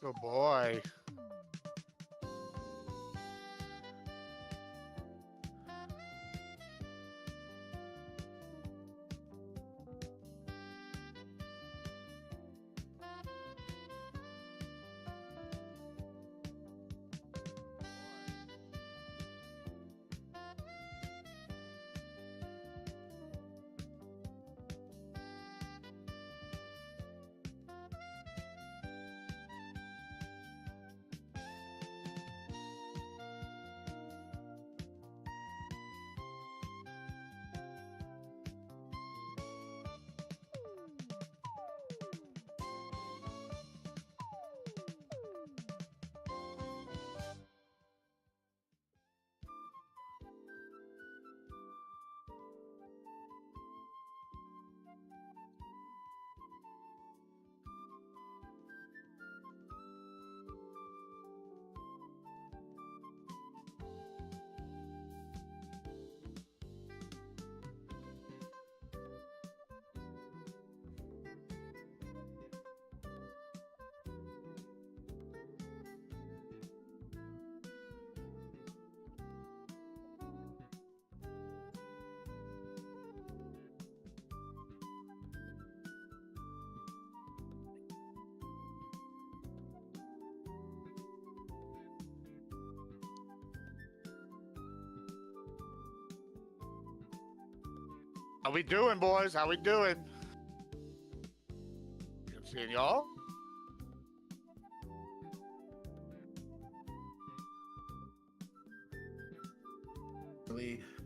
Good boy. How we doing, boys? How we doing? Good seeing y'all.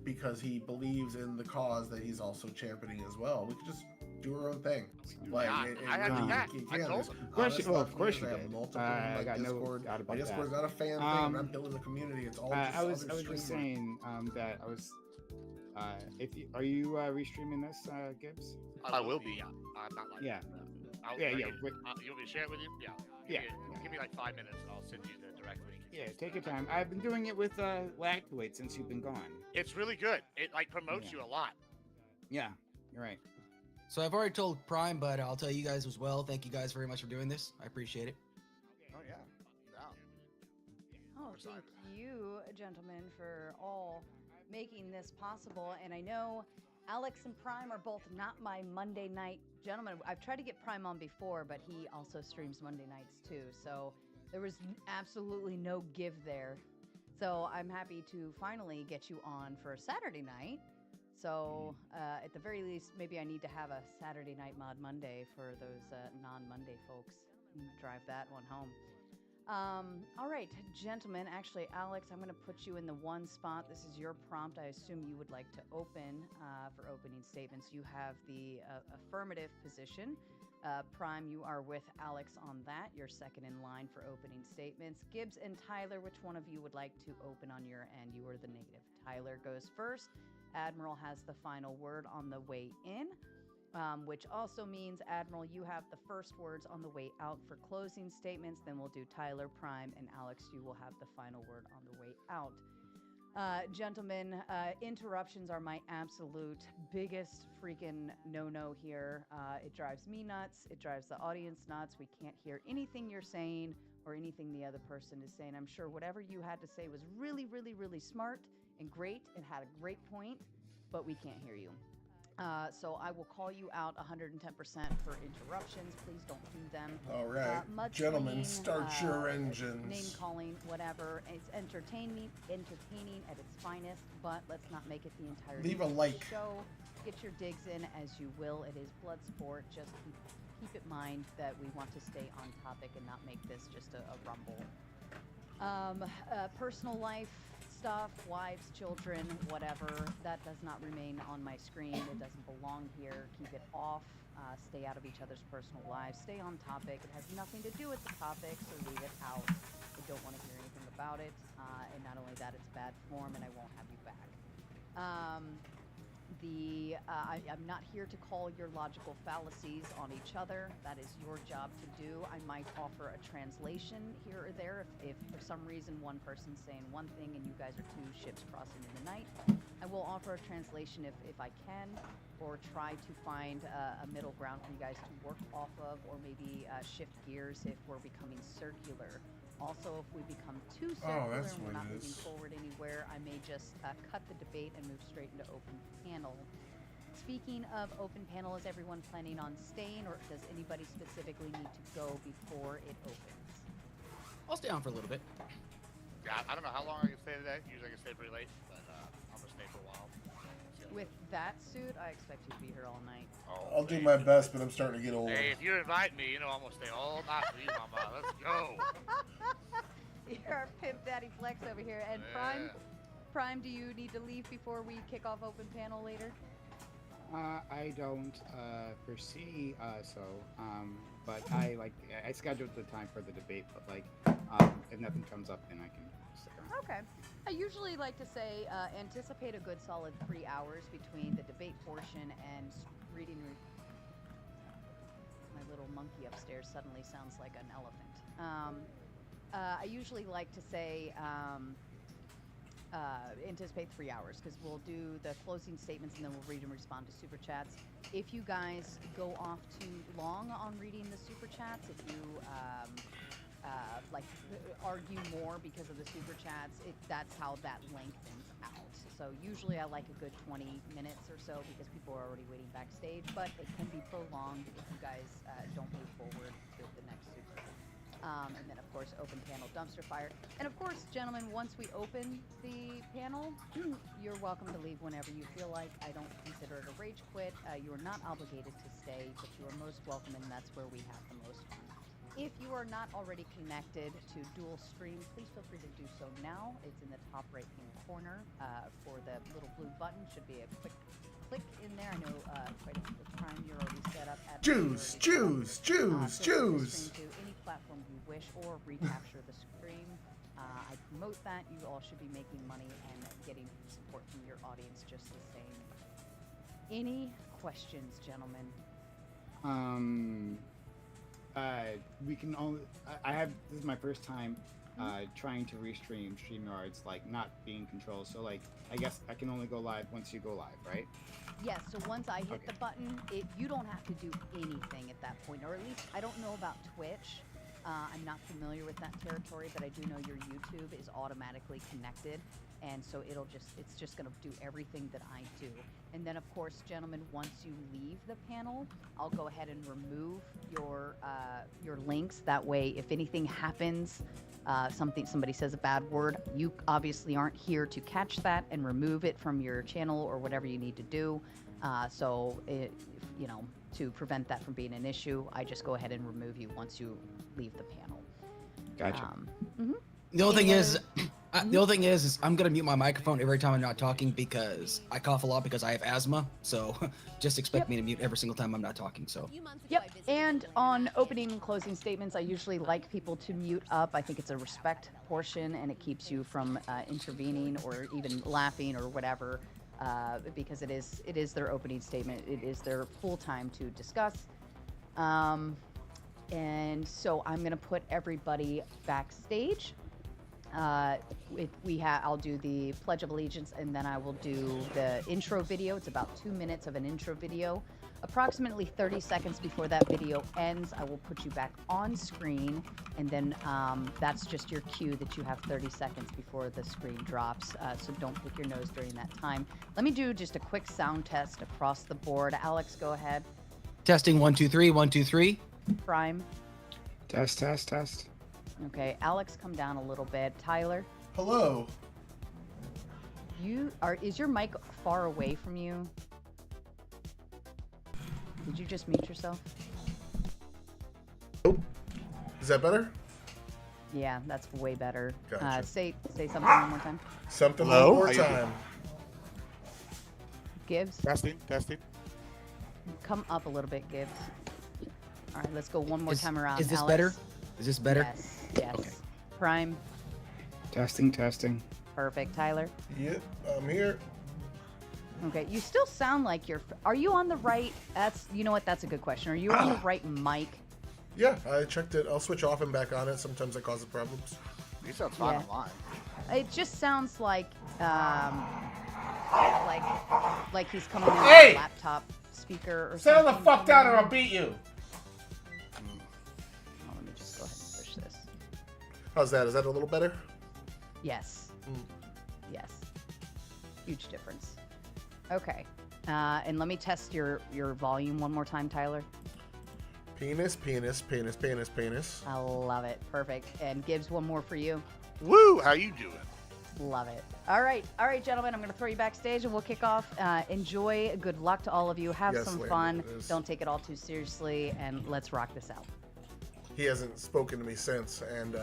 Because he believes in the cause that he's also championing as well. We could just do our own thing. Like, I had the back. I told him. Of course you I have did. multiple I got Discord. no doubt about My Discord's that. not a fan thing. I'm not building a community. It's all just I was other just streamers. saying that I was. Are you restreaming this, Gibbs? I will be. I'm not like. Yeah. Yeah. Yeah. You want me to share it with you? Yeah. Give me like 5 minutes, and I'll send you the direct link. Yeah, take your time. I've been doing it with Lactweight since you've been gone. It's really good. It like promotes you a lot. Yeah, you're right. So I've already told Prime, but I'll tell you guys as well. Thank you guys very much for doing this. I appreciate it. Oh yeah. Oh, thank you, gentlemen, for all making this possible. And I know Alex and Prime are both not my Monday night gentlemen. I've tried to get Prime on before, but he also streams Monday nights too. So there was absolutely no give there. So I'm happy to finally get you on for a Saturday night. So at the very least, maybe I need to have a Saturday Night Mod Monday for those non-Monday folks. Drive that one home. All right, gentlemen. Actually, Alex, I'm going to put you in the one spot. This is your prompt. I assume you would like to open for opening statements. You have the affirmative position. Prime, you are with Alex on that. You're second in line for opening statements. Gibbs and Tyler, which one of you would like to open on your end? You are the negative. Tyler goes first. Admiral has the final word on the way in, which also means, Admiral, you have the first words on the way out for closing statements. Then we'll do Tyler, Prime, and Alex. You will have the final word on the way out. Gentlemen, interruptions are my absolute biggest freaking no-no here. It drives me nuts. It drives the audience nuts. We can't hear anything you're saying or anything the other person is saying. I'm sure whatever you had to say was really, really, really smart and great and had a great point, but we can't hear you. So I will call you out 110% for interruptions. Please don't do them. All right, gentlemen, start your engines. Name calling, whatever. It's entertaining at its finest, but let's not make it the entire Leave a like. show. Get your digs in as you will. It is blood sport. Just keep in mind that we want to stay on topic and not make this just a rumble. Personal life stuff, wives, children, whatever, that does not remain on my screen. It doesn't belong here. Keep it off. Stay out of each other's personal lives. Stay on topic. It has nothing to do with the topic, so leave it out. I don't want to hear anything about it. And not only that, it's bad form, and I won't have you back. I'm not here to call your logical fallacies on each other. That is your job to do. I might offer a translation here or there if for some reason one person's saying one thing and you guys are two ships crossing in the night. I will offer a translation if I can, or try to find a middle ground for you guys to work off of, or maybe shift gears if we're becoming circular. Also, if we become too circular that's and we're what not it moving is. forward anywhere, I may just cut the debate and move straight into open panel. Speaking of open panel, is everyone planning on staying, or does anybody specifically need to go before it opens? I'll stay on for a little bit. Yeah, I don't know how long I can stay today. Usually I can stay pretty late, but I'm gonna stay for a while. With that suit, I expect you to be here all night. Oh, I'll do hey. my best, but I'm starting to get old. Hey, if you invite me, you know I'm gonna stay all night for you, mama. Let's go. You're our pimp daddy flex over here. And Yeah. Prime, do you need to leave before we kick off open panel later? I don't foresee so, but I scheduled the time for the debate, but like, if nothing comes up, then I can stick around. Okay. I usually like to say anticipate a good solid 3 hours between the debate portion and reading. My little monkey upstairs suddenly sounds like an elephant. I usually like to say anticipate 3 hours, because we'll do the closing statements and then we'll read and respond to super chats. If you guys go off too long on reading the super chats, if you argue more because of the super chats, that's how that lengthens out. So usually I like a good 20 minutes or so because people are already waiting backstage, but it can be prolonged if you guys don't move forward to the next super. And then, of course, open panel dumpster fire. And, of course, gentlemen, once we open the panel, you're welcome to leave whenever you feel like. I don't consider it a rage quit. You are not obligated to stay, but you are most welcome, and that's where we have the most fun. If you are not already connected to dual stream, please feel free to do so now. It's in the top right-hand corner for the little blue button. Should be a quick click in there. I know quite a few Prime, you're already set up. Choose. To any platform you wish, or recapture the screen. I promote that. You all should be making money and getting support from your audience just the same. Any questions, gentlemen? We can only. This is my first time trying to restream StreamYard's not being controlled. So I guess I can only go live once you go live, right? Yes, so once I hit the button, you don't have to do anything at that point, or at least I don't know about Twitch. I'm not familiar with that territory, but I do know your YouTube is automatically connected, and so it's just going to do everything that I do. And then, of course, gentlemen, once you leave the panel, I'll go ahead and remove your links. That way, if anything happens, somebody says a bad word, you obviously aren't here to catch that and remove it from your channel or whatever you need to do. To prevent that from being an issue, I just go ahead and remove you once you leave the panel. Gotcha. The only thing is, I'm gonna mute my microphone every time I'm not talking because I cough a lot because I have asthma. So just expect me to mute every single time I'm not talking. So. Yep. And on opening and closing statements, I usually like people to mute up. I think it's a respect portion, and it keeps you from intervening or even laughing or whatever, because it is their opening statement. It is their full time to discuss. And so I'm gonna put everybody backstage. I'll do the Pledge of Allegiance, and then I will do the intro video. It's about 2 minutes of an intro video. Approximately 30 seconds before that video ends, I will put you back on screen, and then that's just your cue that you have 30 seconds before the screen drops, so don't pick your nose during that time. Let me do just a quick sound test across the board. Alex, go ahead. Testing 1 2 3 1 2 3. Prime. Test. Okay, Alex, come down a little bit. Tyler. Hello. Is your mic far away from you? Did you just mute yourself? Oh, is that better? Yeah, that's way better. Gotcha. Say something one more time. Something Hello? one more How you time. Gibbs, Testing. come up a little bit, Gibbs. All right, let's go one more time around. Is this Alex. better? Is this better? Yes. Okay. Prime. Testing. Perfect. Tyler. Yep, I'm here. Okay, you still sound like are you on the right? You know what? That's a good question. Are you on the right mic? Yeah, I checked it. I'll switch off and back on it. Sometimes it causes problems. You sound fine Yeah. online. It just sounds like like he's coming in Hey! with a laptop speaker or Settle something. the fuck down or I'll beat you. Oh, let me just go ahead and push this. How's that? Is that a little better? Yes. Yes. Huge difference. Okay. And let me test your volume one more time, Tyler. Penis, penis, penis, penis, penis. I love it. Perfect. And Gibbs, one more for you. Woo! How you doing? Love it. All right, gentlemen. I'm going to throw you backstage, and we'll kick off. Enjoy. Good luck to all of you. Have Yes, some Landon, fun. it is. Don't take it all too seriously, and let's rock this out. He hasn't spoken to me since, and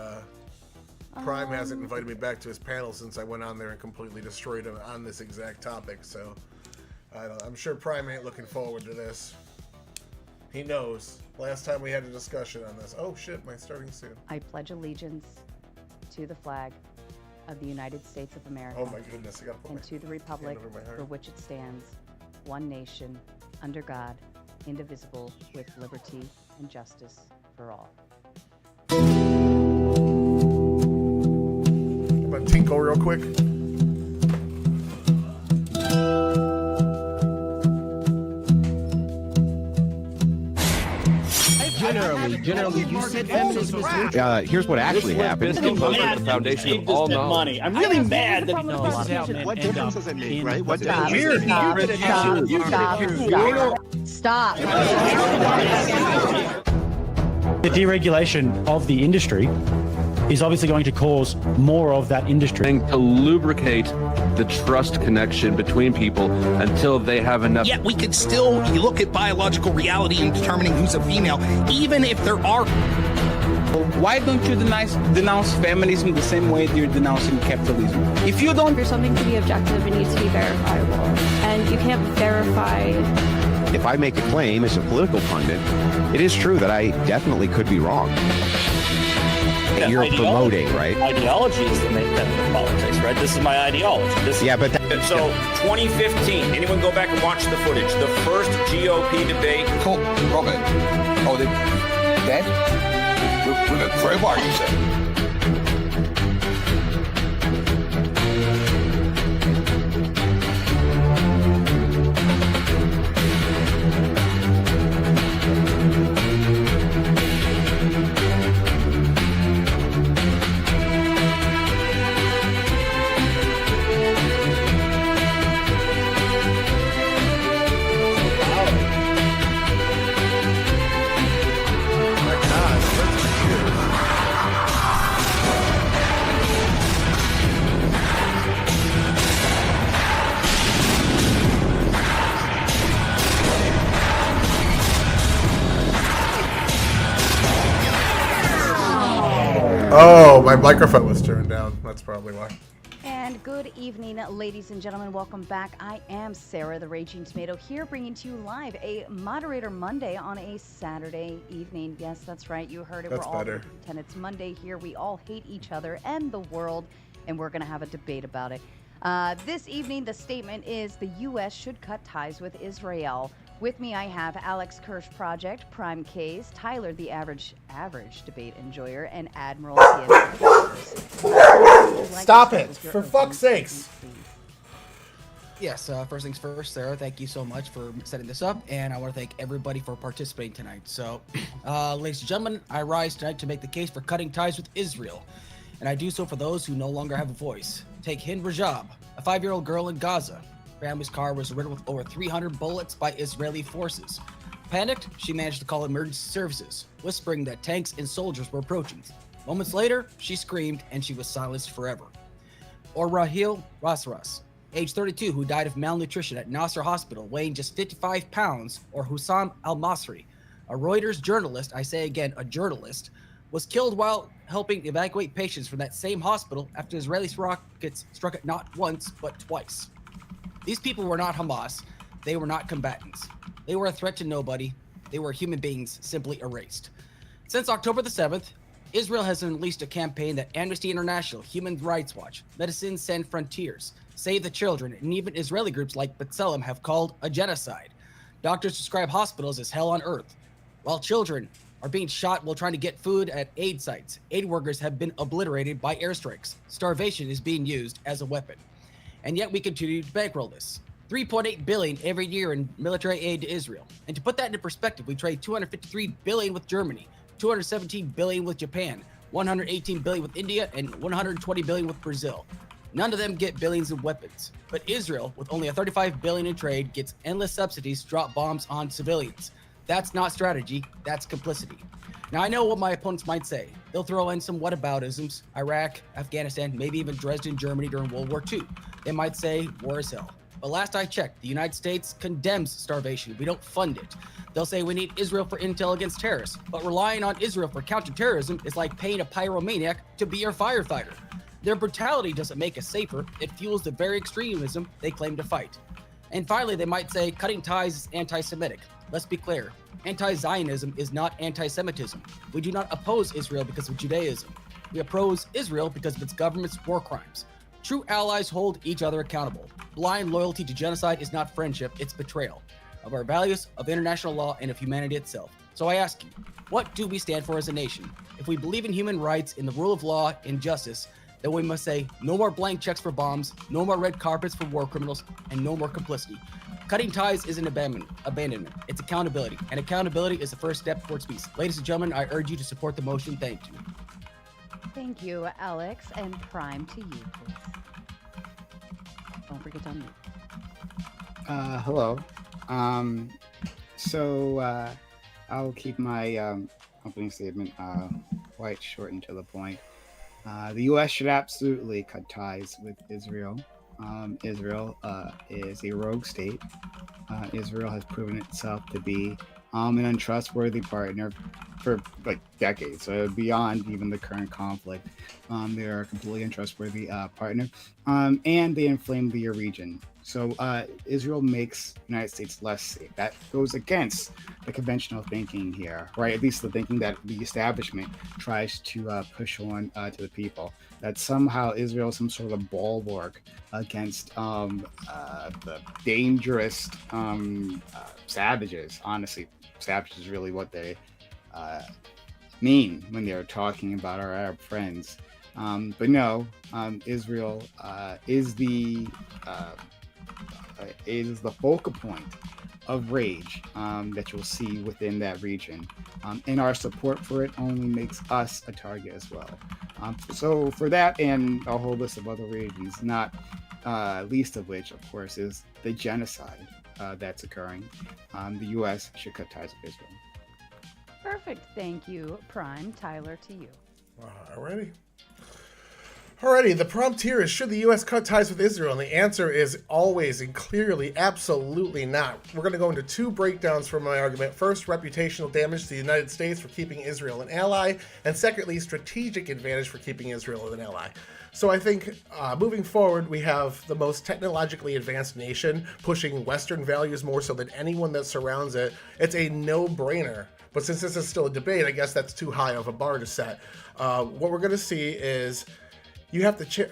Prime hasn't invited me back to his panel since I went on there and completely destroyed him on this exact topic. So I'm sure Prime ain't looking forward to this. He knows. Last time we had a discussion on this. Oh shit, mine's starting soon. I pledge allegiance to the flag of the United States of America. Oh my goodness, I gotta put and my to the republic over my heart. for which it stands, one nation, under God, indivisible, with liberty and justice for all. I'm gonna tinkle real quick. Generally, you said feminism is neutral. Here's what actually happened. The foundation of all knowledge. Money. I'm really mad that This is how what difference does it make, right? What Stop. difference? Stop. The deregulation of the industry is obviously going to cause more of that industry. To lubricate the trust connection between people until they have enough. Yet we could still look at biological reality in determining who's a female, even if there are. Why don't you denounce feminism the same way you're denouncing capitalism? If you don't... For something to be objective, it needs to be verifiable. And you can't verify... If I make a claim as a political pundit, it is true that I definitely could be wrong. Yeah, you're promoting, right? Ideology is the main thing of politics, right? This is my ideology. Yeah, but... So, 2015, anyone go back and watch the footage? The first GOP debate. Cool. Robert. Oh, they're dead? For a while, you said. Oh, my microphone was turned down. That's probably why. And good evening, ladies and gentlemen. Welcome back. I am Sarah, the Raging Tomato, here bringing to you live a Moderator Monday on a Saturday evening. Yes, that's right. You heard it. That's we're all better. pretend it's Monday here. We all hate each other and the world, and we're going to have a debate about it. This evening, the statement is the U.S. should cut ties with Israel. With me, I have Alex Kirsch Project, Prime K's, Tyler, the average debate enjoyer, and Admiral Stop it! For fuck's sakes! Yes, first things first, Sarah, thank you so much for setting this up, and I want to thank everybody for participating tonight. So, ladies and gentlemen, I rise tonight to make the case for cutting ties with Israel, and I do so for those who no longer have a voice. Take Hind Rajab, a 5-year-old girl in Gaza. Family's car was riddled with over 300 bullets by Israeli forces. Panicked, she managed to call emergency services, whispering that tanks and soldiers were approaching. Moments later, she screamed and she was silenced forever. Or Rahil Rasras, age 32, who died of malnutrition at Nasser Hospital, weighing just 55 pounds, or Hussam al-Masri, a Reuters journalist, I say again, a journalist, was killed while helping evacuate patients from that same hospital after Israeli rockets struck it not once, but twice. These people were not Hamas. They were not combatants. They were a threat to nobody. They were human beings simply erased. Since October the 7th, Israel has unleashed a campaign that Amnesty International, Human Rights Watch, Medicine Sans Frontiers, Save the Children, and even Israeli groups like B'Tselem have called a genocide. Doctors describe hospitals as hell on earth. While children are being shot while trying to get food at aid sites, aid workers have been obliterated by airstrikes. Starvation is being used as a weapon. And yet we continue to bankroll this. $3.8 billion every year in military aid to Israel. And to put that into perspective, we trade $253 billion with Germany, $217 billion with Japan, $118 billion with India, and $120 billion with Brazil. None of them get billions in weapons. But Israel, with only a $35 billion in trade, gets endless subsidies to drop bombs on civilians. That's not strategy, that's complicity. Now, I know what my opponents might say. They'll throw in some whataboutisms, Iraq, Afghanistan, maybe even Dresden, Germany during World War II. They might say war is hell. But last I checked, the United States condemns starvation. We don't fund it. They'll say we need Israel for intel against terrorists, but relying on Israel for counterterrorism is like paying a pyromaniac to be your firefighter. Their brutality doesn't make us safer. It fuels the very extremism they claim to fight. And finally, they might say cutting ties is anti-Semitic. Let's be clear. Anti-Zionism is not anti-Semitism. We do not oppose Israel because of Judaism. We oppose Israel because of its government's war crimes. True allies hold each other accountable. Blind loyalty to genocide is not friendship, it's betrayal of our values, of international law, and of humanity itself. So I ask you, what do we stand for as a nation? If we believe in human rights, in the rule of law, in justice, then we must say no more blank checks for bombs, no more red carpets for war criminals, and no more complicity. Cutting ties isn't abandonment, it's accountability, and accountability is the first step towards peace. Ladies and gentlemen, I urge you to support the motion. Thank you. Thank you, Alex, and Prime to you, please. Don't forget to unmute. Hello. I'll keep my opening statement quite short and to the point. The U.S. should absolutely cut ties with Israel. Israel is a rogue state. Israel has proven itself to be an untrustworthy partner for like decades, beyond even the current conflict. They are a completely untrustworthy partner, and they inflame the region. So Israel makes the United States less safe. That goes against the conventional thinking here, right? At least the thinking that the establishment tries to push on to the people. That somehow Israel is some sort of bulwark against the dangerous savages. Honestly, savages is really what they mean when they're talking about our Arab friends. But no, Israel is the focal point of rage that you'll see within that region. And our support for it only makes us a target as well. So for that and a whole list of other reasons, not least of which, of course, is the genocide that's occurring, the U.S. should cut ties with Israel. Perfect. Thank you, Prime. Tyler, to you. Alrighty, the prompt here is, should the U.S. cut ties with Israel? And the answer is always and clearly, absolutely not. We're going to go into two breakdowns from my argument. First, reputational damage to the United States for keeping Israel an ally, and secondly, strategic advantage for keeping Israel an ally. So I think moving forward, we have the most technologically advanced nation pushing Western values more so than anyone that surrounds it. It's a no-brainer. But since this is still a debate, I guess that's too high of a bar to set. What we're going to see is you have to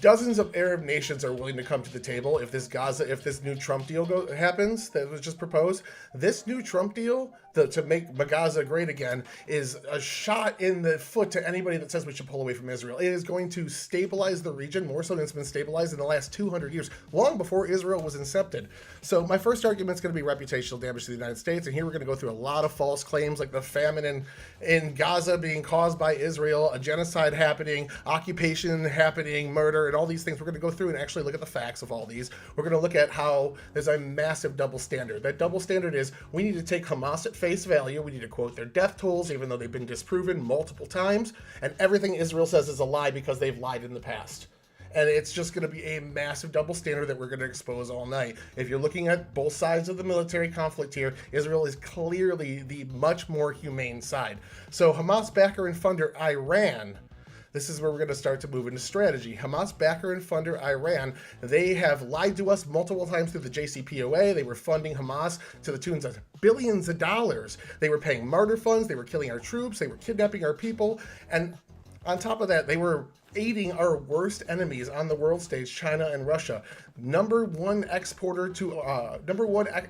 dozens of Arab nations are willing to come to the table if this new Trump deal happens that was just proposed. This new Trump deal to make Gaza great again is a shot in the foot to anybody that says we should pull away from Israel. It is going to stabilize the region more so than it's been stabilized in the last 200 years, long before Israel was incepted. So my first argument is going to be reputational damage to the United States, and here we're going to go through a lot of false claims like the famine in Gaza being caused by Israel, a genocide happening, occupation happening, murder, and all these things. We're going to go through and actually look at the facts of all these. We're going to look at how there's a massive double standard. That double standard is we need to take Hamas at face value. We need to quote their death tolls, even though they've been disproven multiple times, and everything Israel says is a lie because they've lied in the past. And it's just going to be a massive double standard that we're going to expose all night. If you're looking at both sides of the military conflict here, Israel is clearly the much more humane side. So Hamas backer and funder Iran, this is where we're going to start to move into strategy. Hamas backer and funder Iran, they have lied to us multiple times through the JCPOA. They were funding Hamas to the tunes of billions of dollars. They were paying martyr funds. They were killing our troops. They were kidnapping our people. And on top of that, they were aiding our worst enemies on the world stage, China and Russia. Number one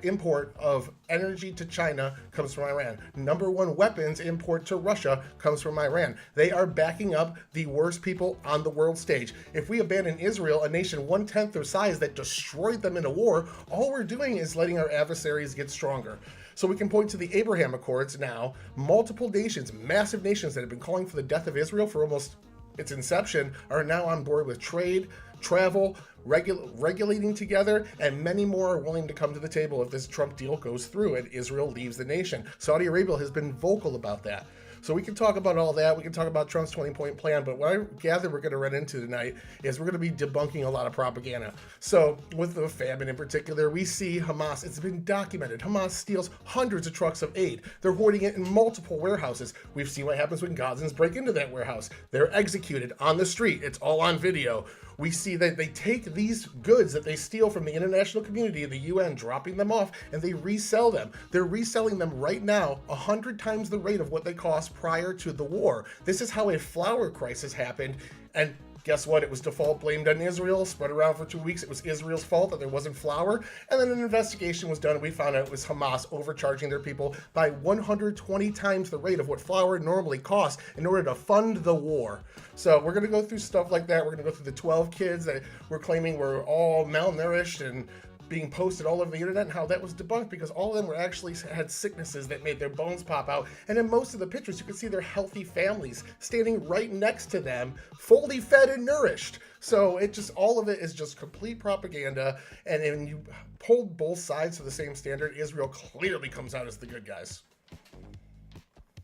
import of energy to China comes from Iran. Number one weapons import to Russia comes from Iran. They are backing up the worst people on the world stage. If we abandon Israel, a nation 1/10 their size that destroyed them in a war, all we're doing is letting our adversaries get stronger. So we can point to the Abraham Accords now. Multiple nations, massive nations that have been calling for the death of Israel for almost its inception, are now on board with trade, travel, regulating together, and many more are willing to come to the table if this Trump deal goes through and Israel leaves the nation. Saudi Arabia has been vocal about that. So we can talk about all that. We can talk about Trump's 20-point plan. But what I gather we're going to run into tonight is we're going to be debunking a lot of propaganda. So with the famine in particular, we see Hamas. It's been documented. Hamas steals hundreds of trucks of aid. They're hoarding it in multiple warehouses. We've seen what happens when Gazans break into that warehouse. They're executed on the street. It's all on video. We see that they take these goods that they steal from the international community, the UN, dropping them off, and they resell them. They're reselling them right now 100 times the rate of what they cost prior to the war. This is how a flour crisis happened, and guess what? It was default blamed on Israel, spread around for 2 weeks. It was Israel's fault that there wasn't flour. And then an investigation was done, and we found out it was Hamas overcharging their people by 120 times the rate of what flour normally costs in order to fund the war. So we're going to go through stuff like that. We're going to go through the 12 kids that we're claiming were all malnourished and being posted all over the internet, and how that was debunked because all of them were actually had sicknesses that made their bones pop out. And in most of the pictures, you can see their healthy families standing right next to them, fully fed and nourished. So it just, all of it is just complete propaganda. And when you hold both sides to the same standard, Israel clearly comes out as the good guys.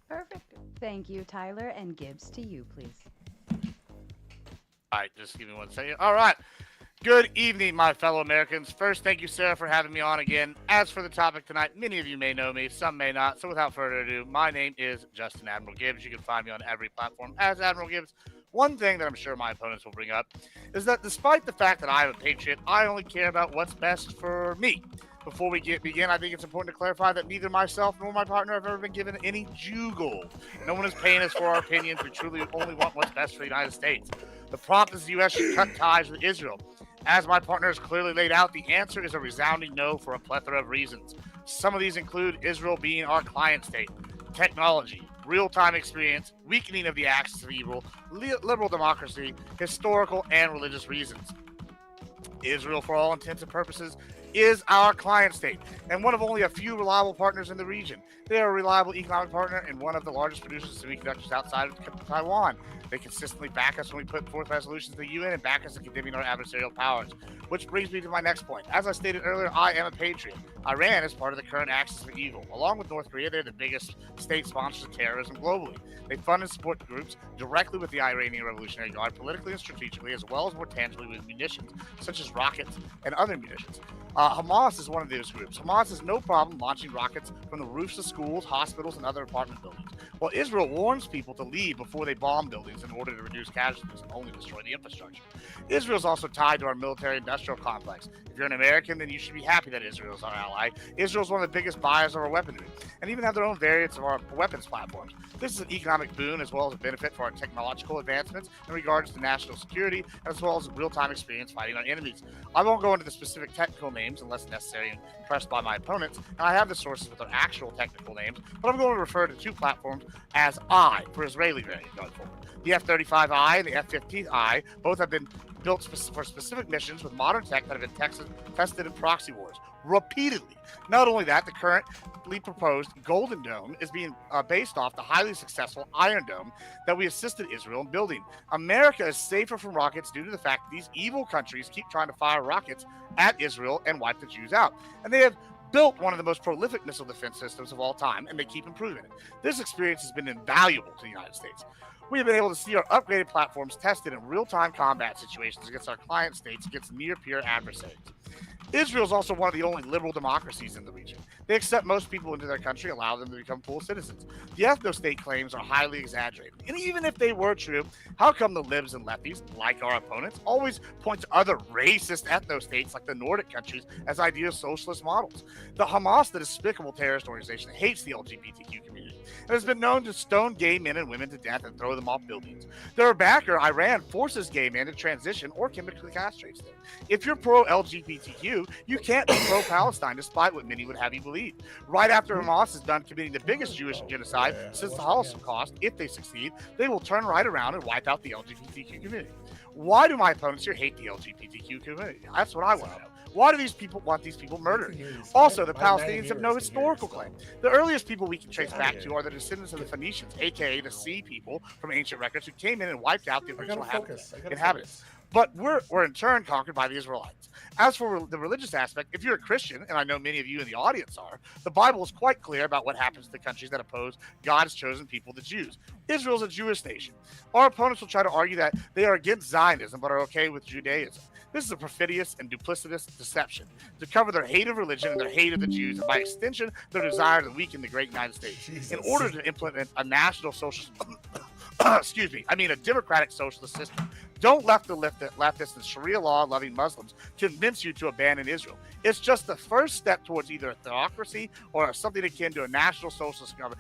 Perfect. Thank you, Tyler. And Gibbs, to you, please. All right, just give me 1 second. All right. Good evening, my fellow Americans. First, thank you, Sarah, for having me on again. As for the topic tonight, many of you may know me, some may not. So without further ado, my name is Justin Admiral Gibbs. You can find me on every platform as Admiral Gibbs. One thing that I'm sure my opponents will bring up is that despite the fact that I'm a patriot, I only care about what's best for me. Before we begin, I think it's important to clarify that neither myself nor my partner have ever been given any Jew gold. No one is paying us for our opinions. We truly only want what's best for the United States. The prompt is the U.S. should cut ties with Israel. As my partner has clearly laid out, the answer is a resounding no for a plethora of reasons. Some of these include Israel being our client state, technology, real-time experience, weakening of the axis of evil, liberal democracy, historical and religious reasons. Israel, for all intents and purposes, is our client state and one of only a few reliable partners in the region. They are a reliable economic partner and one of the largest producers of semiconductors outside of Taiwan. They consistently back us when we put forth resolutions to the UN and back us in condemning our adversarial powers. Which brings me to my next point. As I stated earlier, I am a patriot. Iran is part of the current axis of evil. Along with North Korea, they're the biggest state sponsors of terrorism globally. They fund and support groups directly with the Iranian Revolutionary Guard, politically and strategically, as well as more tangibly with munitions, such as rockets and other munitions. Hamas is one of those groups. Hamas has no problem launching rockets from the roofs of schools, hospitals, and other apartment buildings, while Israel warns people to leave before they bomb buildings in order to reduce casualties and only destroy the infrastructure. Israel is also tied to our military-industrial complex. If you're an American, then you should be happy that Israel is our ally. Israel is one of the biggest buyers of our weaponry, and even have their own variants of our weapons platforms. This is an economic boon as well as a benefit for our technological advancements in regards to national security, as well as real-time experience fighting our enemies. I won't go into the specific technical names unless necessary and pressed by my opponents, and I have the sources with their actual technical names, but I'm going to refer to two platforms as I for Israeli variant going forward. The F-35I and the F-15I both have been built for specific missions with modern tech that have been tested in proxy wars repeatedly. Not only that, the currently proposed Golden Dome is being based off the highly successful Iron Dome that we assisted Israel in building. America is safer from rockets due to the fact that these evil countries keep trying to fire rockets at Israel and wipe the Jews out. And they have built one of the most prolific missile defense systems of all time, and they keep improving it. This experience has been invaluable to the United States. We have been able to see our upgraded platforms tested in real-time combat situations against our client states against near-peer adversaries. Israel is also one of the only liberal democracies in the region. They accept most people into their country, allow them to become full citizens. The ethno-state claims are highly exaggerated. And even if they were true, how come the libs and lefties, like our opponents, always point to other racist ethno-states like the Nordic countries as ideal socialist models? The Hamas, the despicable terrorist organization, hates the LGBTQ community and has been known to stone gay men and women to death and throw them off buildings. Their backer, Iran, forces gay men to transition or chemically castrates them. If you're pro-LGBTQ, you can't be pro-Palestine, despite what many would have you believe. Right after Hamas is done committing the biggest Jewish genocide since the Holocaust, if they succeed, they will turn right around and wipe out the LGBTQ community. Why do my opponents here hate the LGBTQ community? That's what I want to know. Why do these people want these people murdered? Also, the Palestinians have no historical claim. The earliest people we can trace back to are the descendants of the Phoenicians, aka the Sea people from ancient records, who came in and wiped out the original inhabitants. But we're in turn conquered by the Israelites. As for the religious aspect, if you're a Christian, and I know many of you in the audience are, the Bible is quite clear about what happens to the countries that oppose God's chosen people, the Jews. Israel's a Jewish nation. Our opponents will try to argue that they are against Zionism but are okay with Judaism. This is a perfidious and duplicitous deception to cover their hate of religion and their hate of the Jews, and by extension, their desire to weaken the great United States in order to implement a national socialist, a democratic socialist system. Don't let the leftists and Sharia law-loving Muslims convince you to abandon Israel. It's just the first step towards either a theocracy or something akin to a national socialist government.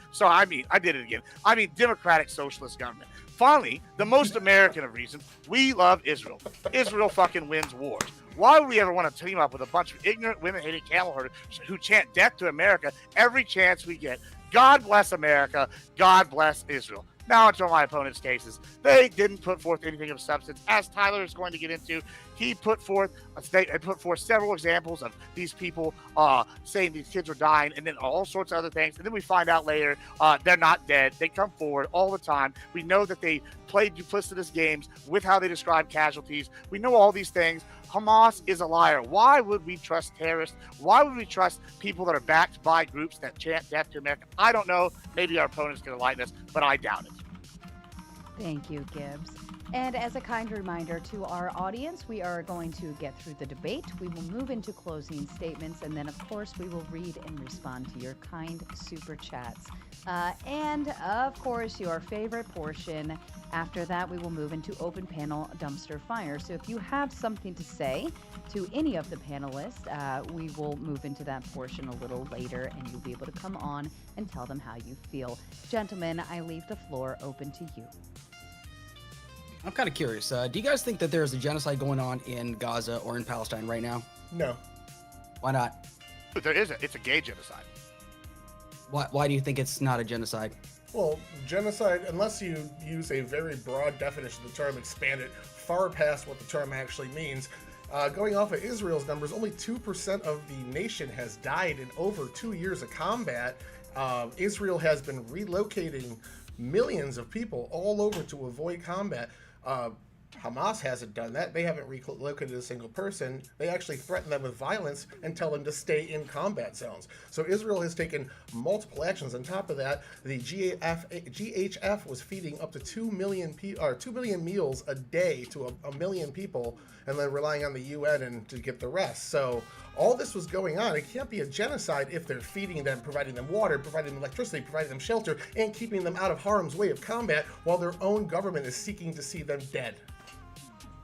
Democratic socialist government. Finally, the most American of reasons, we love Israel. Israel fucking wins wars. Why would we ever want to team up with a bunch of ignorant, women-hating camel herders who chant death to America every chance we get? God bless America. God bless Israel. Now into my opponent's cases. They didn't put forth anything of substance. As Tyler is going to get into, he put forth several examples of these people saying these kids are dying, and then all sorts of other things. And then we find out later they're not dead. They come forward all the time. We know that they played duplicitous games with how they describe casualties. We know all these things. Hamas is a liar. Why would we trust terrorists? Why would we trust people that are backed by groups that chant death to America? I don't know. Maybe our opponents can enlighten us, but I doubt it. Thank you, Gibbs. And as a kind reminder to our audience, we are going to get through the debate. We will move into closing statements, and then, of course, we will read and respond to your kind super chats. And, of course, your favorite portion. After that, we will move into open panel dumpster fire. So if you have something to say to any of the panelists, we will move into that portion a little later, and you'll be able to come on and tell them how you feel. Gentlemen, I leave the floor open to you. I'm kind of curious. Do you guys think that there's a genocide going on in Gaza or in Palestine right now? No. Why not? But there isn't. It's a gay genocide. Why do you think it's not a genocide? Well, genocide, unless you use a very broad definition of the term, expand it far past what the term actually means. Going off of Israel's numbers, only 2% of the nation has died in over 2 years of combat. Israel has been relocating millions of people all over to avoid combat. Hamas hasn't done that. They haven't relocated a single person. They actually threaten them with violence and tell them to stay in combat zones. So Israel has taken multiple actions. On top of that, the GHF was feeding up to 2 million meals a day to a million people, and then relying on the UN to get the rest. So all this was going on. It can't be a genocide if they're feeding them, providing them water, providing them electricity, providing them shelter, and keeping them out of harm's way of combat while their own government is seeking to see them dead.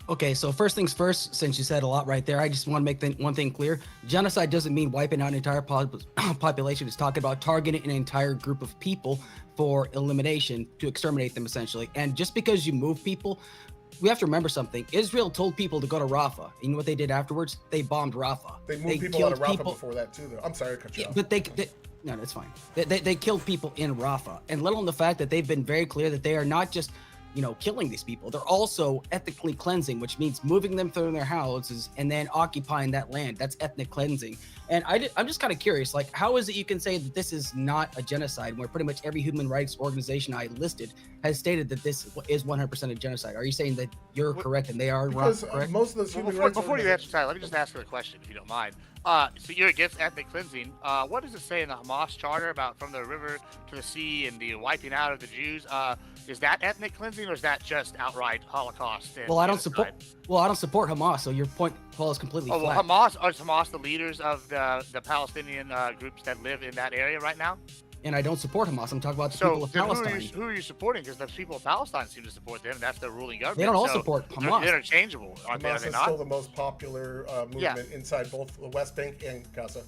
Okay, so first things first, since you said a lot right there, I just want to make one thing clear. Genocide doesn't mean wiping out an entire population. It's talking about targeting an entire group of people for elimination, to exterminate them, essentially. And just because you move people, we have to remember something. Israel told people to go to Rafah. You know what they did afterwards? They bombed Rafah. They moved people out of Rafah before that, too, though. I'm sorry to cut you off. But no, it's fine. They killed people in Rafah. And let alone the fact that they've been very clear that they are not just killing these people. They're also ethnically cleansing, which means moving them through their houses and then occupying that land. That's ethnic cleansing. And I'm just kind of curious, like, how is it you can say that this is not a genocide where pretty much every human rights organization I listed has stated that this is 100% a genocide? Are you saying that you're correct and they are wrong? Correct? Most of those human rights before you answer, Tyler, let me just ask you a question, if you don't mind. So you're against ethnic cleansing. What does it say in the Hamas charter about from the river to the sea and the wiping out of the Jews? Is that ethnic cleansing, or is that just outright Holocaust? Well, I don't support Hamas, so your point falls completely flat. Well, Hamas the leaders of the Palestinian groups that live in that area right now? And I don't support Hamas. I'm talking about the people of Palestine. Who are you supporting? Because the people of Palestine seem to support them. That's their ruling government. They don't all support Hamas. They're interchangeable, aren't they? Hamas is still the most popular movement inside both the West Bank and Gaza.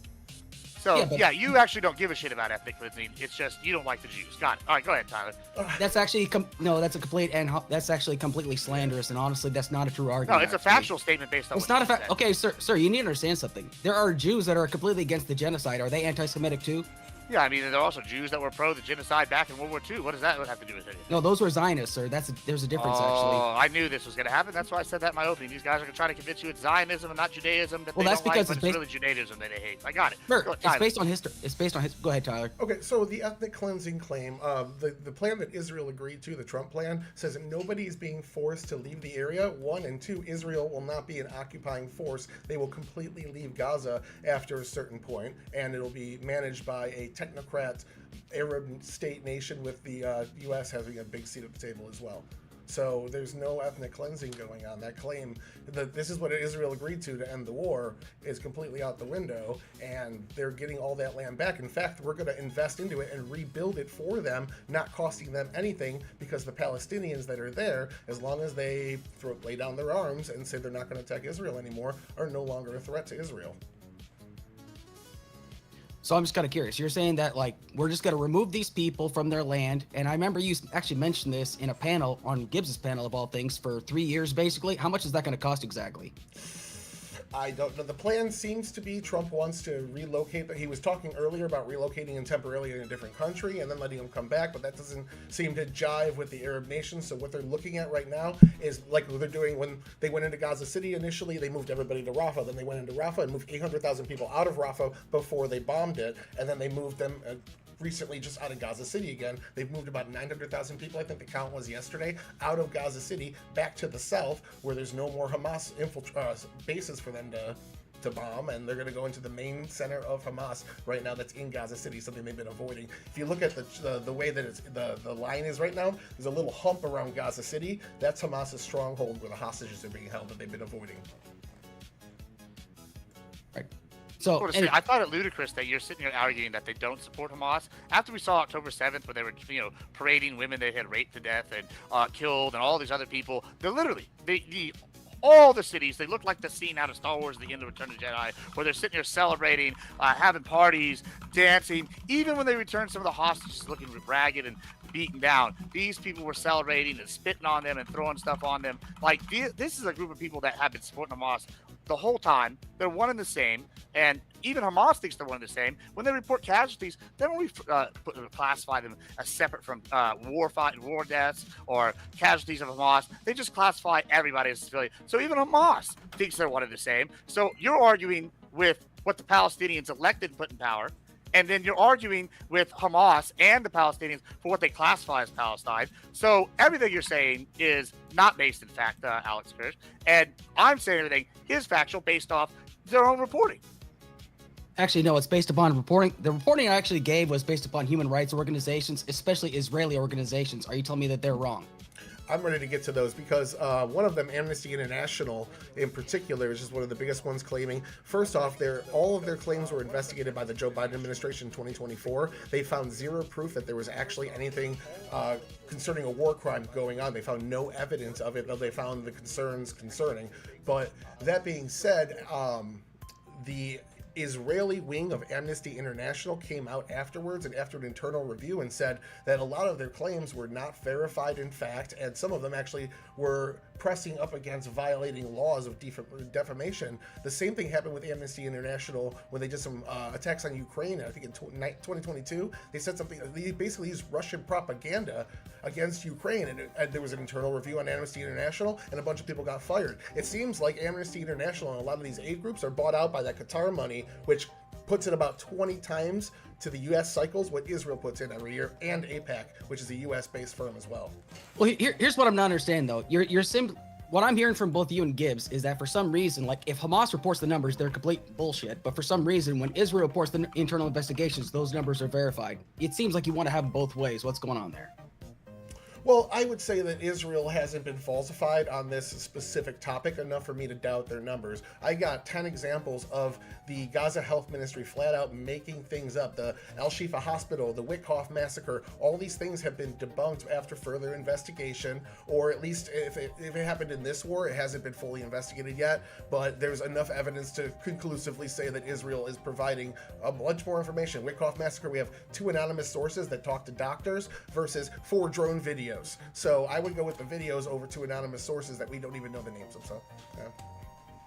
So, yeah, you actually don't give a shit about ethnic cleansing. It's just you don't like the Jews. Got it. All right, go ahead, Tyler. That's actually that's a complete and that's actually completely slanderous, and honestly, that's not a true argument. No, it's a factual statement based on. It's not a fact. Okay, sir, you need to understand something. There are Jews that are completely against the genocide. Are they anti-Semitic too? Yeah, I mean, there are also Jews that were pro the genocide back in World War II. What does that have to do with it? No, those were Zionists, sir. There's a difference, actually. Oh, I knew this was going to happen. That's why I said that in my opening. These guys are going to try to convince you it's Zionism and not Judaism that Well, they that's don't because like, it's but it's really Judaism that they hate. I got it. Sir, Go ahead, it's Tyler. based on history. It's based on history. Go ahead, Tyler. Okay, so the ethnic cleansing claim, the plan that Israel agreed to, the Trump plan, says that nobody is being forced to leave the area. 1, and 2, Israel will not be an occupying force. They will completely leave Gaza after a certain point, and it'll be managed by a technocrat Arab state nation with the U.S. having a big seat at the table as well. So there's no ethnic cleansing going on. That claim that this is what Israel agreed to end the war is completely out the window, and they're getting all that land back. In fact, we're going to invest into it and rebuild it for them, not costing them anything, because the Palestinians that are there, as long as they lay down their arms and say they're not going to attack Israel anymore, are no longer a threat to Israel. So I'm just kind of curious. You're saying that, like, we're just going to remove these people from their land. And I remember you actually mentioned this in a panel on Gibbs's panel of all things for 3 years, basically. How much is that going to cost exactly? I don't know. The plan seems to be Trump wants to relocate. He was talking earlier about relocating him temporarily in a different country and then letting him come back, but that doesn't seem to jive with the Arab nations. So what they're looking at right now is like what they're doing when they went into Gaza City initially. They moved everybody to Rafah. Then they went into Rafah and moved 800,000 people out of Rafah before they bombed it. And then they moved them recently just out of Gaza City again. They've moved about 900,000 people, I think the count was yesterday, out of Gaza City back to the south where there's no more Hamas bases for them to bomb, and they're going to go into the main center of Hamas right now that's in Gaza City, something they've been avoiding. If you look at the way that the line is right now, there's a little hump around Gaza City. That's Hamas's stronghold where the hostages are being held that they've been avoiding. So I find it ludicrous that you're sitting here arguing that they don't support Hamas after we saw October 7th, where they were, parading women they had raped to death and killed, and all these other people. They're literally all the cities. They look like the scene out of Star Wars: The End of Return of the Jedi, where they're sitting here celebrating, having parties, dancing. Even when they returned some of the hostages looking ragged and beaten down, these people were celebrating and spitting on them and throwing stuff on them. Like, this is a group of people that have been supporting Hamas the whole time. They're one and the same, and even Hamas thinks they're one and the same. When they report casualties, they don't classify them as separate from war deaths or casualties of Hamas. They just classify everybody as a civilian. So even Hamas thinks they're one and the same. So you're arguing with what the Palestinians elected and put in power, and then you're arguing with Hamas and the Palestinians for what they classify as Palestine. So everything you're saying is not based in fact, Alex Kirsch. And I'm saying everything is factual based off their own reporting. Actually, no, it's based upon reporting. The reporting I actually gave was based upon human rights organizations, especially Israeli organizations. Are you telling me that they're wrong? I'm ready to get to those because one of them, Amnesty International in particular, is just one of the biggest ones claiming, first off, all of their claims were investigated by the Joe Biden administration in 2024. They found zero proof that there was actually anything concerning a war crime going on. They found no evidence of it, though they found the concerns concerning. But that being said, the Israeli wing of Amnesty International came out afterwards and after an internal review and said that a lot of their claims were not verified in fact, and some of them actually were pressing up against violating laws of defamation. The same thing happened with Amnesty International when they did some attacks on Ukraine, I think in 2022. They said something, they basically used Russian propaganda against Ukraine, and there was an internal review on Amnesty International, and a bunch of people got fired. It seems like Amnesty International and a lot of these aid groups are bought out by that Qatar money, which puts in about 20 times to the U.S. cycles what Israel puts in every year, and APAC, which is a U.S.-based firm as well. Well, here's what I'm not understanding, though. What I'm hearing from both you and Gibbs is that for some reason, like if Hamas reports the numbers, they're complete bullshit. But for some reason, when Israel reports the internal investigations, those numbers are verified. It seems like you want to have both ways. What's going on there? Well, I would say that Israel hasn't been falsified on this specific topic enough for me to doubt their numbers. I got 10 examples of the Gaza Health Ministry flat out making things up. The Al Shifa Hospital, the Wyckoff massacre, all these things have been debunked after further investigation, or at least if it happened in this war, it hasn't been fully investigated yet, but there's enough evidence to conclusively say that Israel is providing a bunch more information. Wyckoff massacre, we have 2 anonymous sources that talk to doctors versus 4 drone videos. So I would go with the videos over 2 anonymous sources that we don't even know the names of. So, yeah.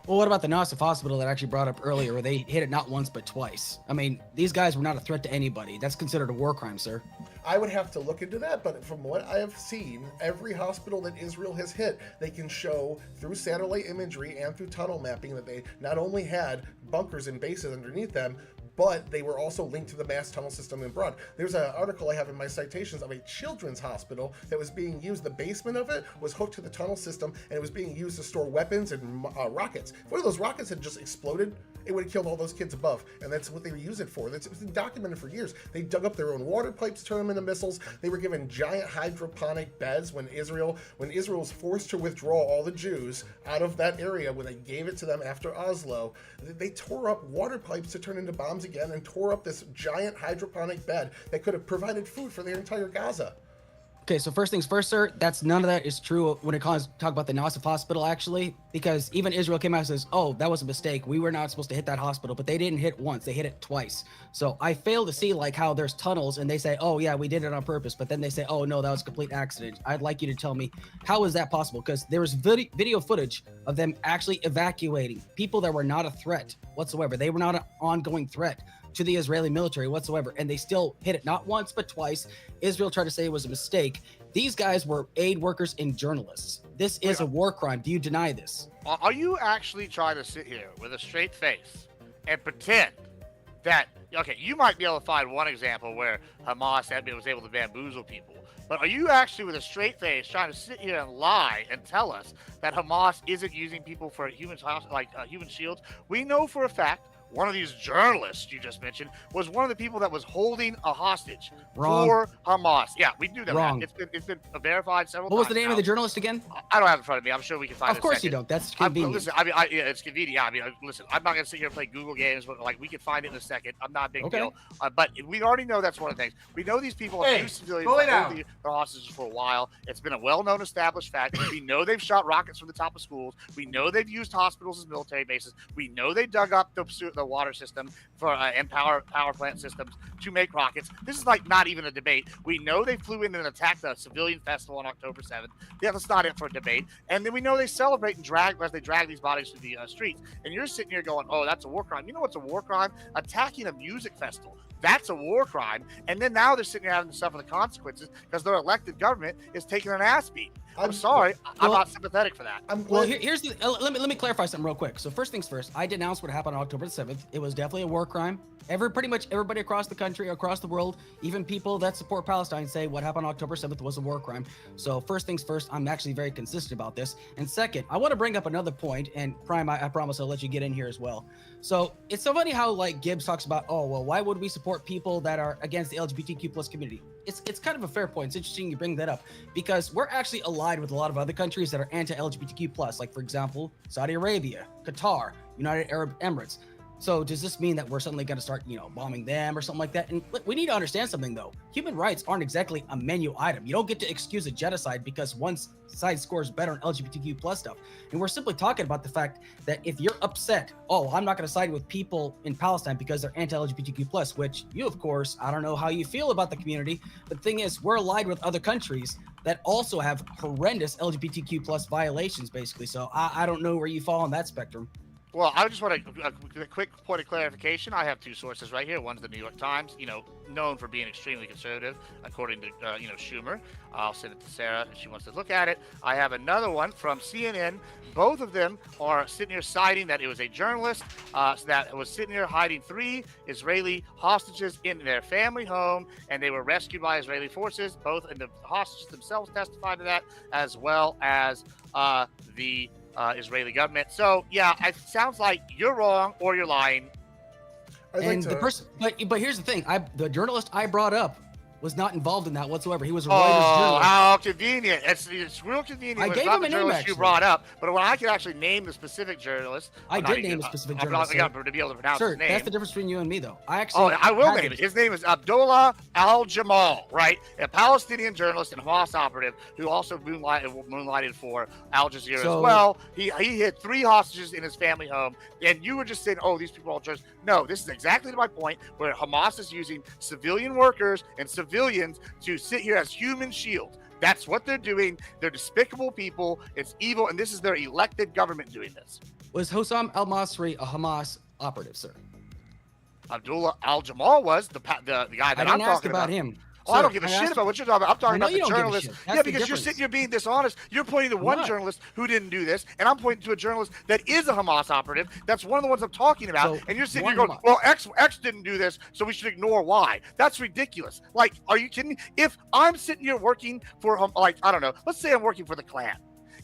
Well, what about the Nassif Hospital that I actually brought up earlier, where they hit it not once but twice? I mean, these guys were not a threat to anybody. That's considered a war crime, sir. I would have to look into that, but from what I have seen, every hospital that Israel has hit, they can show through satellite imagery and through tunnel mapping that they not only had bunkers and bases underneath them, but they were also linked to the mass tunnel system in Broad. There's an article I have in my citations of a children's hospital that was being used. The basement of it was hooked to the tunnel system, and it was being used to store weapons and rockets. If one of those rockets had just exploded, it would have killed all those kids above, and that's what they were using it for. It's been documented for years. They dug up their own water pipes, turned them into missiles. They were given giant hydroponic beds when Israel was forced to withdraw all the Jews out of that area when they gave it to them after Oslo. They tore up water pipes to turn into bombs again and tore up this giant hydroponic bed that could have provided food for their entire Gaza. Okay, so first things first, sir, none of that is true when it comes talk about the Nassif Hospital, actually, because even Israel came out and says, oh, that was a mistake. We were not supposed to hit that hospital, but they didn't hit once. They hit it twice. So I fail to see like how there's tunnels and they say, oh, yeah, we did it on purpose. But then they say, oh, no, that was a complete accident. I'd like you to tell me, how is that possible? Because there was video footage of them actually evacuating people that were not a threat whatsoever. They were not an ongoing threat to the Israeli military whatsoever, and they still hit it not once but twice. Israel tried to say it was a mistake. These guys were aid workers and journalists. This is a war crime. Do you deny this? Are you actually trying to sit here with a straight face and pretend that, okay, you might be able to find one example where Hamas was able to bamboozle people, but are you actually with a straight face trying to sit here and lie and tell us that Hamas isn't using people for human shields? We know for a fact one of these journalists you just mentioned was one of the people that was holding a hostage for Hamas. Yeah, we do that. Wrong. It's been verified several times. What was the name of the journalist again? I don't have it in front of me. I'm sure we can find it. Of course you don't. That's convenient. Listen, yeah, it's convenient. Yeah, listen, I'm not going to sit here and play Google games, but like we can find it in a second. I'm not a big deal. But we already know that's one of the things. We know these people have used civilians holding their hostages for a while. It's been a well-known established fact. We know they've shot rockets from the top of schools. We know they've used hospitals as military bases. We know they dug up the water system for and power plant systems to make rockets. This is like not even a debate. We know they flew in and attacked a civilian festival on October 7th. Yeah, that's not it for a debate. And then we know they celebrate and drag these bodies through the streets. And you're sitting here going, oh, that's a war crime. You know what's a war crime? Attacking a music festival. That's a war crime. And then now they're sitting here having to suffer the consequences because their elected government is taking an ass beat. I'm sorry. I'm not sympathetic for that. Here's the let me clarify something real quick. So first things first, I denounced what happened on October 7th. It was definitely a war crime. Pretty much everybody across the country, across the world, even people that support Palestine say what happened on October 7th was a war crime. So first things first, I'm actually very consistent about this. And second, I want to bring up another point, and Prime, I promise I'll let you get in here as well. So it's so funny how like Gibbs talks about, oh, well, why would we support people that are against the LGBTQ plus community? It's kind of a fair point. It's interesting you bring that up because we're actually allied with a lot of other countries that are anti-LGBTQ plus, like for example, Saudi Arabia, Qatar, United Arab Emirates. So does this mean that we're suddenly going to start, bombing them or something like that? And we need to understand something, though. Human rights aren't exactly a menu item. You don't get to excuse a genocide because one side scores better on LGBTQ plus stuff. And we're simply talking about the fact that if you're upset, oh, I'm not going to side with people in Palestine because they're anti-LGBTQ plus, which you, of course, I don't know how you feel about the community. But the thing is, we're allied with other countries that also have horrendous LGBTQ plus violations, basically. So I don't know where you fall on that spectrum. Well, I just want a quick point of clarification. I have two sources right here. One's the New York Times, known for being extremely conservative, according to, Schumer. I'll send it to Sarah if she wants to look at it. I have another one from CNN. Both of them are sitting here citing that it was a journalist that was sitting here hiding 3 Israeli hostages in their family home, and they were rescued by Israeli forces. Both and the hostages themselves testified to that, as well as the Israeli government. So yeah, it sounds like you're wrong or you're lying. But here's the thing: the journalist I brought up was not involved in that whatsoever. He was a Oh, Reuters journalist. how convenient. It's real convenient. I when it's gave not him the a name, journalist you actually. brought up, but when I can actually name the specific journalist. I I'm not did even- name a specific I'm not journalist, to be able to pronounce Sir, his name. that's the difference between you and me, though. I actually. Oh, I will had name it. it. His name is Abdullah Al-Jamal, right? A Palestinian journalist and Hamas operative who also moonlighted for Al Jazeera as well. He hid 3 hostages in his family home, and you were just saying, oh, these people are all journalists. No, this is exactly to my point, where Hamas is using civilian workers and civilians to sit here as human shield. That's what they're doing. They're despicable people. It's evil, and this is their elected government doing this. Was Hossam al-Masri a Hamas operative, sir? Abdullah Al-Jamal was the guy that I I'm didn't ask talking about him. Oh, I Sir, don't give a shit about what you're talking about. I'm talking I know about you the don't give a journalist. shit. That's Yeah, the because you're difference. sitting here being dishonest. You're pointing to one What? journalist who didn't do this, and I'm pointing to a journalist that is a Hamas operative. That's one of the ones I'm talking about. So, and you're sitting one here going, Hamas. well, X didn't do this, so we should ignore Y. That's ridiculous. Like, are you kidding me? If I'm sitting here working for, like, I don't know, let's say I'm working for the Klan.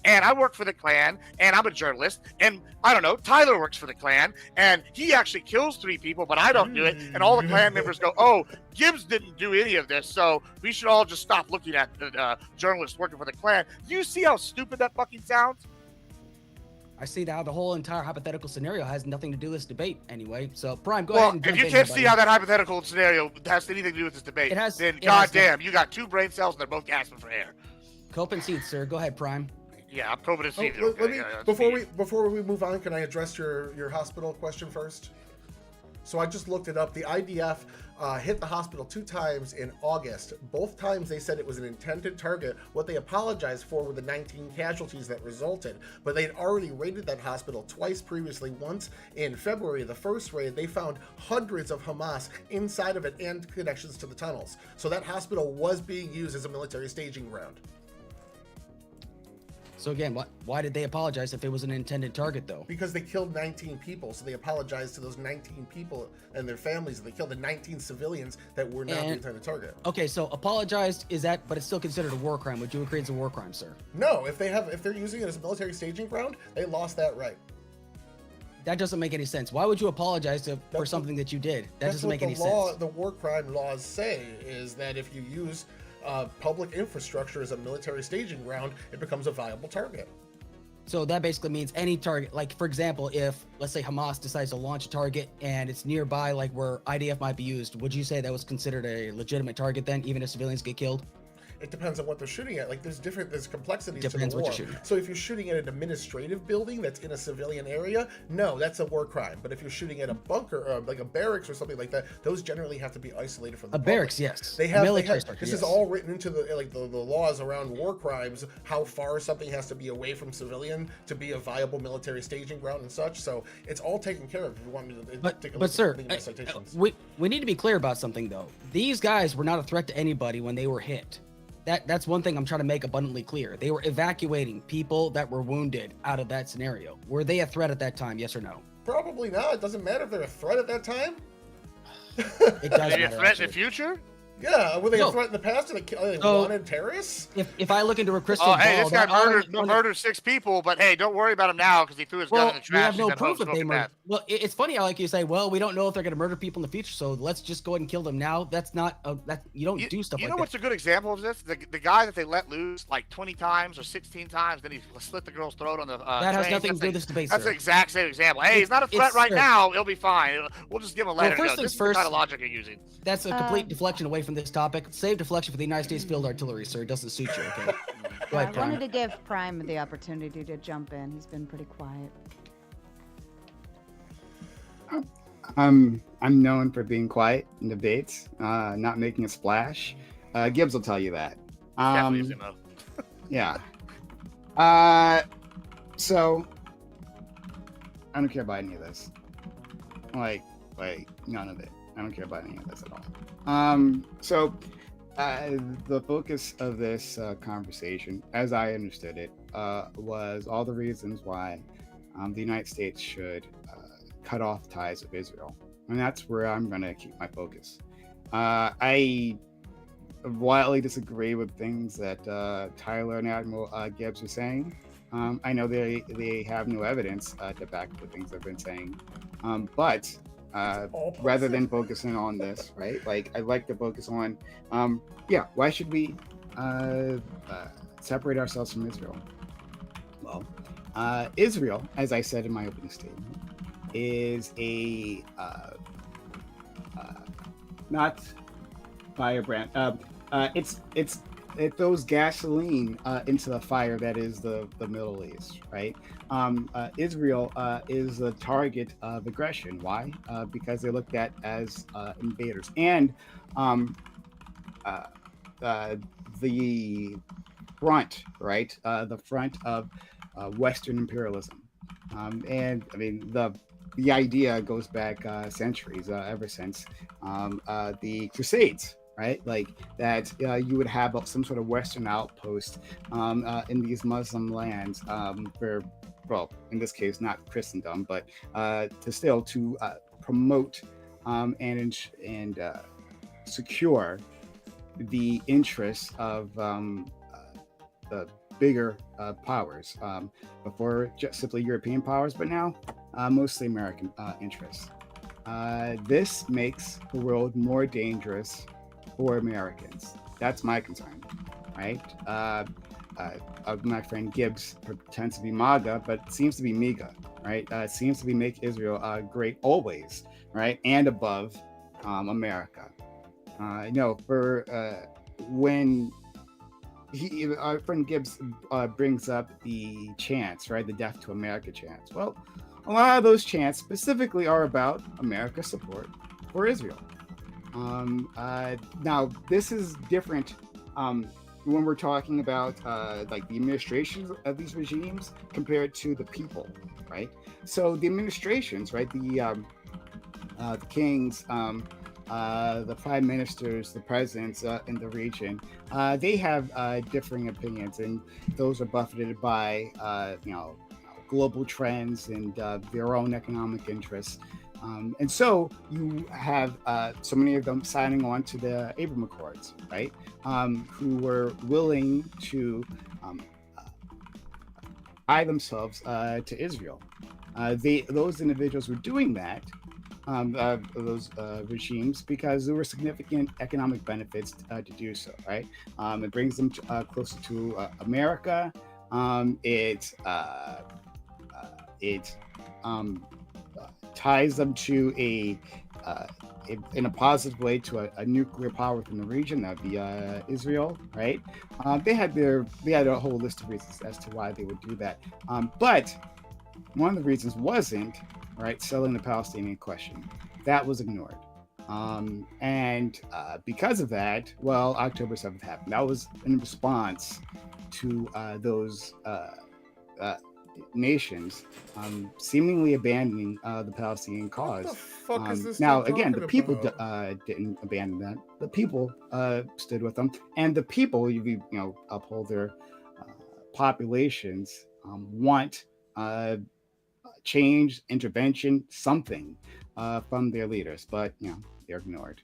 And I work for the Klan, and I'm a journalist, and I don't know, Tyler works for the Klan, and he actually kills 3 people, but I don't do it. And all the Klan members go, oh, Gibbs didn't do any of this, so we should all just stop looking at the journalists working for the Klan. Do you see how stupid that fucking sounds? I see now the whole entire hypothetical scenario has nothing to do with this debate anyway. So, Prime, go Well, ahead and if jump you in can't here, see buddy. how that hypothetical scenario has anything to do with this debate, It has- then it has goddamn, you got 2 brain cells and they're both gasping for air. Cope and seeds, sir. Go ahead, Prime. Yeah, I'm COVID and seed. Let me, before we move on, can I address your hospital question first? So I just looked it up. The IDF hit the hospital 2 times in August. Both times they said it was an intended target. What they apologized for were the 19 casualties that resulted. But they had already raided that hospital twice previously. Once in February, the first raid, they found hundreds of Hamas inside of it and connections to the tunnels. So that hospital was being used as a military staging ground. So again, why did they apologize if it was an intended target, though? Because they killed 19 people, so they apologized to those 19 people and their families. They killed the 19 civilians that were not the intended target. Okay, so apologized is that, but it's still considered a war crime. Would you agree it's a war crime, sir? No, if they're using it as a military staging ground, they lost that right. That doesn't make any sense. Why would you apologize for something that you did? That doesn't make any sense. The war crime laws say is that if you use public infrastructure as a military staging ground, it becomes a viable target. So that basically means any target, like for example, if let's say Hamas decides to launch a target and it's nearby, like where IDF might be used, would you say that was considered a legitimate target then, even if civilians get killed? It depends on what they're shooting at. Like there's complexities Depends to the what war. you're shooting. So if you're shooting at an administrative building that's in a civilian area, no, that's a war crime. But if you're shooting at a bunker, like a barracks or something like that, those generally have to be isolated from the public. Barracks, yes. They have. Military This structure, is yes. all written into the laws around war crimes. How far something has to be away from civilian to be a viable military staging ground and such. So it's all taken care of. If you want me to take a look But at sir, citations. we need to be clear about something though. These guys were not a threat to anybody when they were hit. That's one thing I'm trying to make abundantly clear. They were evacuating people that were wounded out of that scenario. Were they a threat at that time? Yes or no? Probably not. It doesn't matter if they're a threat at that time. It does Maybe a matter, threat in actually. the future? Yeah, were they No. a threat in the past? Are they So- wanted terrorists? If I look into a crystal Hey, ball, this guy that- murdered 6 people, but hey, don't worry about him now because he threw his gun in the we trash. have no He's at home proof that they smoking murdered. meth. Well, it's funny how like you say, well, we don't know if they're going to murder people in the future, so let's just go ahead and kill them now. That's not you don't do stuff You like know that. what's a good example of this? The guy that they let loose like 20 times or 16 times, then he slit the girl's throat on the That has train. nothing to That's do with this debate, That's sir. the exact same example. Hey, he's not a threat It's- right sir. now. He'll be fine. We'll just give him a letter. first This things is the kind first. of logic you're using. That's a complete deflection away from this topic. Save deflection for the United States Field Artillery, sir. It doesn't suit you, okay? Go I ahead, Prime. wanted to give Prime the opportunity to jump in. He's been pretty quiet. I'm known for being quiet in debates, not making a splash. Gibbs will tell you that. Definitely is Zemo. Yeah. So I don't care about any of this. Like none of it. I don't care about any of this at all. So the focus of this conversation, as I understood it, was all the reasons why the United States should cut off ties with Israel. And that's where I'm going to keep my focus. I wildly disagree with things that Tyler and Admiral Gibbs are saying. I know they have no evidence to back up the things they've been saying. But rather than focusing on this, right? Like, I'd like to focus on, why should we separate ourselves from Israel? Well, Israel, as I said in my opening statement, is a not firebrand. It throws gasoline into the fire that is the Middle East, right? Israel is the target of aggression. Why? Because they're looked at as invaders, and the front, right? The front of Western imperialism, and I mean the idea goes back centuries, ever since the Crusades, right? Like that you would have some sort of Western outpost in these Muslim lands for, well, in this case, not Christendom, but to promote and secure the interests of the bigger powers, before just simply European powers, but now mostly American interests. This makes the world more dangerous for Americans. That's my concern, right? My friend Gibbs pretends to be MAGA, but it seems to be MEGA, right? It seems to be make Israel great always, right? And above America. When our friend Gibbs brings up the chants, right? The Death to America chants. Well, a lot of those chants specifically are about America's support for Israel. Now, this is different when we're talking about like the administrations of these regimes compared to the people, right? So the administrations, right? The kings, the prime ministers, the presidents in the region, they have differing opinions, and those are buffeted by global trends and their own economic interests. And so you have so many of them signing on to the Abraham Accords, right? Who were willing to tie themselves to Israel. Those individuals were doing that, those regimes, because there were significant economic benefits to do so, right? It brings them closer to America. It ties them to in a positive way to a nuclear power within the region. That'd be Israel, right? They had a whole list of reasons as to why they would do that, but one of the reasons wasn't, right, selling the Palestinian question. That was ignored. And because of that, well, October 7th happened. That was in response to those nations seemingly abandoning the Palestinian cause. What the fuck is this now, dude again, the talking people about? didn't abandon that. The people stood with them, and the people, uphold their populations, want change, intervention, something from their leaders, but they're ignored.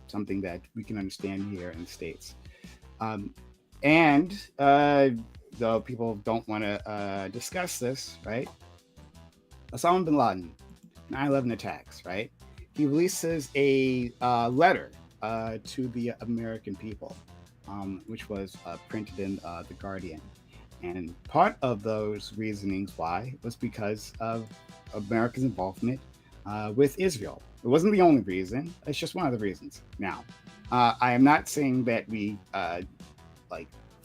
Something that we can understand here in the States. And though people don't want to discuss this, right? Osama bin Laden, 9/11 attacks, right? He releases a letter to the American people, which was printed in The Guardian. And part of those reasonings why was because of America's involvement with Israel. It wasn't the only reason. It's just one of the reasons. Now, I am not saying that we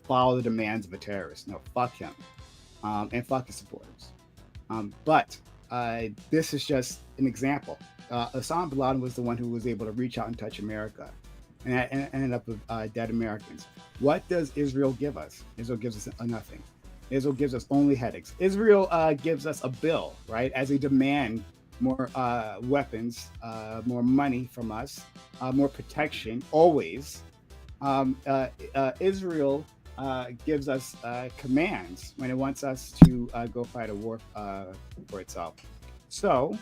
follow the demands of a terrorist. No, fuck him, and fuck his supporters. But this is just an example. Osama bin Laden was the one who was able to reach out and touch America, and ended up with dead Americans. What does Israel give us? Israel gives us nothing. Israel gives us only headaches. Israel gives us a bill, right, as a demand, more weapons, more money from us, more protection, always. Israel gives us commands when it wants us to go fight a war for itself. So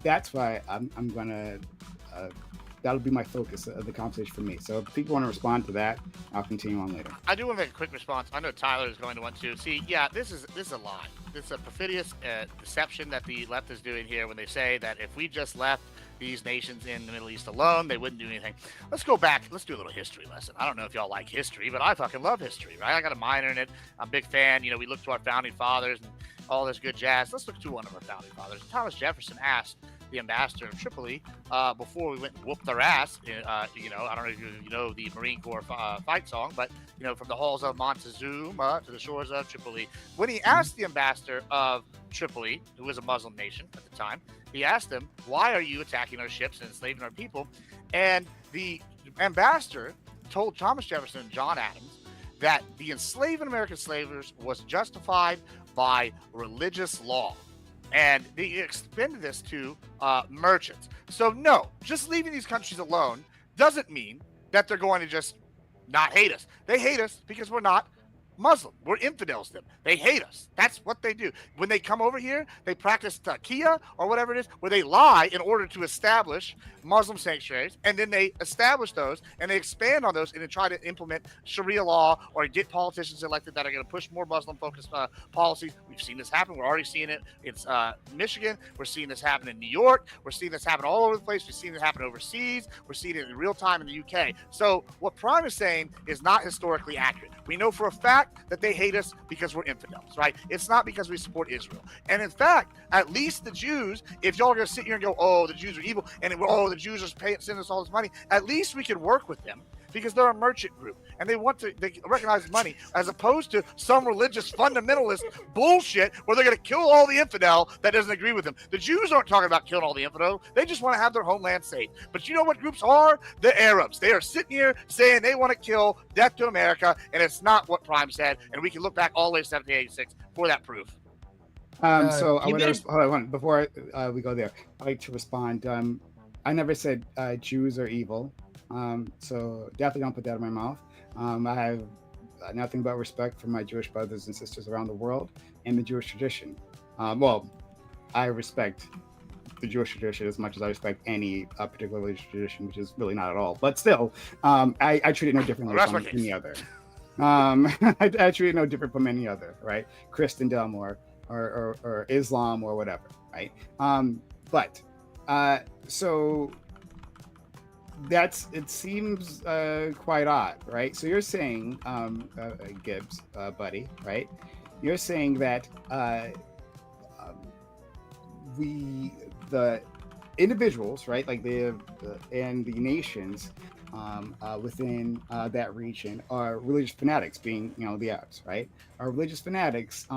that's why I'm going to that'll be my focus of the conversation for me. So if people want to respond to that, I'll continue on later. I do want to make a quick response. I know Tyler is going to want to. See, yeah, this is a lie. This is a perfidious deception that the left is doing here when they say that if we just left these nations in the Middle East alone, they wouldn't do anything. Let's go back. Let's do a little history lesson. I don't know if y'all like history, but I fucking love history, right? I got a minor in it. I'm a big fan. You know, we look to our founding fathers and all this good jazz. Let's look to one of our founding fathers. Thomas Jefferson asked the ambassador of Tripoli before we went and whooped their ass. You know, I don't know if you know the Marine Corps fight song, but, you know, from the halls of Montezuma to the shores of Tripoli. When he asked the ambassador of Tripoli, who was a Muslim nation at the time, he asked him, why are you attacking our ships and enslaving our people? And the ambassador told Thomas Jefferson and John Adams that the enslaving American slavers was justified by religious law. And they extended this to merchants. So no, just leaving these countries alone doesn't mean that they're going to just not hate us. They hate us because we're not Muslim. We're infidels to them. They hate us. That's what they do. When they come over here, they practice taqiyya or whatever it is, where they lie in order to establish Muslim sanctuaries, and then they establish those and they expand on those and then try to implement Sharia law or get politicians elected that are going to push more Muslim-focused policies. We've seen this happen. We're already seeing it in Michigan. We're seeing this happen in New York. We're seeing this happen all over the place. We've seen it happen overseas. We're seeing it in real time in the UK. So what Prime is saying is not historically accurate. We know for a fact that they hate us because we're infidels, right? It's not because we support Israel. And in fact, at least the Jews, if y'all are going to sit here and go, oh, the Jews are evil, and the Jews are sending us all this money, at least we can work with them because they're a merchant group and they recognize money, as opposed to some religious fundamentalist bullshit where they're going to kill all the infidel that doesn't agree with them. The Jews aren't talking about killing all the infidel. They just want to have their homeland safe. But you know what groups are? The Arabs. They are sitting here saying they want to kill death to America, and it's not what Prime said. And we can look back all the way to 1786 for that proof. So I want to hold on before we go there. I'd like to respond. I never said Jews are evil. So definitely don't put that in my mouth. I have nothing but respect for my Jewish brothers and sisters around the world and the Jewish tradition. Well, I respect the Jewish tradition as much as I respect any particular religious tradition, which is really not at all. But still, I treat it no differently from any other. I treat it no different from any other, right? Christendom or Islam or whatever, right? So it seems quite odd, right? So you're saying, Gibbs, buddy, right? You're saying that the individuals, right, like and the nations within that region are religious fanatics, being, the Arabs, right? Are religious fanatics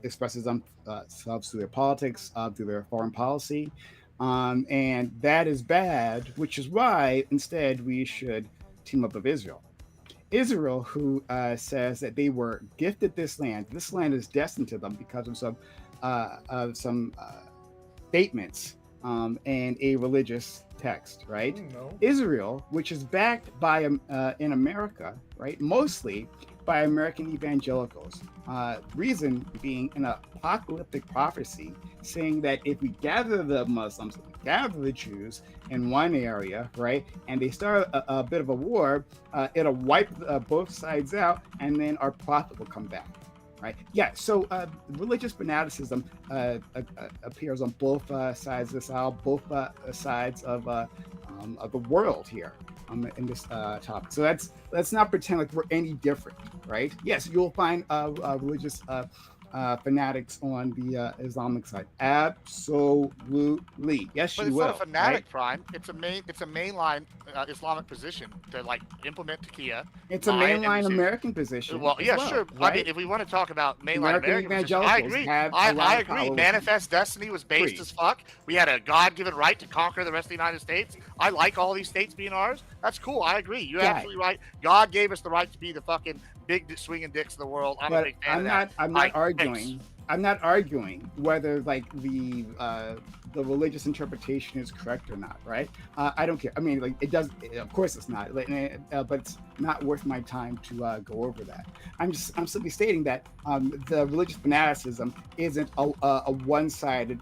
expresses themselves through their politics, through their foreign policy. And that is bad, which is why instead we should team up with Israel. Israel, who says that they were gifted this land. This land is destined to them because of some statements and a religious text, right? No. Israel, which is backed by in America, right, mostly by American evangelicals. Reason being an apocalyptic prophecy saying that if we gather the Muslims, gather the Jews in one area, right, and they start a bit of a war, it'll wipe both sides out, and then our prophet will come back, right? Yeah. So religious fanaticism appears on both sides of this aisle, both sides of the world here. In this topic. So let's not pretend like we're any different, right? Yes, you'll find religious fanatics on the Islamic side. Absolutely. Yes, but you it's will. Not a fanatic, right? Prime. It's a mainline Islamic position to implement taqiyya. It's a mainline American position. Well, yeah, sure. Right? I mean, if we want to talk about mainline American position, I agree. I agree. Manifest Destiny was based as fuck. We had a God-given right to conquer the rest of the United States. I like all these states being ours. That's cool. I agree. You're absolutely right. God gave us the right to be the fucking big swinging dicks of the world. I'm a big fan of that. I'm not arguing. I'm not arguing whether like the religious interpretation is correct or not, right? I don't care. I mean, like of course it's not, but it's not worth my time to go over that. I'm simply stating that the religious fanaticism isn't a one-sided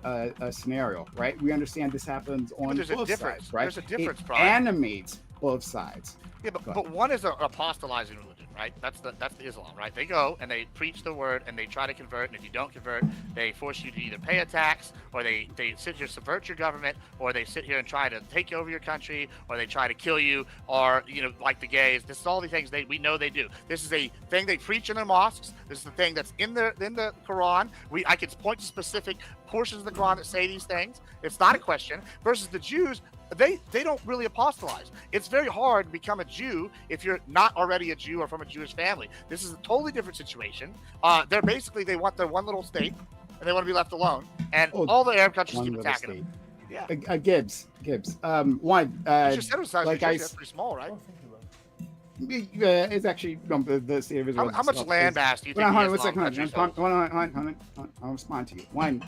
scenario, right? We understand this happens on both sides, right? There's a difference, it Brian. animates both sides. Yeah, but one is an apostolizing religion, right? That's the Islam, right? They go and they preach the word and they try to convert, and if you don't convert, they force you to either pay a tax, or they sit here subvert your government, or they sit here and try to take over your country, or they try to kill you, or like the gays. This is all the things we know they do. This is a thing they preach in their mosques. This is the thing that's in the Quran. I could point to specific portions of the Quran that say these things. It's not a question. Versus the Jews. They don't really apostolize. It's very hard to become a Jew if you're not already a Jew or from a Jewish family. This is a totally different situation. They want their one little state, and they want to be left alone. And all the Arab countries keep attacking them. Yeah. Gibbs. One. Like that's pretty small, right? It's actually the state of Israel. How much land mass do you think? Hold on. I'll respond to you. One,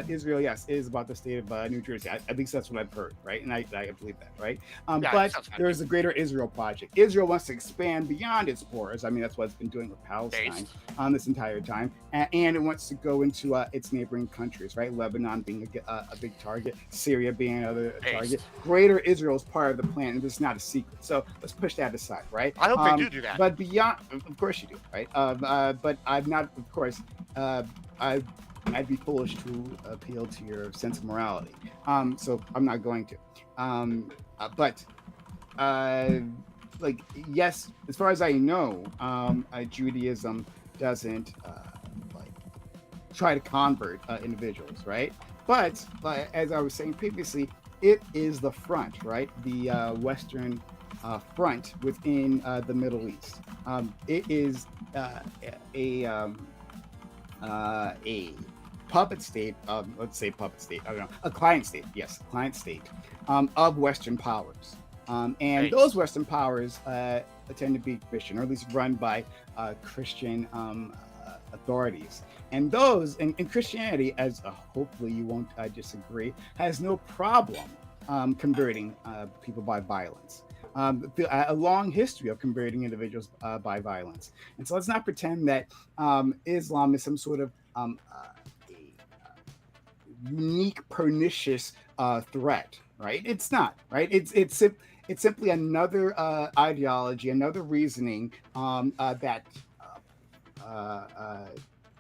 Israel, yes, is about the state of New Jersey. At least that's what I've heard, right? And I believe that, right? But there is a greater Israel project. Israel wants to expand beyond its borders. I mean, that's what it's been doing with Palestine this entire time, and it wants to go into its neighboring countries, right? Lebanon being a big target, Syria being another target. Greater Israel is part of the plan, and this is not a secret. So let's push that aside. Right? I hope they do that. But beyond, of course you do, right? But I'm not, of course, I'd be foolish to appeal to your sense of morality. So I'm not going to. But yes, as far as I know, Judaism doesn't try to convert individuals, right? But as I was saying previously, it is the front, right? The Western front within the Middle East. It is a puppet state, let's say puppet state, I don't know, a client state, yes, client state of Western powers. And those Western powers tend to be Christian, or at least run by Christian authorities. And those, and Christianity, as hopefully you won't disagree, has no problem converting people by violence. A long history of converting individuals by violence. And so let's not pretend that Islam is some sort of unique, pernicious threat, right? It's not, right? It's simply another ideology, another reasoning that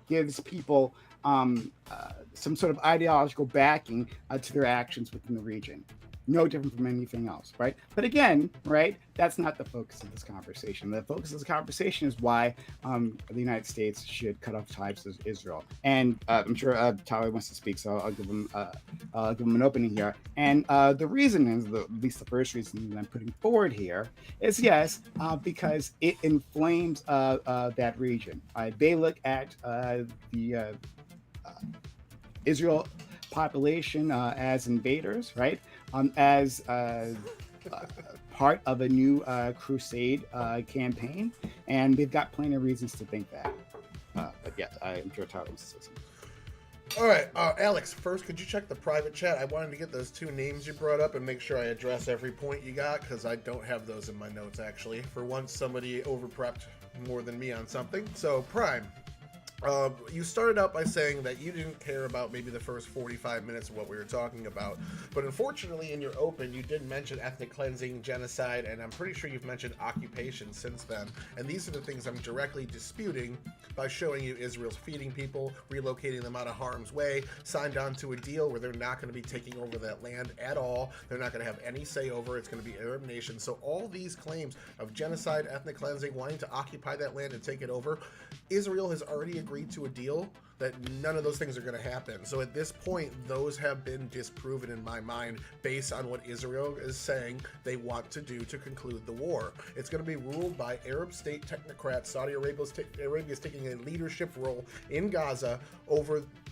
gives people some sort of ideological backing to their actions within the region. No different from anything else, right? But again, right, that's not the focus of this conversation. The focus of this conversation is why the United States should cut off ties with Israel. And I'm sure Tyler wants to speak, so I'll give him an opening here. And the reason is, at least the first reason that I'm putting forward here, is yes, because it inflames that region. They look at the Israel population as invaders, right? As part of a new crusade campaign, and they've got plenty of reasons to think that. But yeah, I'm sure Tyler wants to say something. All right, Alex, first, could you check the private chat? I wanted to get those two names you brought up and make sure I address every point you got, because I don't have those in my notes, actually. For once, somebody over-prepped more than me on something. So, Prime. You started out by saying that you didn't care about maybe the first 45 minutes of what we were talking about, but unfortunately in your open you did mention ethnic cleansing, genocide, and I'm pretty sure you've mentioned occupation since then, and these are the things I'm directly disputing by showing you Israel's feeding people, relocating them out of harm's way, signed on to a deal where they're not going to be taking over that land at all, they're not going to have any say over it, it's going to be Arab nation. So all these claims of genocide, ethnic cleansing, wanting to occupy that land and take it over, Israel has already agreed to a deal that none of those things are going to happen. So at this point, those have been disproven in my mind based on what Israel is saying they want to do to conclude the war. It's going to be ruled by Arab state technocrats. Saudi Arabia is taking a leadership role in Gaza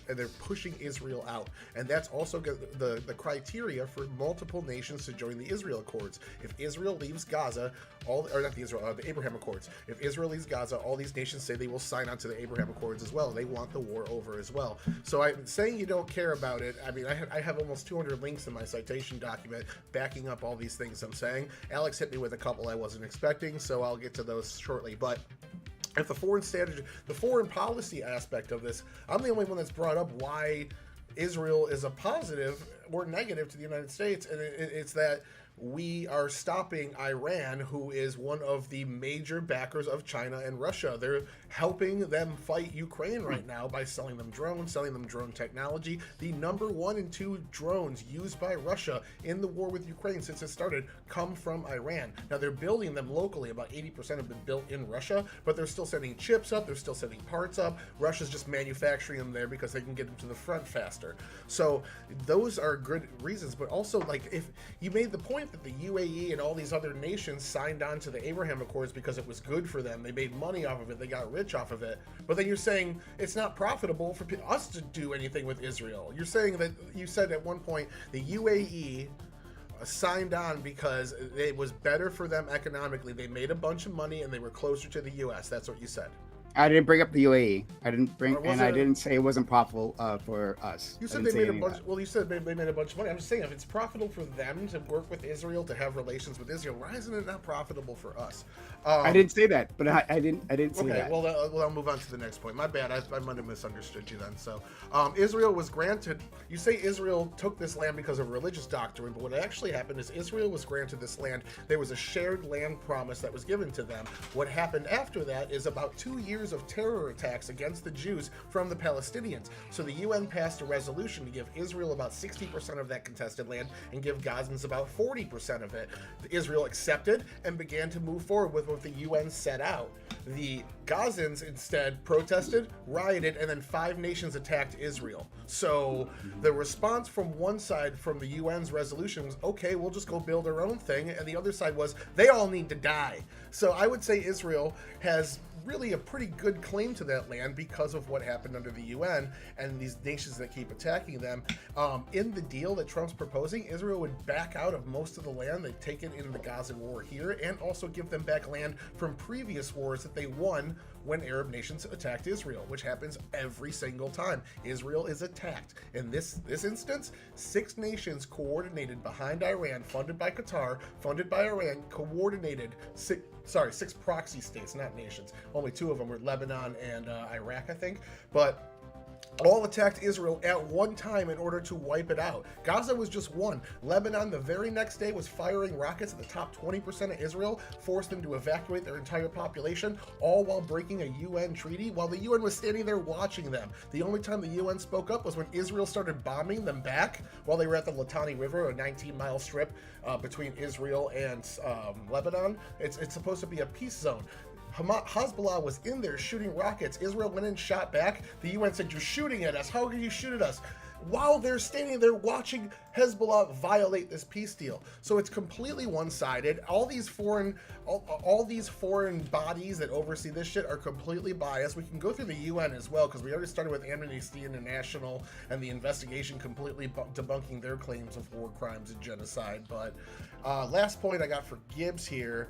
and they're pushing Israel out. And that's also the criteria for multiple nations to join the Israel Accords. If Israel leaves Gaza, the Abraham Accords. If Israel leaves Gaza, all these nations say they will sign on to the Abraham Accords as well. They want the war war over as well. So I'm saying you don't care about it. I mean, I have almost 200 links in my citation document backing up all these things I'm saying. Alex hit me with a couple I wasn't expecting, so I'll get to those shortly. But if the foreign strategy, the foreign policy aspect of this, I'm the only one that's brought up why Israel is a positive or negative to the United States, and it's that we are stopping Iran, who is one of the major backers of China and Russia. They're helping them fight Ukraine right now by selling them drones, selling them drone technology. The number 1 and 2 drones used by Russia in the war with Ukraine since it started come from Iran. Now they're building them locally. About 80% have been built in Russia, but they're still sending chips up. They're still sending parts up. Russia's just manufacturing them there because they can get them to the front faster. So those are good reasons, but also, like, if you made the point that the UAE and all these other nations signed on to the Abraham Accords because it was good for them, they made money off of it, they got rich off of it, but then you're saying it's not profitable for us to do anything with Israel. You're saying that you said at one point the UAE signed on because it was better for them economically. They made a bunch of money and they were closer to the US. That's what you said. I didn't bring up the UAE. I didn't say it wasn't profitable for us. You said they made a bunch. Well, you said they made a bunch of money. I'm just saying, if it's profitable for them to work with Israel, to have relations with Israel, why isn't it not profitable for us? I didn't say that, but I didn't say that. Okay, well, I'll move on to the next point. My bad. I might have misunderstood you then. So, Israel was granted. You say Israel took this land because of religious doctrine, but what actually happened is Israel was granted this land. There was a shared land promise that was given to them. What happened after that is about 2 years of terror attacks against the Jews from the Palestinians. So the UN passed a resolution to give Israel about 60% of that contested land and give Gazans about 40% of it. Israel accepted and began to move forward with what the UN set out. The Gazans instead protested, rioted, and then 5 nations attacked Israel. So the response from one side from the UN's resolution was, okay, we'll just go build our own thing, and the other side was, they all need to die. So I would say Israel has really a pretty good claim to that land because of what happened under the UN and these nations that keep attacking them. In the deal that Trump's proposing, Israel would back out of most of the land they've taken in the Gaza war here, and also give them back land from previous wars that they won when Arab nations attacked Israel, which happens every single time Israel is attacked. In this instance, 6 nations coordinated behind Iran, funded by Qatar, funded by Iran, coordinated 6 proxy states, not nations. Only 2 of them were Lebanon and Iraq, I think. But all attacked Israel at one time in order to wipe it out. Gaza was just one. Lebanon, the very next day, was firing rockets at the top 20% of Israel, forced them to evacuate their entire population, all while breaking a UN treaty, while the UN was standing there watching them. The only time the UN spoke up was when Israel started bombing them back while they were at the Litani River, a 19-mile strip between Israel and Lebanon. It's supposed to be a peace zone. Hezbollah was in there shooting rockets. Israel went in, shot back. The UN said, you're shooting at us. How can you shoot at us? While they're standing there watching Hezbollah violate this peace deal. So it's completely one-sided. All these foreign bodies that oversee this shit are completely biased. We can go through the UN as well, because we already started with Amnesty International and the investigation completely debunking their claims of war crimes and genocide. But last point I got for Gibbs here,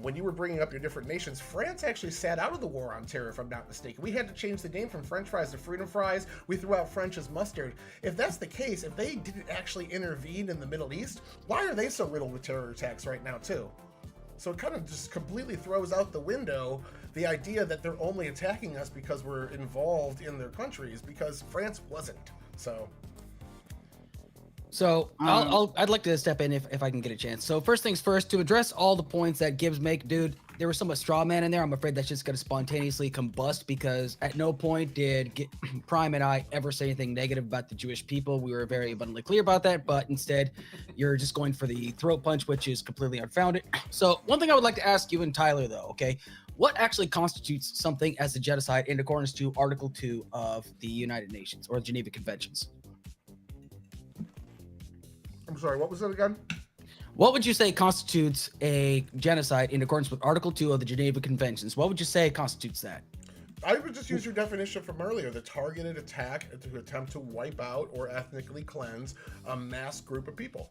when you were bringing up your different nations, France actually sat out of the war on terror, if I'm not mistaken. We had to change the name from French fries to freedom fries. We threw out French as mustard. If that's the case, if they didn't actually intervene in the Middle East, why are they so riddled with terror attacks right now too? So it kind of just completely throws out the window the idea that they're only attacking us because we're involved in their countries, because France wasn't. So I'd like to step in if I can get a chance. So first things first, to address all the points that Gibbs make, dude, there was somewhat straw man in there. I'm afraid that's just going to spontaneously combust, because at no point did Prime and I ever say anything negative about the Jewish people. We were very abundantly clear about that, but instead you're just going for the throat punch, which is completely unfounded. So one thing I would like to ask you and Tyler, though, okay, what actually constitutes something as a genocide in accordance to Article 2 of the United Nations or the Geneva Conventions? I'm sorry, what was it again? What would you say constitutes a genocide in accordance with Article 2 of the Geneva Conventions? What would you say constitutes that? I would just use your definition from earlier, the targeted attack to attempt to wipe out or ethnically cleanse a mass group of people.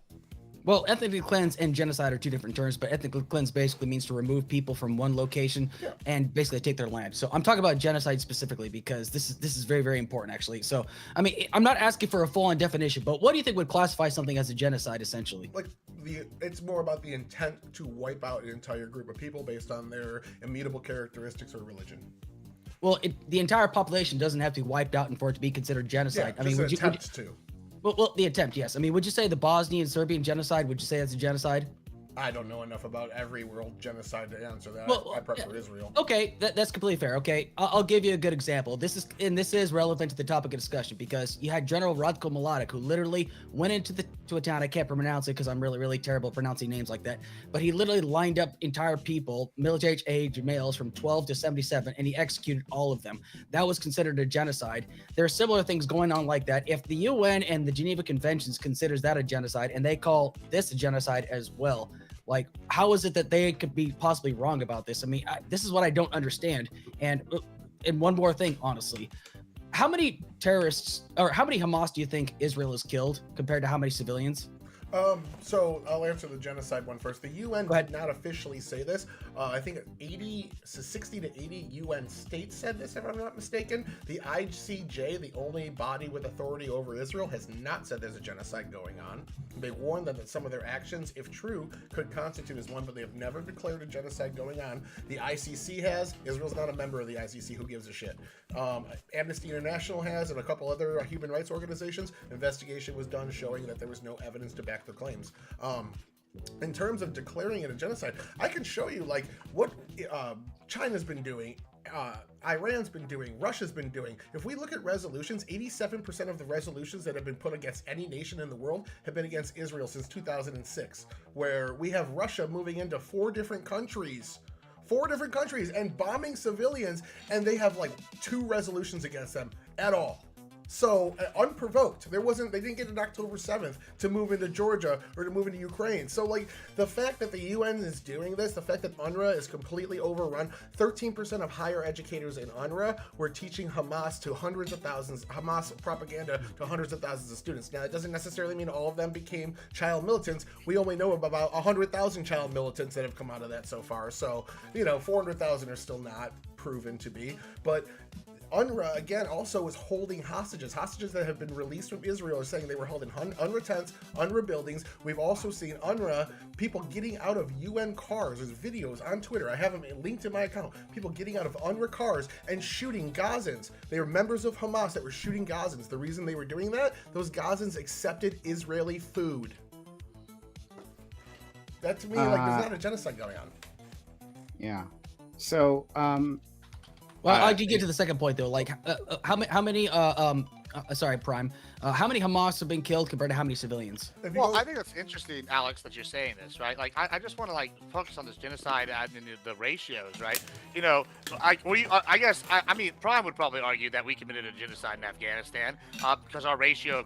Well, ethnically cleanse and genocide are two different terms, but ethnically cleanse basically means to remove people from one location and basically take their land. So I'm talking about genocide specifically because this is very, very important, actually. So, I mean, I'm not asking for a full-on definition, but what do you think would classify something as a genocide, essentially? Like, it's more about the intent to wipe out an entire group of people based on their immutable characteristics or religion. Well, the entire population doesn't have to be wiped out and for it to be considered genocide. Yeah, I mean, would attempt to. Well, the attempt, yes. I mean, would you say the Bosnian Serbian genocide? Would you say that's a genocide? I don't know enough about every world genocide to answer that. Well, I prefer Israel. Okay, that's completely fair. Okay, I'll give you a good example. This is relevant to the topic of discussion because you had General Radko Mladic, who literally went into a town. I can't pronounce it because I'm really, really terrible at pronouncing names like that. But he literally lined up entire people, military age males from 12 to 77, and he executed all of them. That was considered a genocide. There are similar things going on like that. If the UN and the Geneva Conventions considers that a genocide, and they call this a genocide as well, like, how is it that they could be possibly wrong about this? I mean, this is what I don't understand. And one more thing, honestly, how many terrorists or how many Hamas do you think Israel has killed compared to how many civilians? So I'll answer the genocide one first. The UN did not officially say this. I think 60 to 80 UN states said this, if I'm not mistaken. The ICJ, the only body with authority over Israel, has not said there's a genocide going on. They warned them that some of their actions, if true, could constitute as one, but they have never declared a genocide going on. The ICC has. Israel's not a member of the ICC. Who gives a shit? Amnesty International has, and a couple other human rights organizations. Investigation was done showing that there was no evidence to back their claims. In terms of declaring it a genocide, I can show you like what China's been doing, Iran's been doing, Russia's been doing. If we look at resolutions, 87% of the resolutions that have been put against any nation in the world have been against Israel since 2006, where we have Russia moving into 4 different countries and bombing civilians, and they have like 2 resolutions against them at all. So unprovoked, they didn't get an October 7th to move into Georgia or to move into Ukraine. So like the fact that the UN is doing this, the fact that UNRWA is completely overrun, 13% of higher educators in UNRWA were teaching Hamas to hundreds of thousands, Hamas propaganda to hundreds of thousands of students. Now, it doesn't necessarily mean all of them became child militants. We only know about 100,000 child militants that have come out of that so far. So, 400,000 are still not proven to be, but UNRWA, again, also is holding hostages. Hostages that have been released from Israel are saying they were held in UNRWA tents, UNRWA buildings. We've also seen UNRWA, people getting out of UN cars. There's videos on Twitter. I have them linked in my account. People getting out of UNRWA cars and shooting Gazans. They were members of Hamas that were shooting Gazans. The reason they were doing that, those Gazans accepted Israeli food. That to me, there's not a genocide going on. Yeah. So, well, I did get to the second point though. Like, how many? Sorry, Prime. How many Hamas have been killed compared to how many civilians? Well, I think that's interesting, Alex, that you're saying this, right? Like, I just want to focus on this genocide and the ratios, right? I guess Prime would probably argue that we committed a genocide in Afghanistan because our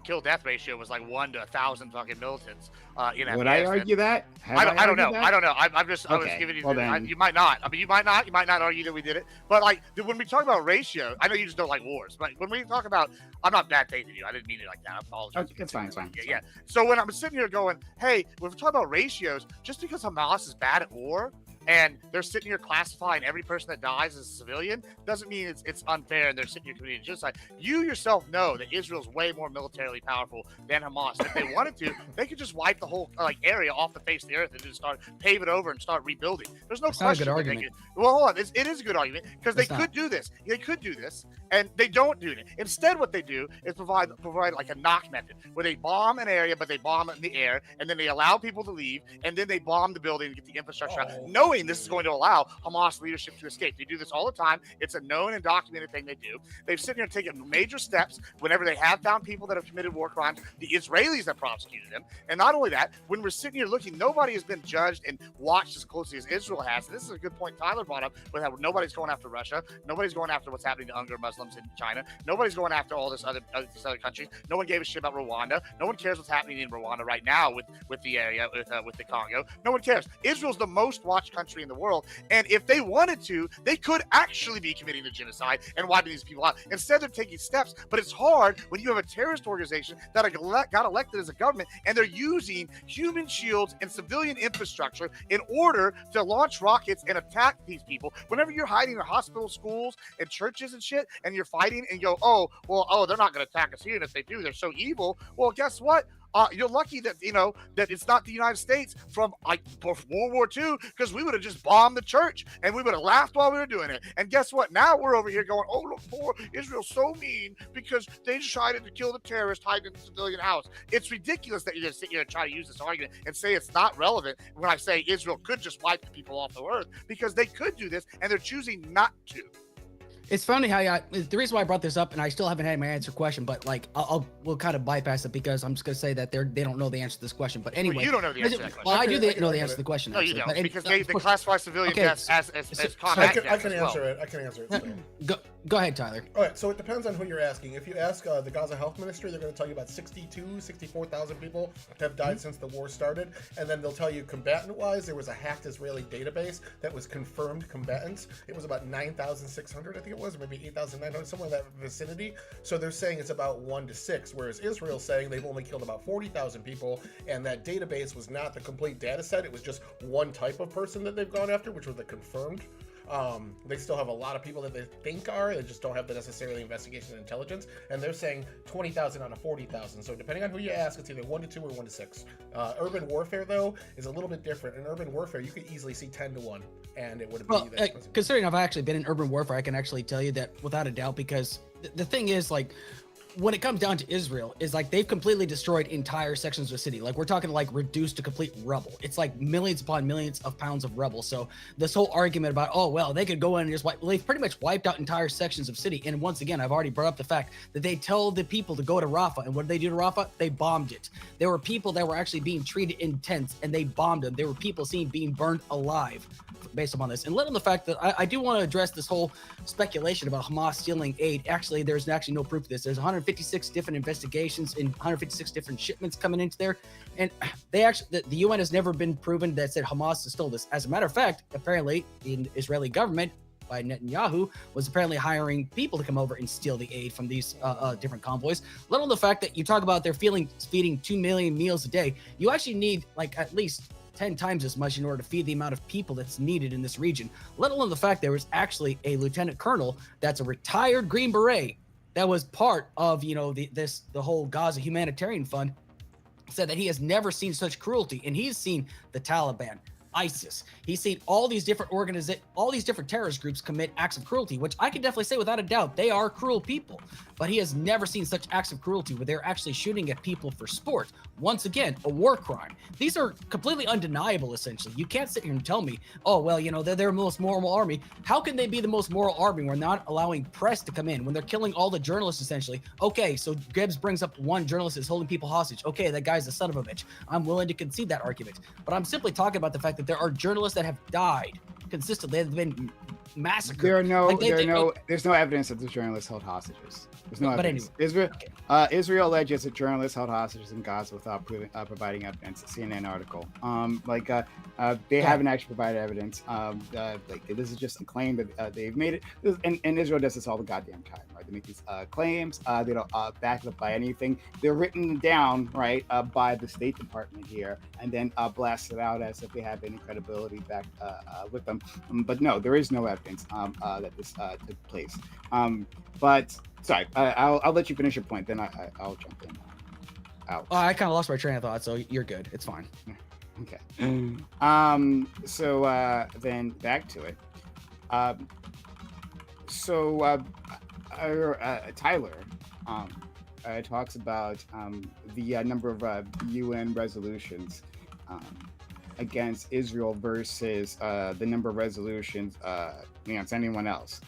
kill death ratio was like 1 to 1,000 fucking militants in Afghanistan. Would I argue that? I don't know. I was giving you. Well, you might not. I mean, you might not argue that we did it. But when we talk about ratio, I know you just don't like wars. But when we talk about, I'm not bad faithing you. I didn't mean it like that. I apologize. Okay, it's fine. It's fine. Yeah. So when I'm sitting here going, hey, when we talk about ratios, just because Hamas is bad at war and they're sitting here classifying every person that dies as a civilian doesn't mean it's unfair and they're sitting here committing genocide. You yourself know that Israel's way more militarily powerful than Hamas. If they wanted to, they could just wipe the whole area off the face of the earth and just pave it over and start rebuilding. There's no question. Not a good argument. Well, hold on. It is a good argument because they could do this. They could do this, and they don't do it. Instead, what they do is provide like a knock method where they bomb an area, but they bomb it in the air, and then they allow people to leave, and then they bomb the building and get the infrastructure out, knowing this is going to allow Hamas leadership to escape. They do this all the time. It's a known and documented thing they do. They've sitting here taken major steps whenever they have found people that have committed war crimes, the Israelis that prosecuted them. And not only that, when we're sitting here looking, nobody has been judged and watched as closely as Israel has. And this is a good point Tyler brought up with how nobody's going after Russia. Nobody's going after what's happening to Uyghur Muslims in China. Nobody's going after all these other countries. No one gave a shit about Rwanda. No one cares what's happening in Rwanda right now with the area, with the Congo. No one cares. Israel's the most watched country country in the world. And if they wanted to, they could actually be committing the genocide and wiping these people out. Instead, they're taking steps. But it's hard when you have a terrorist organization that got elected as a government, and they're using human shields and civilian infrastructure in order to launch rockets and attack these people. Whenever you're hiding in hospitals, schools, and churches and shit, and you're fighting and you go, they're not going to attack us here. And if they do, they're so evil. Well, guess what? You're lucky that that it's not the United States from World War II, because we would have just bombed the church and we would have laughed while we were doing it. And guess what? Now we're over here going, oh, look, poor Israel's so mean because they decided to kill the terrorist hiding in the civilian house. It's ridiculous that you're going to sit here and try to use this argument and say it's not relevant when I say Israel could just wipe the people off the earth, because they could do this and they're choosing not to. It's funny how the reason why I brought this up, and I still haven't had my answer question, but like we'll kind of bypass it because I'm just gonna say that they don't know the answer to this question. But anyway, you don't know the answer to that question. Well, I do know the answer to the question. No, you don't, because they classify civilian deaths as combat deaths. I can answer it. I can answer it. Go ahead, Tyler. All right, so it depends on who you're asking. If you ask the Gaza Health Ministry, they're going to tell you about 64,000 people have died since the war started. And then they'll tell you combatant-wise, there was a hacked Israeli database that was confirmed combatants. It was about 9,600, I think it was, or maybe 8,900, somewhere in that vicinity. So they're saying it's about 1 to 6, whereas Israel's saying they've only killed about 40,000 people, and that database was not the complete data set. It was just one type of person that they've gone after, which was the confirmed. They still have a lot of people that they think are, they just don't have the necessarily investigation and intelligence, and they're saying 20,000 out of 40,000. So depending on who you ask, it's either 1 to 2 or 1 to 6. Urban warfare, though, is a little bit different. In urban warfare, you could easily see 10 to 1, and it wouldn't be that considering I've actually been in urban warfare, I can actually tell you that without a doubt, because the thing is, like, when it comes down to Israel, is like they've completely destroyed entire sections of the city. Like, we're talking like reduced to complete rubble. It's like millions upon millions of pounds of rubble. So this whole argument about, oh, well, they could go in and just wipe, well, they've pretty much wiped out entire sections of city. And once again, I've already brought up the fact that they tell the people to go to Rafah. And what did they do to Rafah? They bombed it. There were people that were actually being treated in tents, and they bombed them. There were people seen being burned alive based upon this. And let on the fact that I do want to address this whole speculation about Hamas stealing aid. Actually, there's actually no proof of this. There's 156 different investigations and 156 different shipments coming into there. And they actually, the UN has never been proven that said Hamas stole this. As a matter of fact, apparently the Israeli government by Netanyahu was apparently hiring people to come over and steal the aid from these different convoys. Let alone the fact that you talk about they're feeding 2 million meals a day. You actually need like at least 10 times as much in order to feed the amount of people that's needed in this region, let alone the fact there was actually a lieutenant colonel that's a retired Green Beret that was part of, the whole Gaza humanitarian fund, said that he has never seen such cruelty. And he's seen the Taliban, ISIS. He's seen all these different terrorist groups commit acts of cruelty, which I can definitely say without a doubt, they are cruel people. But he has never seen such acts of cruelty where they're actually shooting at people for sport. Once again, a war crime. These are completely undeniable, essentially. You can't sit here and tell me, oh, well, they're the most moral army. How can they be the most moral army? We're not allowing press to come in when they're killing all the journalists, essentially. Okay, so Gibbs brings up one journalist is holding people hostage. Okay, that guy's a son of a bitch. I'm willing to concede that argument. But I'm simply talking about the fact that there are journalists that have died consistently. They've been massacred. There's no evidence that the journalists held hostages. There's no evidence. Anyway. Israel alleges that journalists held hostages in Gaza without providing evidence. A CNN article. They haven't actually provided evidence. This is just a claim that they've made it. And Israel does this all the goddamn time, right? They make these claims. They don't back it up by anything. They're written down, right, by the State Department here, and then blasted out as if they have any credibility back with them. But no, there is no evidence that this took place. But sorry, I'll let you finish your point, then I'll jump in. I kind of lost my train of thought, so you're good. It's fine. Okay. Then back to it. Tyler talks about the number of UN resolutions against Israel versus the number of resolutions against anyone else.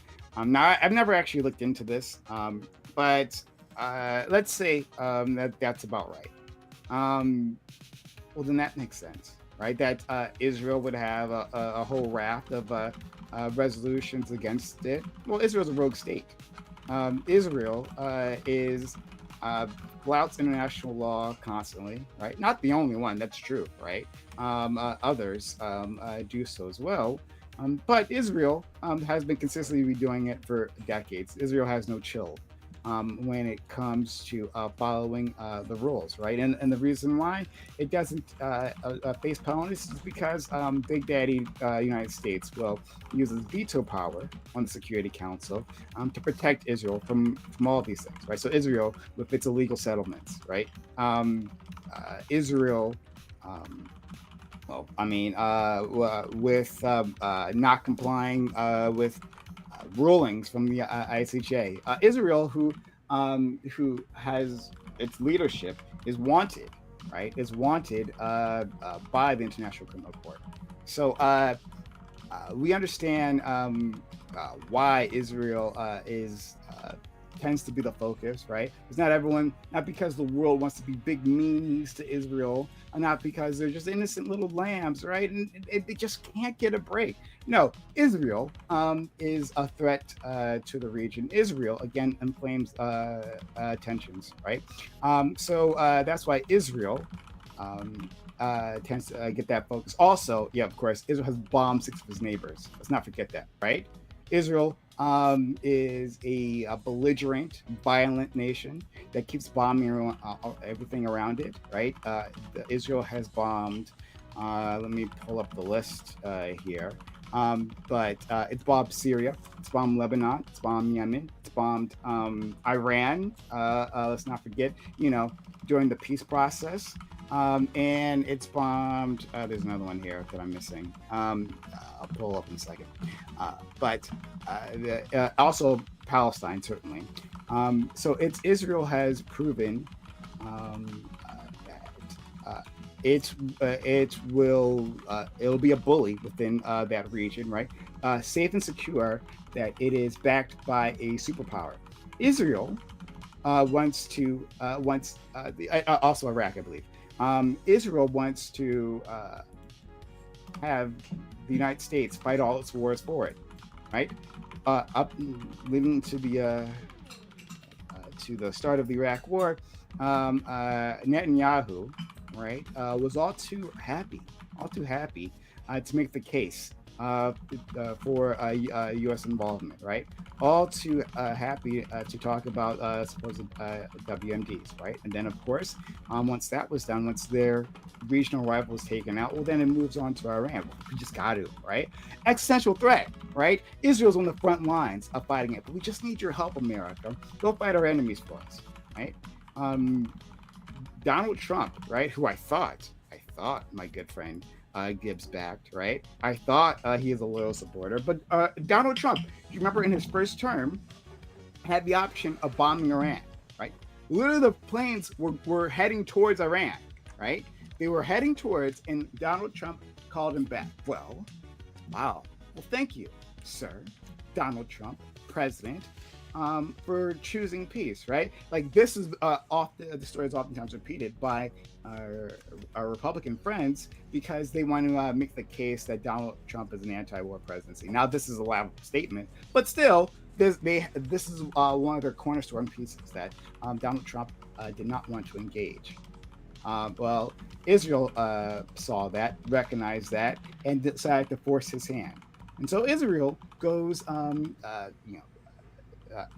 Now, I've never actually looked into this, but let's say that's about right. Well, then that makes sense, right? That Israel would have a whole raft of resolutions against it. Well, Israel's a rogue state. Israel is flouts international law constantly, right? Not the only one, that's true, right? Others do so as well. But Israel has been consistently doing it for decades. Israel has no chill when it comes to following the rules, right? And the reason why it doesn't face penalties is because Big Daddy United States will use its veto power on the Security Council to protect Israel from all these things, right? So Israel, with its illegal settlements, right? Israel. With not complying with rulings from the ICJ. Israel, who has its leadership, is wanted, right? Is wanted by the International Criminal Court. So we understand why Israel tends to be the focus, right? It's not everyone, not because the world wants to be big meanies to Israel, and not because they're just innocent little lambs, right? And they just can't get a break. No, Israel is a threat to the region. Israel, again, inflames tensions, right? So that's why Israel tends to get that focus. Also, yeah, of course, Israel has bombed 6 of its neighbors. Let's not forget that, right? Israel is a belligerent, violent nation that keeps bombing everything around it, right? Israel has bombed, let me pull up the list here, but it's bombed Syria, it's bombed Lebanon, it's bombed Yemen, it's bombed Iran, let's not forget, during the peace process, and it's bombed, there's another one here that I'm missing. I'll pull up in a second. But also Palestine, certainly. So Israel has proven that it'll be a bully within that region, right? Safe and secure, that it is backed by a superpower. Israel also Iraq, I believe. Israel wants to have the United States fight all its wars for it, right? Up leading to the start of the Iraq War, Netanyahu, right, was all too happy to make the case for U.S. involvement, right? All too happy to talk about supposed WMDs, right? And then, of course, once that was done, once their regional rival was taken out, well, then it moves on to Iran. We just got to, right? Existential threat, right? Israel's on the front lines of fighting it, but we just need your help, America. Go fight our enemies for us, right? Donald Trump, right, who I thought, my good friend, Gibbs backed, right? I thought he is a loyal supporter, but Donald Trump, you remember in his first term, had the option of bombing Iran, right? Literally the planes were heading towards Iran, right? They were heading towards, and Donald Trump called him back. Well, wow. Well, thank you, sir, Donald Trump, president, for choosing peace, right? Like this is the story is oftentimes repeated by our Republican friends because they want to make the case that Donald Trump is an anti-war presidency. Now, this is a loud statement, but still, this is one of their cornerstone pieces that Donald Trump did not want to engage. Well, Israel saw that, recognized that, and decided to force his hand. And so Israel goes,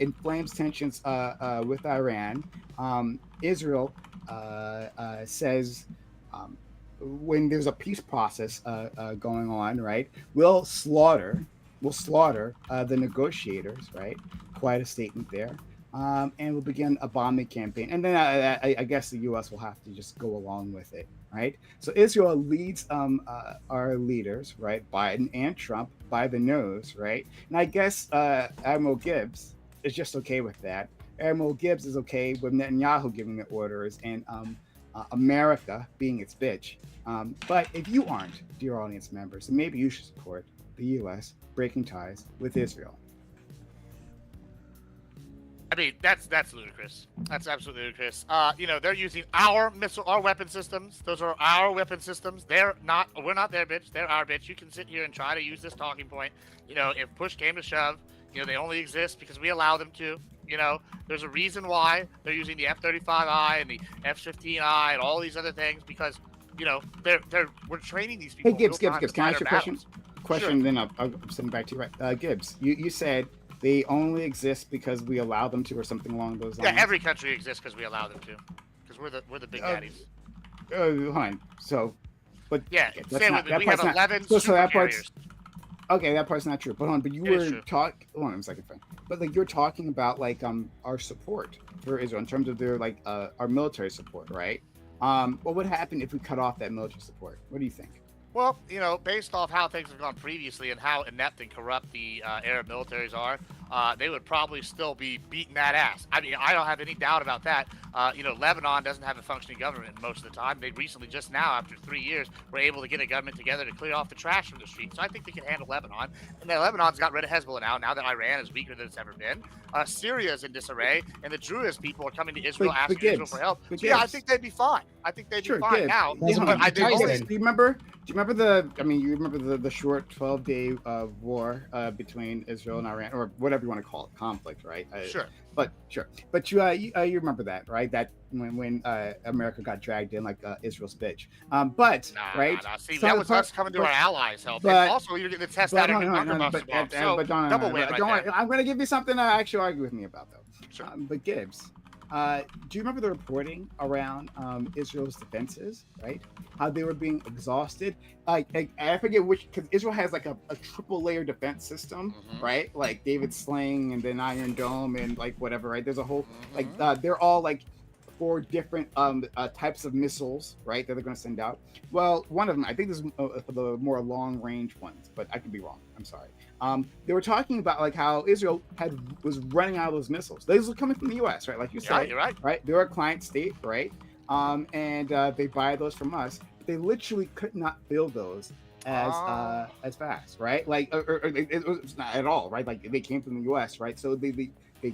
inflames tensions with Iran. Israel says when there's a peace process going on, right, we'll slaughter the negotiators, right? Quite a statement there. And we'll begin a bombing campaign. And then I guess the U.S. will have to just go along with it, right? So Israel leads our leaders, right, Biden and Trump, by the nose, right? And I guess Admiral Gibbs is just okay with that. Admiral Gibbs is okay with Netanyahu giving the orders and America being its bitch. But if you aren't, dear audience members, then maybe you should support the U.S. breaking ties with Israel. I mean, that's ludicrous. That's absolutely ludicrous. They're using our weapon systems. Those are our weapon systems. We're not their bitch. They're our bitch. You can sit here and try to use this talking point. If push came to shove, You know, they only exist because we allow them to. You know, there's a reason why they're using the F-35I and the F-15I and all these other things because, you know, we're training these people. Hey, Gibbs, real time Gibbs, to can I fight ask you a our question? battles. Sure. Then I'll send it back to you. Right, Gibbs, you said they only exist because we allow them to, or something along those lines. Yeah, every country exists because we allow them to, because we're the big daddies. Hold on. So, but Yeah, okay, say with me. We part's have 11 so super that part's carriers. okay. That part's not true. But hold on, but you It is were true. talking. Hold on a second, friend. But like you're talking about like our support for Israel in terms of their like our military support, right? What would happen if we cut off that military support? What do you think? Well, you know, based off how things have gone previously and how inept and corrupt the Arab militaries are, they would probably still be beating that ass. I mean, I don't have any doubt about that. You know, Lebanon doesn't have a functioning government most of the time. They recently, just now, after 3 years, were able to get a government together to clear off the trash from the streets. So I think they can handle Lebanon. And then Lebanon's got rid of Hezbollah now that Iran is weaker than it's ever been. Syria is in disarray, and the Druze people are coming to Israel asking Israel for help. So, yeah, I think they'd be fine. I think they'd be fine now. Do you remember? Do you remember the? I mean, you remember the short 12-day war between Israel and Iran, or whatever you want to call it, conflict, right? Sure. But you remember that, right? That when America got dragged in like Israel's bitch. Right? See, So that was us coming to our allies' help. And also, you're getting the test out of new bunker buster bombs. So double win right there. I'm going to give you something to actually argue with me about, though. Sure. But Gibbs, do you remember the reporting around Israel's defenses, right? How they were being exhausted. Like I forget which, because Israel has like a triple layer defense system, right? Like David Sling and then Iron Dome and like whatever, right? There's a whole they're all like 4 different types of missiles, right? That they're going to send out. Well, one of them, I think this is for the more long range ones, but I could be wrong. I'm sorry. They were talking about like how Israel was running out of those missiles. Those were coming from the U.S., right? Like you said, you're right. Right? They're a client state, right? And they buy those from us. They literally could not build those as fast, right? Like, it was not at all, right? Like they came from the U.S., right? So they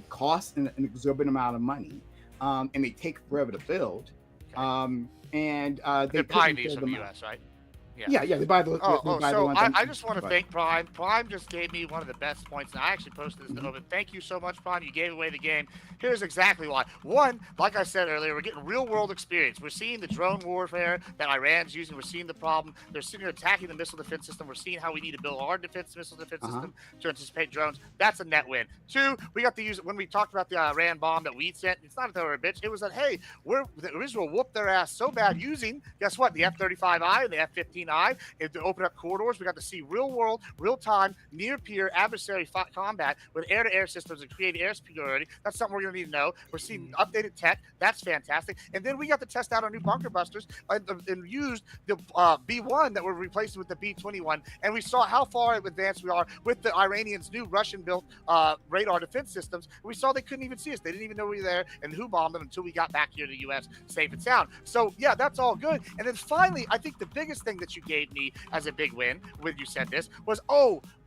cost an exorbitant amount of money, and they take forever to build. And they're buying these from the U.S., right? Yeah, they buy those. I just want to thank Prime. Prime just gave me one of the best points, and I actually posted this to Open. Thank you so much, Prime. You gave away the game. Here's exactly why. One, like I said earlier, we're getting real-world experience. We're seeing the drone warfare that Iran's using. We're seeing the problem. They're sitting here attacking the missile defense system. We're seeing how we need to build our missile defense system to anticipate drones. That's a net win. 2, we got to use it when we talked about the Iran bomb that we sent. It's not that they were a bitch. It was that, hey, Israel whooped their ass so bad using, guess what, the F-35I and the F-15I. To open up corridors, we got to see real-world, real-time, near-peer adversary combat with air-to-air systems and create air superiority. That's something we're going to need to know. We're seeing updated tech. That's fantastic. And then we got to test out our new bunker busters and used the B-1 that we're replacing with the B-21. And we saw how far advanced we are with the Iranians' new Russian-built radar defense systems. We saw they couldn't even see us. They didn't even know we were there and who bombed them until we got back here to the U.S. safe and sound. So, yeah, that's all good. And then finally, I think the biggest thing that you gave me as a big win when you said this was,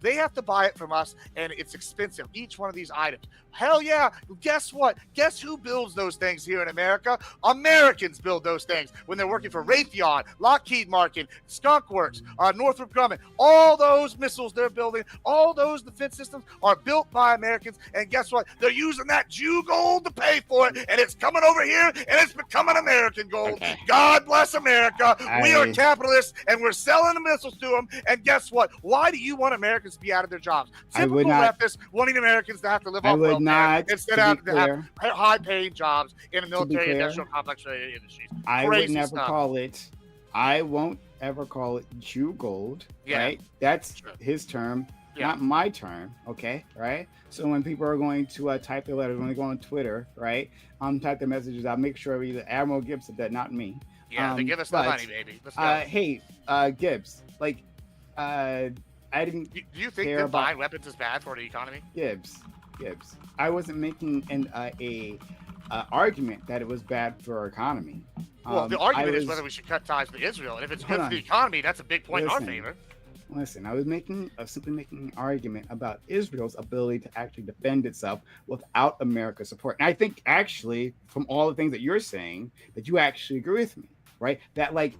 they have to buy it from us and it's expensive, each one of these items. Hell yeah. Guess what? Guess who builds those things here in America? Americans build those things when they're working for Raytheon, Lockheed Martin, Skunk Works, Northrop Grumman. All those missiles they're building, all those defense systems are built by Americans. And guess what? They're using that Jew gold to pay for it. And it's coming over here and it's becoming American gold. Okay. God bless America. We are capitalists and we're selling the missiles to them. And guess what? Why do you want Americans to be out of their jobs? Typical leftists wanting Americans to have to live off welfare instead of to have high-paying jobs in the military, industrial complex related industries. I would never call it. I won't ever call it Jew gold. Right? That's his term, not my term. Okay, right? So when people are going to type their letters, when they go on Twitter, right? Type their messages out. Make sure either Admiral Gibbs said that, not me. Yeah, they give us the money, baby. Let's go. Hey, Gibbs, like, I didn't. Do you think that buying weapons is bad for the economy? Gibbs. I wasn't making an argument that it was bad for our economy. Well, the argument is whether we should cut ties with Israel, and if it's good for the economy, that's a big point in our favor. Listen, I was simply making an argument about Israel's ability to actually defend itself without America's support. And I think actually, from all the things that you're saying, that you actually agree with me. right? That like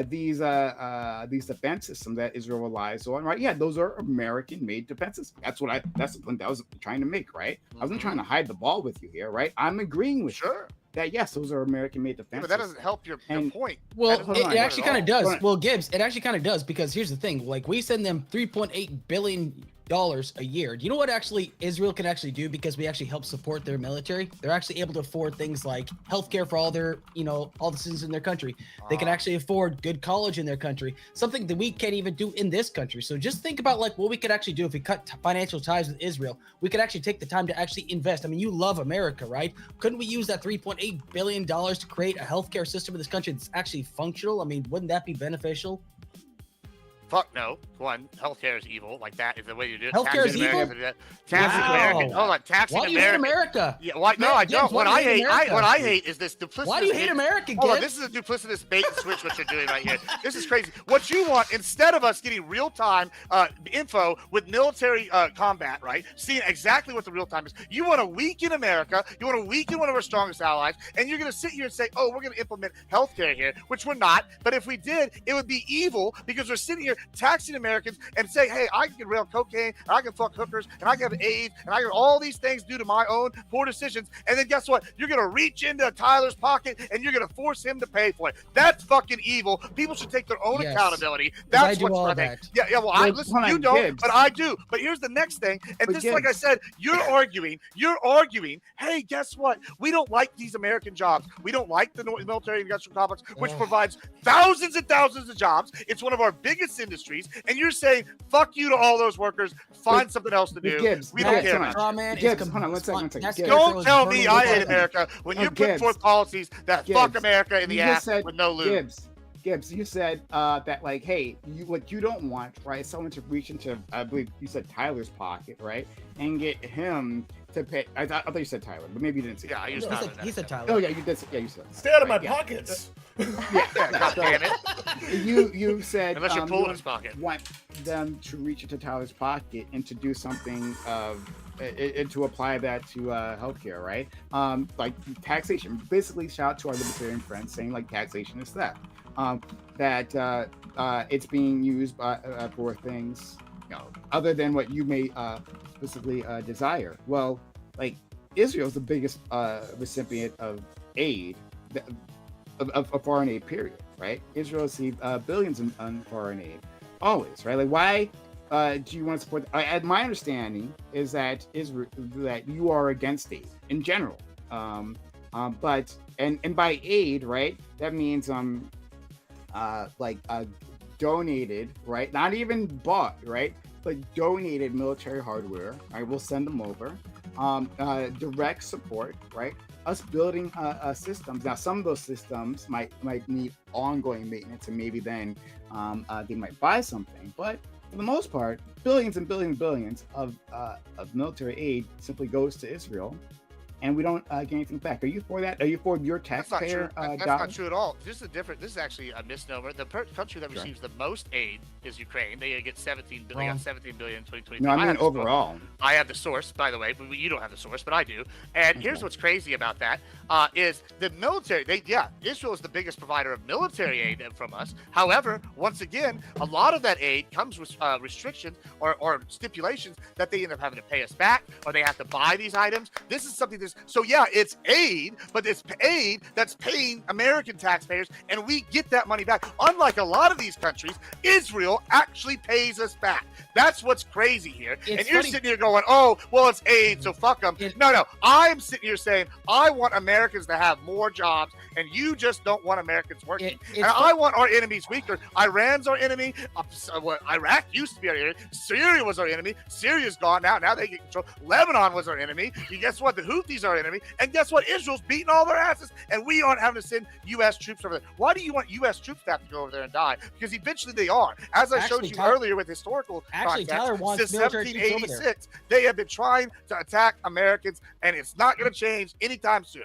these defense systems that Israel relies on, right? Yeah, those are American-made defense systems. That's the point that I was trying to make, right? I wasn't trying to hide the ball with you here, right? I'm agreeing with you that yes, those are American-made defense. But that doesn't help your point. Well, it actually kind of does. Well, Gibbs, it actually kind of does, because here's the thing: like, we send them $3.8 billion a year. Do you know what actually Israel can actually do? Because we actually help support their military. They're actually able to afford things like healthcare for all their, all the citizens in their country. They can actually afford good college in their country, something that we can't even do in this country. So just think about like what we could actually do if we cut financial ties with Israel. We could actually take the time to actually invest. I mean, you love America, right? Couldn't we use that $3.8 billion to create a healthcare system in this country that's actually functional? I mean, wouldn't that be beneficial? Fuck no. One, healthcare is evil. Like, that is the way you do it. Healthcare is evil? Taxing Americans. Hold on, taxing Why do you hate America? Yeah, why? No, I don't. What I hate is this duplicitous. Why do you hate America, Hold on, Gibbs? this is a duplicitous bait and switch what you're doing right here. This is crazy. What you want, instead of us getting real-time info with military combat, right? Seeing exactly what the real time is, you want to weaken America. You want to weaken one of our strongest allies, and you're going to sit here and say, oh, we're going to implement healthcare here, which we're not. But if we did, it would be evil, because we're sitting here taxing Americans and say, hey, I can get rail cocaine, and I can fuck hookers, and I can have AIDS, and I can all these things due to my own poor decisions. And then guess what? You're going to reach into Tyler's pocket, and you're going to force him to pay for it. That's fucking evil. People should take their own accountability. That's what's I think. Yeah, well, listen, you don't, Gibbs. but I do. But here's the next thing. And this, like I said, you're arguing, hey, guess what? We don't like these American jobs. We don't like the military industrial complex, which provides thousands and thousands of jobs. It's one of our biggest industries. And you're saying, fuck you to all those workers. Find something else to do. Gibbs, we don't care. Gibbs, hold on, one second. Don't tell me I hate America when you're putting forth policies that fuck America in the ass with no lube. Gibbs, you said that, like, hey, what you don't want, right, is someone to reach into, I believe you said Tyler's pocket, right, and get him to pay. I thought you said Tyler, but maybe you didn't say. Yeah, he said Tyler. Oh yeah, you did. Yeah, you said. Stay out of my pockets. Yeah, God damn it. You said unless you're pulling his pocket. Want them to reach into Tyler's pocket and to do something and to apply that to healthcare, right? Like taxation. Basically, shout out to our libertarian friends saying like taxation is theft. That it's being used for things, other than what you may specifically desire. Well, like Israel is the biggest recipient of aid, of foreign aid, period, right? Israel received billions in foreign aid, always, right? Like, why do you want to support? My understanding is that that you are against aid in general, but by aid, right? That means donated, right? Not even bought, right? But donated military hardware. I will send them over. Direct support, right? Us building systems. Now, some of those systems might need ongoing maintenance, and maybe then they might buy something. But for the most part, billions and billions and billions of military aid simply goes to Israel, and we don't get anything back. Are you for that? Are you for your taxpayer? That's not true at all. This is actually a misnomer. The country that receives the most aid is Ukraine. They get 17 billion. They got 17 billion in 2023. No, I mean overall. I have the source, by the way, but you don't have the source, but I do. And here's what's crazy about that is the military. Israel is the biggest provider of military aid from us. However, once again, a lot of that aid comes with restrictions or stipulations that they end up having to pay us back, or they have to buy these items. This is something so yeah, it's aid, but it's aid that's paying American taxpayers, and we get that money back. Unlike a lot of these countries, Israel actually pays us back. That's what's crazy here. And you're sitting here going, oh, well, it's aid, so fuck them. No, I'm sitting here saying I want Americans to have more jobs, and you just don't want Americans working. I want our enemies weaker. Iran's our enemy. Iraq used to be our enemy. Syria was our enemy. Syria's gone now. Now they get control. Lebanon was our enemy. You guess what? The Houthis are our enemy. And guess what? Israel's beating all their asses, and we aren't having to send U.S. troops over there. Why do you want U.S. troops to have to go over there and die? Because eventually they are. As I showed you earlier with historical context, Tyler wants since 1786, they have been trying to attack Americans, and it's not going to change anytime soon.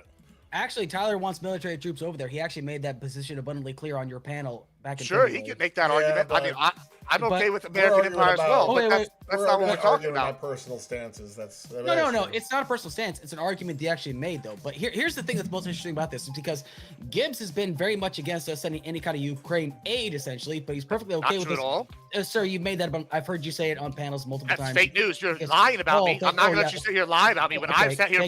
Actually, Tyler wants military troops over there. He actually made that position abundantly clear on your panel back in February. He could make that argument. But I mean, I'm okay but- with American empire as well, Oh, but wait, that's not what we're talking arguing about. personal stances. No. It's not a personal stance. It's an argument they actually made, though. But here's the thing that's most interesting about this is because Gibbs has been very much against us sending any kind of Ukraine aid, essentially, but he's perfectly okay with true this. at all. Sir, you made that about. I've heard you say it on panels multiple That's times. fake news. You're lying about me. I'm not going to let you sit here and lie about me when I've sat here.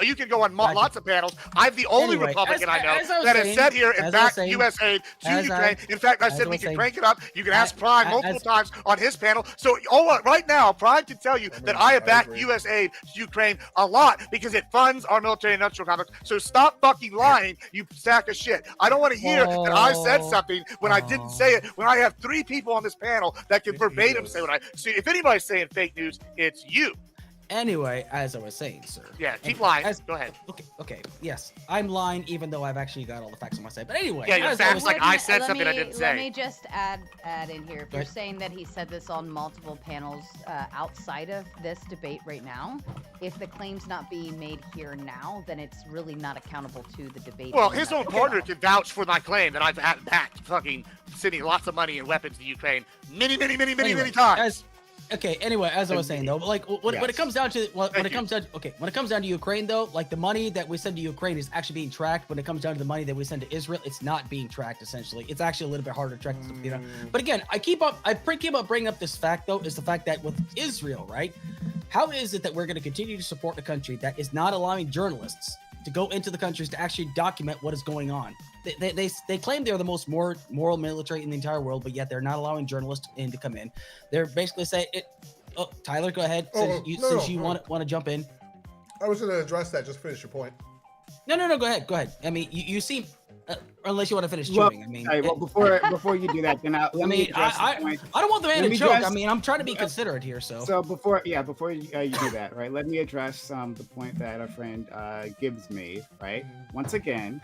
You can go on lots of panels. I'm the only Republican I know that has sat here and backed U.S. aid to Ukraine. In fact, I said we can crank it up. You can ask Prime multiple times on his panel. So, right now, Prime can tell you that I have backed U.S. aid to Ukraine a lot because it funds our military industrial complex. So stop fucking lying, you sack of shit. I don't want to hear that I said something when I didn't say it, when I have 3 people on this panel that can verbatim say what I see. If anybody's saying fake news, it's you. Anyway, as I was saying, sir. Yeah, keep lying. Go ahead. Okay. Yes, I'm lying, even though I've actually got all the facts on my side. But anyway, yeah, your facts like I said something I didn't say. Let me just add in here. If you're saying that he said this on multiple panels outside of this debate right now, if the claim's not being made here now, then it's really not accountable to the debate. Well, his own partner can vouch for my claim that I've backed fucking sending lots of money and weapons to Ukraine many times. Anyway, as I was saying though, like when it comes down to when it comes down to Ukraine though, like the money that we send to Ukraine is actually being tracked. When it comes down to the money that we send to Israel, it's not being tracked. Essentially, it's actually a little bit harder to track. But again, I keep bringing up this fact though, is the fact that with Israel, right? How is it that we're going to continue to support a country that is not allowing journalists to go into the countries to actually document what is going on? They claim they're the most moral military in the entire world, but yet they're not allowing journalists in to come in. They're basically saying it. Oh, Tyler, go ahead. Since you want to jump in. I was going to address that. Just finish your point. No. Go ahead. I mean, you seem. Unless you want to finish chewing. I mean, before you do that, then I don't want the man to choke. I mean, I'm trying to be considerate here. So before you do that, right? Let me address the point that our friend Gibbs made. Right. Once again,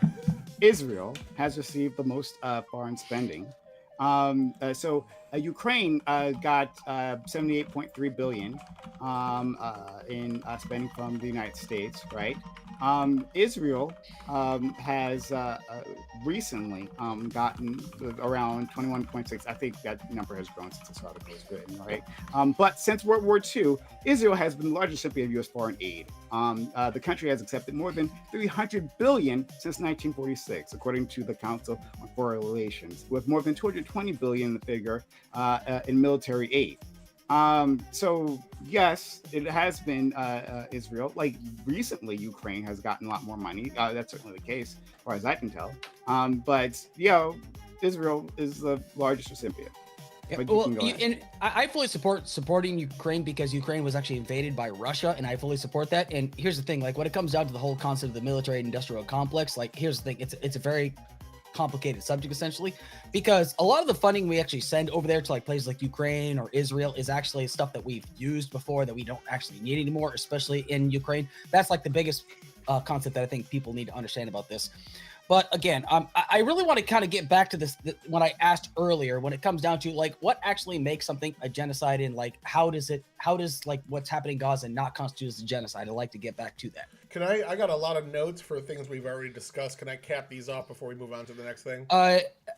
Israel has received the most foreign spending. Ukraine got 78.3 billion in spending from the United States, right? Israel has recently gotten around 21.6. I think that number has grown since this article was written, right? But since World War II, Israel has been the largest recipient of U.S. foreign aid. The country has accepted more than 300 billion since 1946, according to the Council on Foreign Relations, with more than 220 billion figure in military aid. So yes, it has been Israel. Like recently, Ukraine has gotten a lot more money. That's certainly the case, as far as I can tell. But Israel is the largest recipient. I fully supporting Ukraine because Ukraine was actually invaded by Russia, and I fully support that. And here's the thing: like when it comes down to the whole concept of the military-industrial complex, like here's the thing: it's a very complicated subject essentially, because a lot of the funding we actually send over there to like places like Ukraine or Israel is actually stuff that we've used before that we don't actually need anymore, especially in Ukraine. That's like the biggest concept that I think people need to understand about this. But again, I really want to kind of get back to this when I asked earlier, when it comes down to like what actually makes something a genocide, and like how does like what's happening in Gaza not constitute as a genocide? I'd like to get back to that. Can I got a lot of notes for things we've already discussed. Can I cap these off before we move on to the next thing?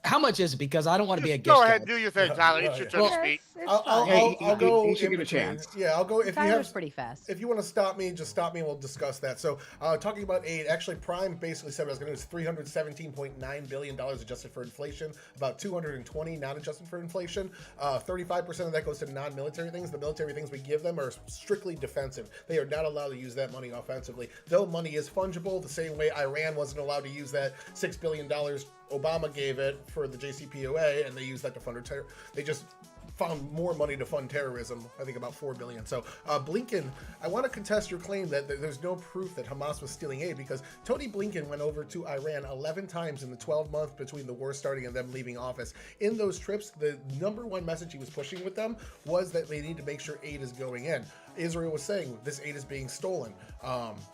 How much is it? Because I don't want to be a go ahead, do your thing, Tyler. It's your turn to speak. I'll go. You should get a chance. Yeah, I'll go. If Tyler's you have pretty fast. If you want to stop me, just stop me, and we'll discuss that. So, talking about aid, actually, Prime basically said what I was going to do is $317.9 billion adjusted for inflation, about 220 not adjusted for inflation. 35% of that goes to non-military things. The military things we give them are strictly defensive. They are not allowed to use that money offensively. Though money is fungible, the same way Iran wasn't allowed to use that $6 billion Obama gave it for the JCPOA, and they used that to fund terror. They just found more money to fund terrorism, I think about $4 billion. So Blinken, I want to contest your claim that there's no proof that Hamas was stealing aid, because Tony Blinken went over to Iran 11 times in the 12 months between the war starting and them leaving office. In those trips, the number one message he was pushing with them was that they need to make sure aid is going in. Israel was saying this aid is being stolen.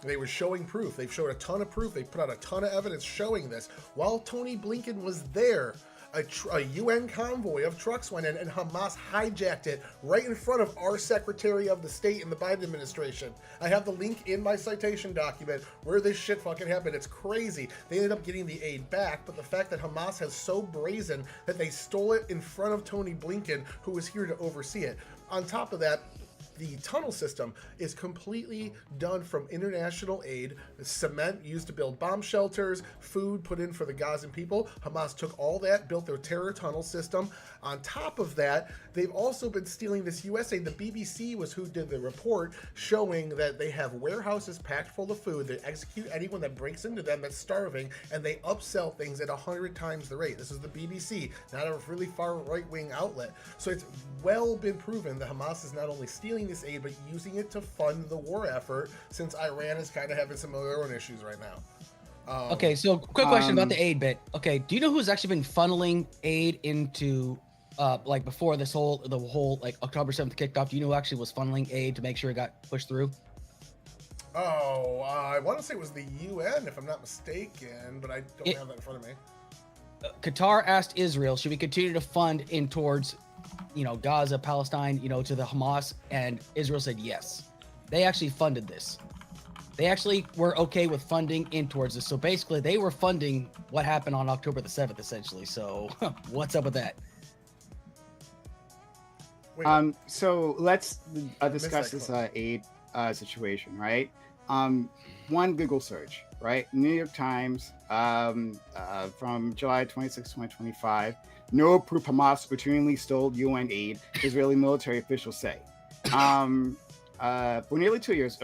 They were showing proof. They've showed a ton of proof. They put out a ton of evidence showing this. While Tony Blinken was there, a UN convoy of trucks went in and Hamas hijacked it right in front of our Secretary of the State in the Biden administration. I have the link in my citation document where this shit fucking happened. It's crazy. They ended up getting the aid back, but the fact that Hamas has so brazen that they stole it in front of Tony Blinken, who was here to oversee it. On top of that, the tunnel system is completely done from international aid. Cement used to build bomb shelters, food put in for the Gazan people. Hamas took all that, built their terror tunnel system. On top of that, they've also been stealing this US aid. The BBC was who did the report showing that they have warehouses packed full of food. They execute anyone that breaks into them that's starving, and they upsell things at 100 times the rate. This is the BBC, not a really far right-wing outlet. So it's well been proven that Hamas is not only stealing this aid, but using it to fund the war effort, since Iran is kind of having some of their own issues right now. Okay, so quick question about the aid bit. Okay, do you know who's actually been funneling aid into, like before the whole like October 7th kicked off? Do you know who actually was funneling aid to make sure it got pushed through? Oh, I want to say it was the UN, if I'm not mistaken, but I don't have that in front of me. Qatar asked Israel, should we continue to fund in towards, Gaza, Palestine, to the Hamas? And Israel said yes. They actually funded this. They actually were okay with funding in towards this. So basically, they were funding what happened on October the 7th, essentially. So what's up with that? So let's discuss this aid situation, right? One Google search, right? New York Times from July 26, 2025. No proof Hamas routinely stole UN aid, Israeli military officials say. For nearly 2 years,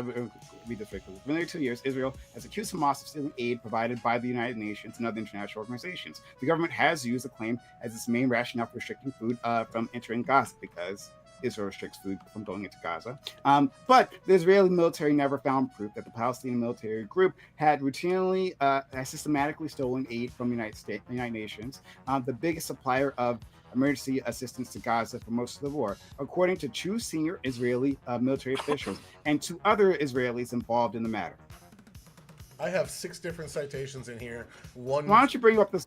Israel has accused Hamas of stealing aid provided by the United Nations and other international organizations. The government has used the claim as its main rationale for restricting food from entering Gaza, because Israel restricts food from going into Gaza. But the Israeli military never found proof that the Palestinian military group had routinely, systematically stolen aid from the United Nations, the biggest supplier of emergency assistance to Gaza for most of the war, according to two senior Israeli military officials and two other Israelis involved in the matter. I have 6 different citations in here. Why don't you bring up the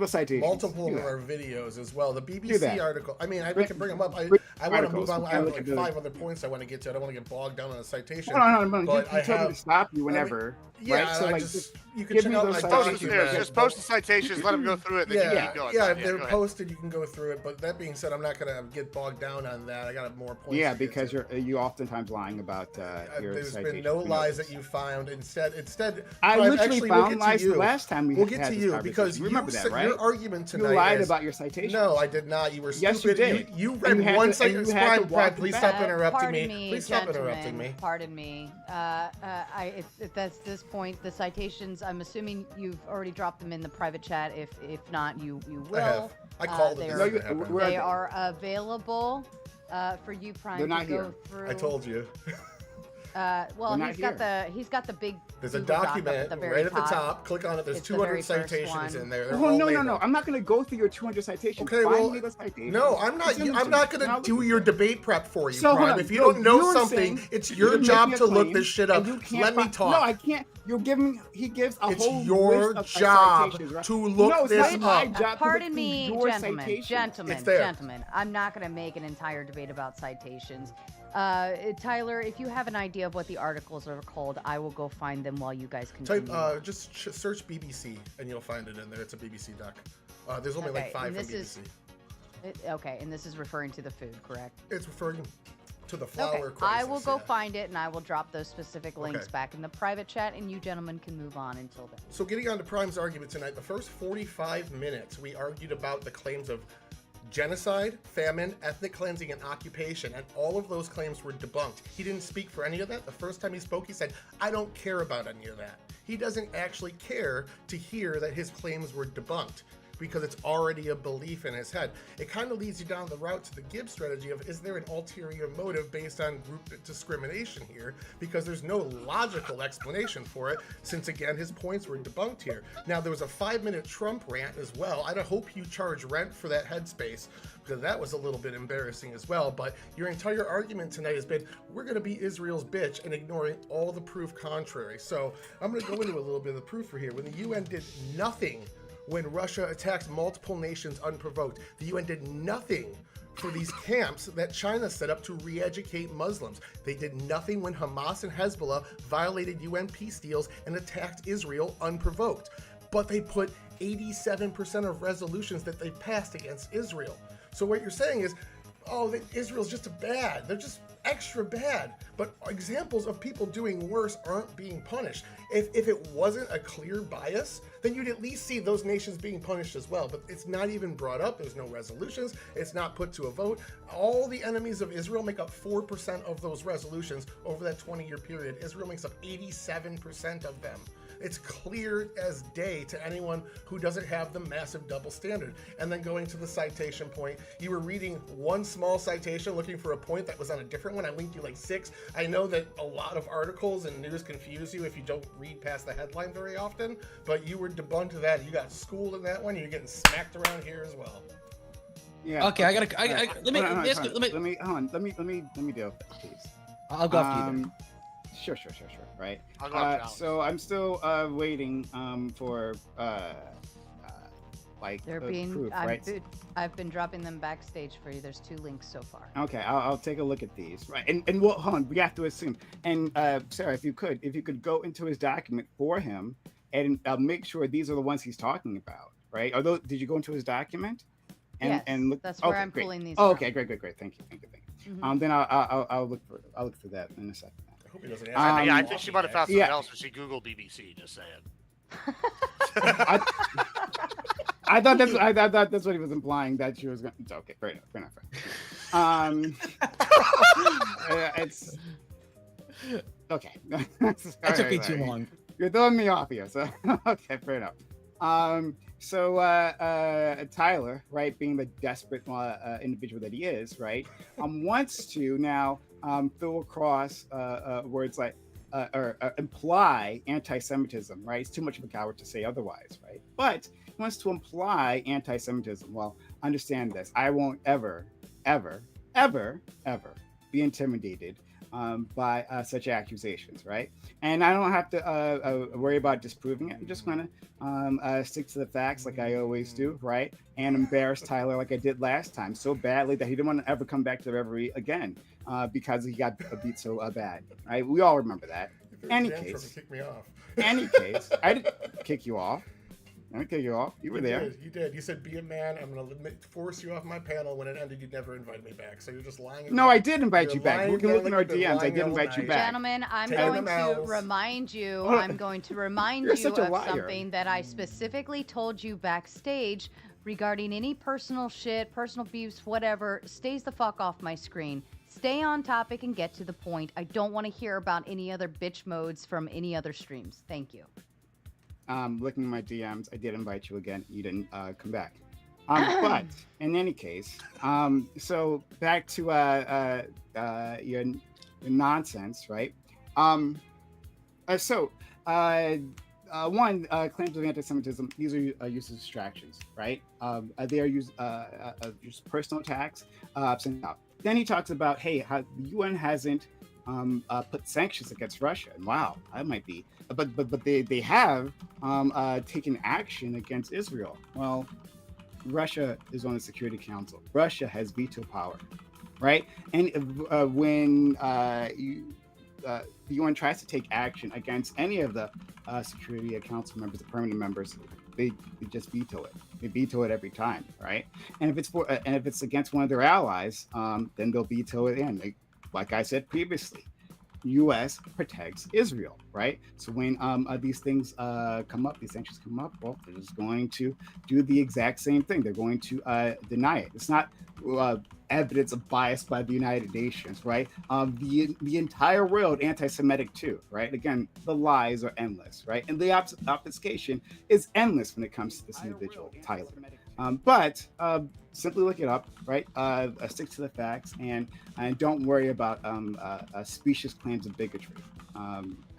citations? Multiple of them are videos as well. The BBC article. I mean, I can bring them up. I want to move on. I have like 5 other points I want to get to. I don't want to get bogged down on a citation. No. But you told me to stop you whenever. Yeah, right? So you can check out my citations. Just post the citations, let them go through it. Then you keep going. Yeah, if they're posted, you can go through it. But that being said, I'm not going to get bogged down on that. I got more points. Yeah, because you oftentimes lying about your There's citation. been no lies that you found. Instead, I literally found lies the last time we'll get to you because you remember that, right? Your argument tonight. You lied about your citation. No, I did not. You were stupid. Yes, you did. You read one sentence. Please stop interrupting me. Please stop interrupting me. Pardon me. At this point, the citations, I'm assuming you've already dropped them in the private chat. If not, you will. I have. I called them. They are available for you, Prime, They're not to here. go through. I told you. Well, he's got the big. There's a document right at the top. Click on it. There's 200 citations in there. No. I'm not going to go through your 200 citations. Okay, well, no, I'm not going to do your debate prep for you, Prime. If you don't know something, it's your job to look this shit up. Let me talk. No, I can't. He gives a it's whole your list of job citations, right? to look this up. Pardon me, gentlemen. I'm not going to make an entire debate about citations. Tyler, if you have an idea of what the articles are called, I will go find them while you guys continue. Just search BBC and you'll find it in there. It's a BBC doc. There's only like 5 from BBC. Okay, and this is referring to the food, correct? It's referring to the flour crisis. I will go find it and I will drop those specific links back in the private chat, and you gentlemen can move on until then. So getting on to Prime's argument tonight, the first 45 minutes we argued about the claims of genocide, famine, ethnic cleansing, and occupation, and all of those claims were debunked. He didn't speak for any of that. The first time he spoke, he said, I don't care about any of that. He doesn't actually care to hear that his claims were debunked, because it's already a belief in his head. It kind of leads you down the route to the Gibbs strategy of, is there an ulterior motive based on group discrimination here? Because there's no logical explanation for it, since again, his points were debunked here. Now, there was a 5-minute Trump rant as well. I hope you charge rent for that headspace, because that was a little bit embarrassing as well. But your entire argument tonight has been, we're gonna be Israel's bitch, and ignoring all the proof contrary. So I'm gonna go into a little bit of the proof for here. When the UN did nothing when Russia attacked multiple nations unprovoked. The UN did nothing for these camps that China set up to re-educate Muslims. They did nothing when Hamas and Hezbollah violated UN peace deals and attacked Israel unprovoked. But they put 87% of resolutions that they passed against Israel. So what you're saying is, oh, Israel's just bad. They're just extra bad. But examples of people doing worse aren't being punished. If it wasn't a clear bias, then you'd at least see those nations being punished as well. But it's not even brought up. There's no resolutions. It's not put to a vote. All the enemies of Israel make up 4% of those resolutions over that 20-year period. Israel makes up 87% of them. It's clear as day to anyone who doesn't have the massive double standard. And then going to the citation point, you were reading one small citation looking for a point that was on a different one. I linked you like 6. I know that a lot of articles and news confuse you if you don't read past the headline very often, but you were debunked to that. You got schooled in that one. You're getting smacked around here as well. Yeah. Okay, I gotta. Let me deal with that, please. I'll go after you. Sure. Right. I'll go after Alex. So I'm still waiting for They're being proof, right? I've been dropping them backstage for you. There's 2 links so far. Okay, I'll take a look at these. Right, and well, hold on. We have to assume. And Sarah, if you could go into his document for him and make sure these are the ones he's talking about, right? Are those? Did you go into his document? Yes, and look, that's where I'm great. pulling these. Oh, from. okay, great. Thank you. Mm-hmm. Then I'll look through that in a second. I hope he doesn't yeah, I think she might have found something else when she Googled BBC. Just saying. I thought that's what he was implying, that she was going. Okay, fair enough. It's okay. That took me too long. You're throwing me off here, so okay, fair enough. So Tyler, right, being the desperate individual that he is, right, wants to now throw across words like or imply anti-Semitism, right? It's too much of a coward to say otherwise, right? But he wants to imply anti-Semitism. Well, understand this: I won't ever be intimidated by such accusations, right? And I don't have to worry about disproving it. I'm just going to stick to the facts like I always do, right? And embarrass Tyler like I did last time so badly that he didn't want to ever come back to the referee again because he got beat so bad, right? We all remember that. Any case, kick me off. Any case, I didn't kick you off. I didn't kick you off. You were there. You did. You said, be a man. I'm going to force you off my panel. When it ended, you never invited me back. So you're just lying. No, I did invite you back. We can look in our DMs. I did invite you back. Gentlemen, I'm going to remind you. I'm going to remind you of something that I specifically told you backstage regarding any personal shit, personal beefs, whatever. Stays the fuck off my screen. Stay on topic and get to the point. I don't want to hear about any other bitch modes from any other streams. Thank you. Looking at my DMs, I did invite you again. You didn't come back. But in any case, so back to your nonsense, right? One, claims of anti-Semitism. These are used as distractions, right? They are used just personal attacks. Then he talks about, hey, how the UN hasn't put sanctions against Russia. And wow, that might be, but they have taken action against Israel. Well, Russia is on the Security Council. Russia has veto power, right? And when the UN tries to take action against any of the Security Council members, the permanent members, they just veto it. They veto it every time, right? And if it's against one of their allies, then they'll veto it in. Like I said previously, U.S. protects Israel, right? So when these things come up, these sanctions come up, well, they're just going to do the exact same thing. They're going to deny it. It's not evidence of bias by the United Nations, right? The entire world anti-Semitic too, right? Again, the lies are endless, right? And the obfuscation is endless when it comes to this individual, Tyler. But simply look it up, right? Stick to the facts and don't worry about specious claims of bigotry.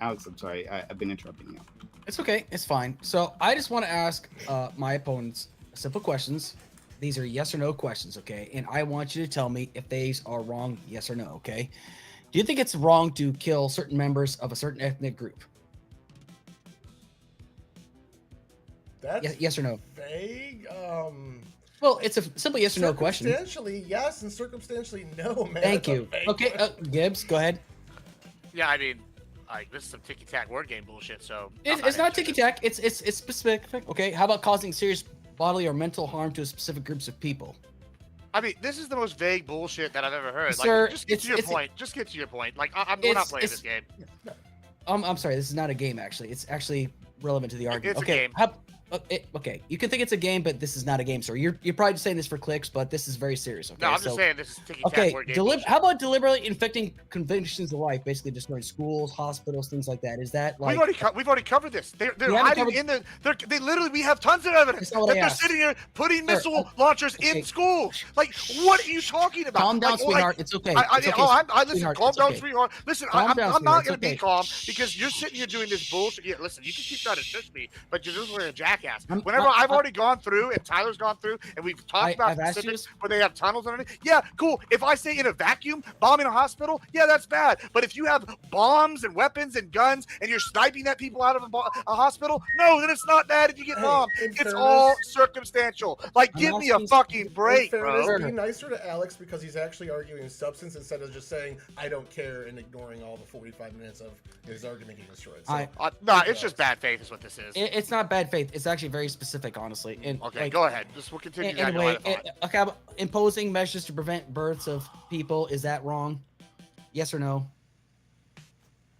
Alex, I'm sorry, I've been interrupting you. It's okay, it's fine. So I just want to ask my opponents simple questions. These are yes or no questions, okay? And I want you to tell me if these are wrong, yes or no, okay? Do you think it's wrong to kill certain members of a certain ethnic group? That's Yes or no? vague. Well, it's a simple yes or no question. Circumstantially, yes, and circumstantially, no, man. Thank That's a you. vague Okay, question. Gibbs, go ahead. Yeah, I mean, like this is some ticky-tack word game bullshit. So It's not ticky tack. It's specific. Okay, how about causing serious bodily or mental harm to specific groups of people? I mean, this is the most vague bullshit that I've ever heard. Sir, like, just get to your point. Just get to your point. Like, we're not playing this game. I'm sorry. This is not a game. Actually, it's actually relevant to the argument. It's a okay. game. Okay. You can think it's a game, but this is not a game, sir. You're probably just saying this for clicks, but this is very serious. Okay. No, I'm just saying this is ticky-tack Okay. word game bullshit. How about deliberately inflicting convictions of life, basically destroying schools, hospitals, things like that? Is that like? We've already covered this. They're We haven't hiding in the. They literally. We have tons of evidence That's not what that I they're asked. sitting here putting Sir, missile launchers in schools. Like, what are you talking about? Calm down, Like, sweetheart. It's okay. It's okay, listen. sweetheart. Calm It's down, okay. sweetheart. Listen, Calm I'm down, not sweetheart. going to It's be calm because you're sitting here doing this bullshit. Yeah, listen, you can keep trying to shush me, but you're just like a jackass. Whenever I've already gone through and Tyler's gone through and we've talked about I've asked you specifics where they have tunnels underneath. Yeah, cool. If I say in a vacuum, bombing a hospital, yeah, that's bad. But if you have bombs and weapons and guns and you're sniping at people out of a hospital, no, then it's not bad if you get bombed. It's all circumstantial. Like, give me a fucking break, In fairness, bro. be nicer to Alex because he's actually arguing substance instead of just saying I don't care and ignoring all the 45 minutes of his argument getting destroyed. So, No, it's just bad faith is what this is. It's not bad faith. It's actually very specific, honestly. And Okay, like, go ahead. We'll continue down your line Anyway, of thought. okay, how about imposing measures to prevent births of people, is that wrong? Yes or no?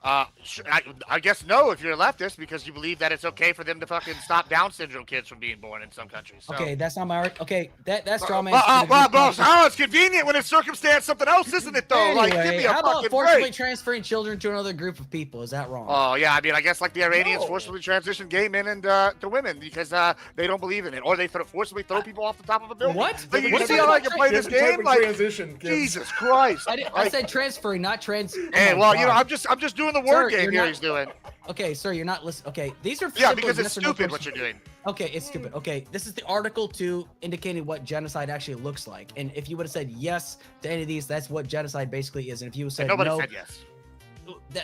I guess no if you're a leftist because you believe that it's okay for them to fucking stop Down syndrome kids from being born in some countries. So. Okay, that's not my okay. That's straw man. It's convenient when it's circumstance something else, isn't it? Though, Anyway, like, give me a how about fucking forcibly break. transferring children to another group of people? Is that wrong? Oh yeah, I mean, I guess like the Iranians forcibly transition gay men and to women because they don't believe in it, or they forcibly throw people off the top of a building. What? Like, you What see about how I can play this different type game? of Like, transition, Gibbs. Jesus Christ! I said transferring, not trans. Hey, oh my well, you know, God. I'm just doing the word Sir, game you're here. not- He's doing. Okay, sir, you're not listening. Okay, these are Yeah, simple because it's yes or no stupid what questions. you're doing. Okay, it's stupid. Okay, this is the Article 2 indicating what genocide actually looks like. And if you would have said yes to any of these, that's what genocide basically is. And if you said And nobody no, said yes.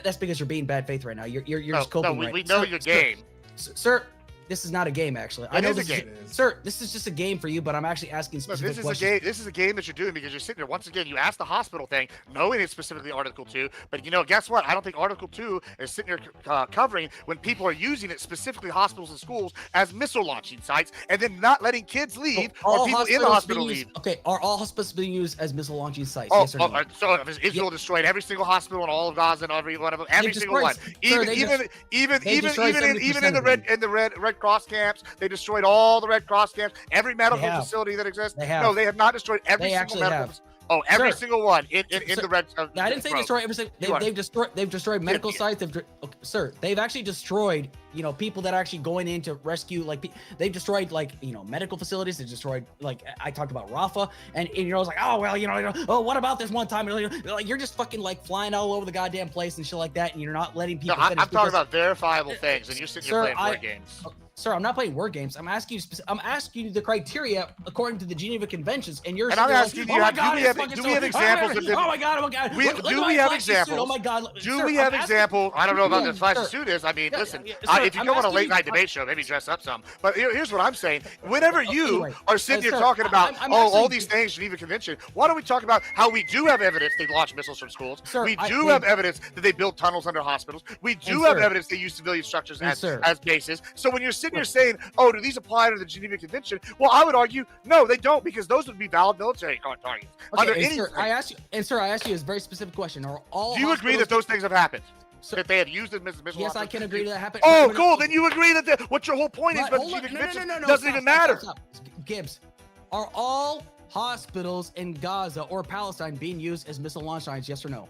that's because you're being bad faith right now. You're No, just coping we right. know Sir, your sir, game. Sir, this is not a game, actually. I It know is a this game. Sir, this is just a game for you, but I'm actually asking Look, specific this is a questions. game. This is a game that you're doing because you're sitting there. Once again, you asked the hospital thing, knowing it's specifically Article 2. But you know, guess what? I don't think Article 2 is sitting there covering when people are using it, specifically hospitals and schools, as missile launching sites, and then not letting kids leave All or people in the hospitals hospital being leave. used- Okay, are all hospitals being used as missile launching sites? Oh, yes or no? so Israel destroyed every single hospital in all of Gaza and every one of them, every They've single one. destroyed- sir, they destroyed Even in 70% the Red Cross camps, they destroyed all the Red Cross camps, every medical have. facility that exists. They have. No, they have not destroyed every They single actually medical. have. Oh, every Sir. single one in Sir, the red. I didn't say bro. destroy everything. You are- They've destroyed medical sites. Okay, sir, they've actually destroyed, people that are actually going in to rescue, they've destroyed, medical facilities. They destroyed, I talked about Rafah, and I was like, oh, well, oh, what about this one time? You're just fucking, flying all over the goddamn place and shit like that, and you're not letting No, people I'm finish talking because- about verifiable things, and you're sitting here Sir, playing board games. Sir, I'm not playing word games. I'm asking you the criteria according to the Geneva Conventions, and you're. And I'm sitting there asking like, you, oh my do God, we it's have- fucking do so- we have examples of Oh different- my God! Oh my God! Do we have examples? Oh my God! Do Sir, we have I'm asking- examples? I don't know about Yeah, this flashy sir. suit is. I mean, Yeah, listen, yeah, sir, if you I'm go on a asking late you- night debate show, maybe dress up some. But here's what I'm saying. Whenever you anyway, are sitting here sir, talking about, I'm all actually- these things, Geneva Convention, why don't we talk about how we do have evidence they launch missiles from schools? Sir, We I- do have evidence that they build tunnels under hospitals. We do And have sir- evidence they use civilian structures And sir- as bases. So when you're sitting here saying, oh, do these apply to the Geneva Convention? Well, I would argue, no, they don't, because those would be valid military targets. Under Okay, and any sir, I asked you a very specific question. Are all do you agree that hospitals- those things have happened? Sir- That they have used as missile Yes, I launchers? can agree to that happen. Oh, But- cool. Then you agree that what your whole point is, But but the hold on. Geneva No, no, Convention no, no, doesn't stop, even stop, matter. stop, stop. Gibbs, are all hospitals in Gaza or Palestine being used as missile launch sites? Yes or no?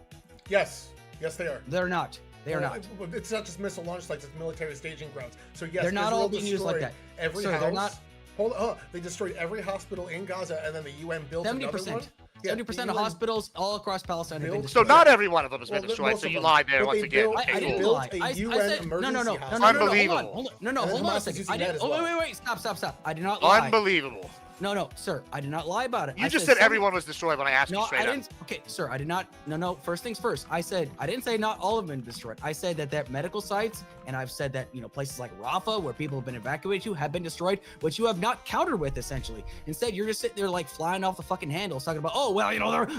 Yes, they are. They're not. They are not. It's not just missile launch sites; it's military staging grounds. So yes, They're not all Israel being used like destroyed that. Every Sir, house. they're not- Hold on. They destroyed every hospital in Gaza, and then the UN built another one. 70%. Yeah, 70% the of UN hospitals all across Palestine have been So destroyed. not every one of them has been Well, destroyed. most So of you them. lied there But once they again. built- Okay, I didn't cool. lie. a I UN said, no, emergency hold hospital. on, Unbelievable. hold on And then a Hamas is second. using I that didn't. as Oh, well. wait. Stop. I did not lie. Unbelievable. No, sir. I did not lie about it. You just said everyone was destroyed when I asked you straight up. Okay, sir, I did not. No. First things first. I didn't say not all of them been destroyed. I said that medical sites, and I've said that, places like Rafah, where people have been evacuated to, have been destroyed, which you have not countered with, essentially. Instead, you're just sitting there like flying off the fucking handles, talking about, oh, well,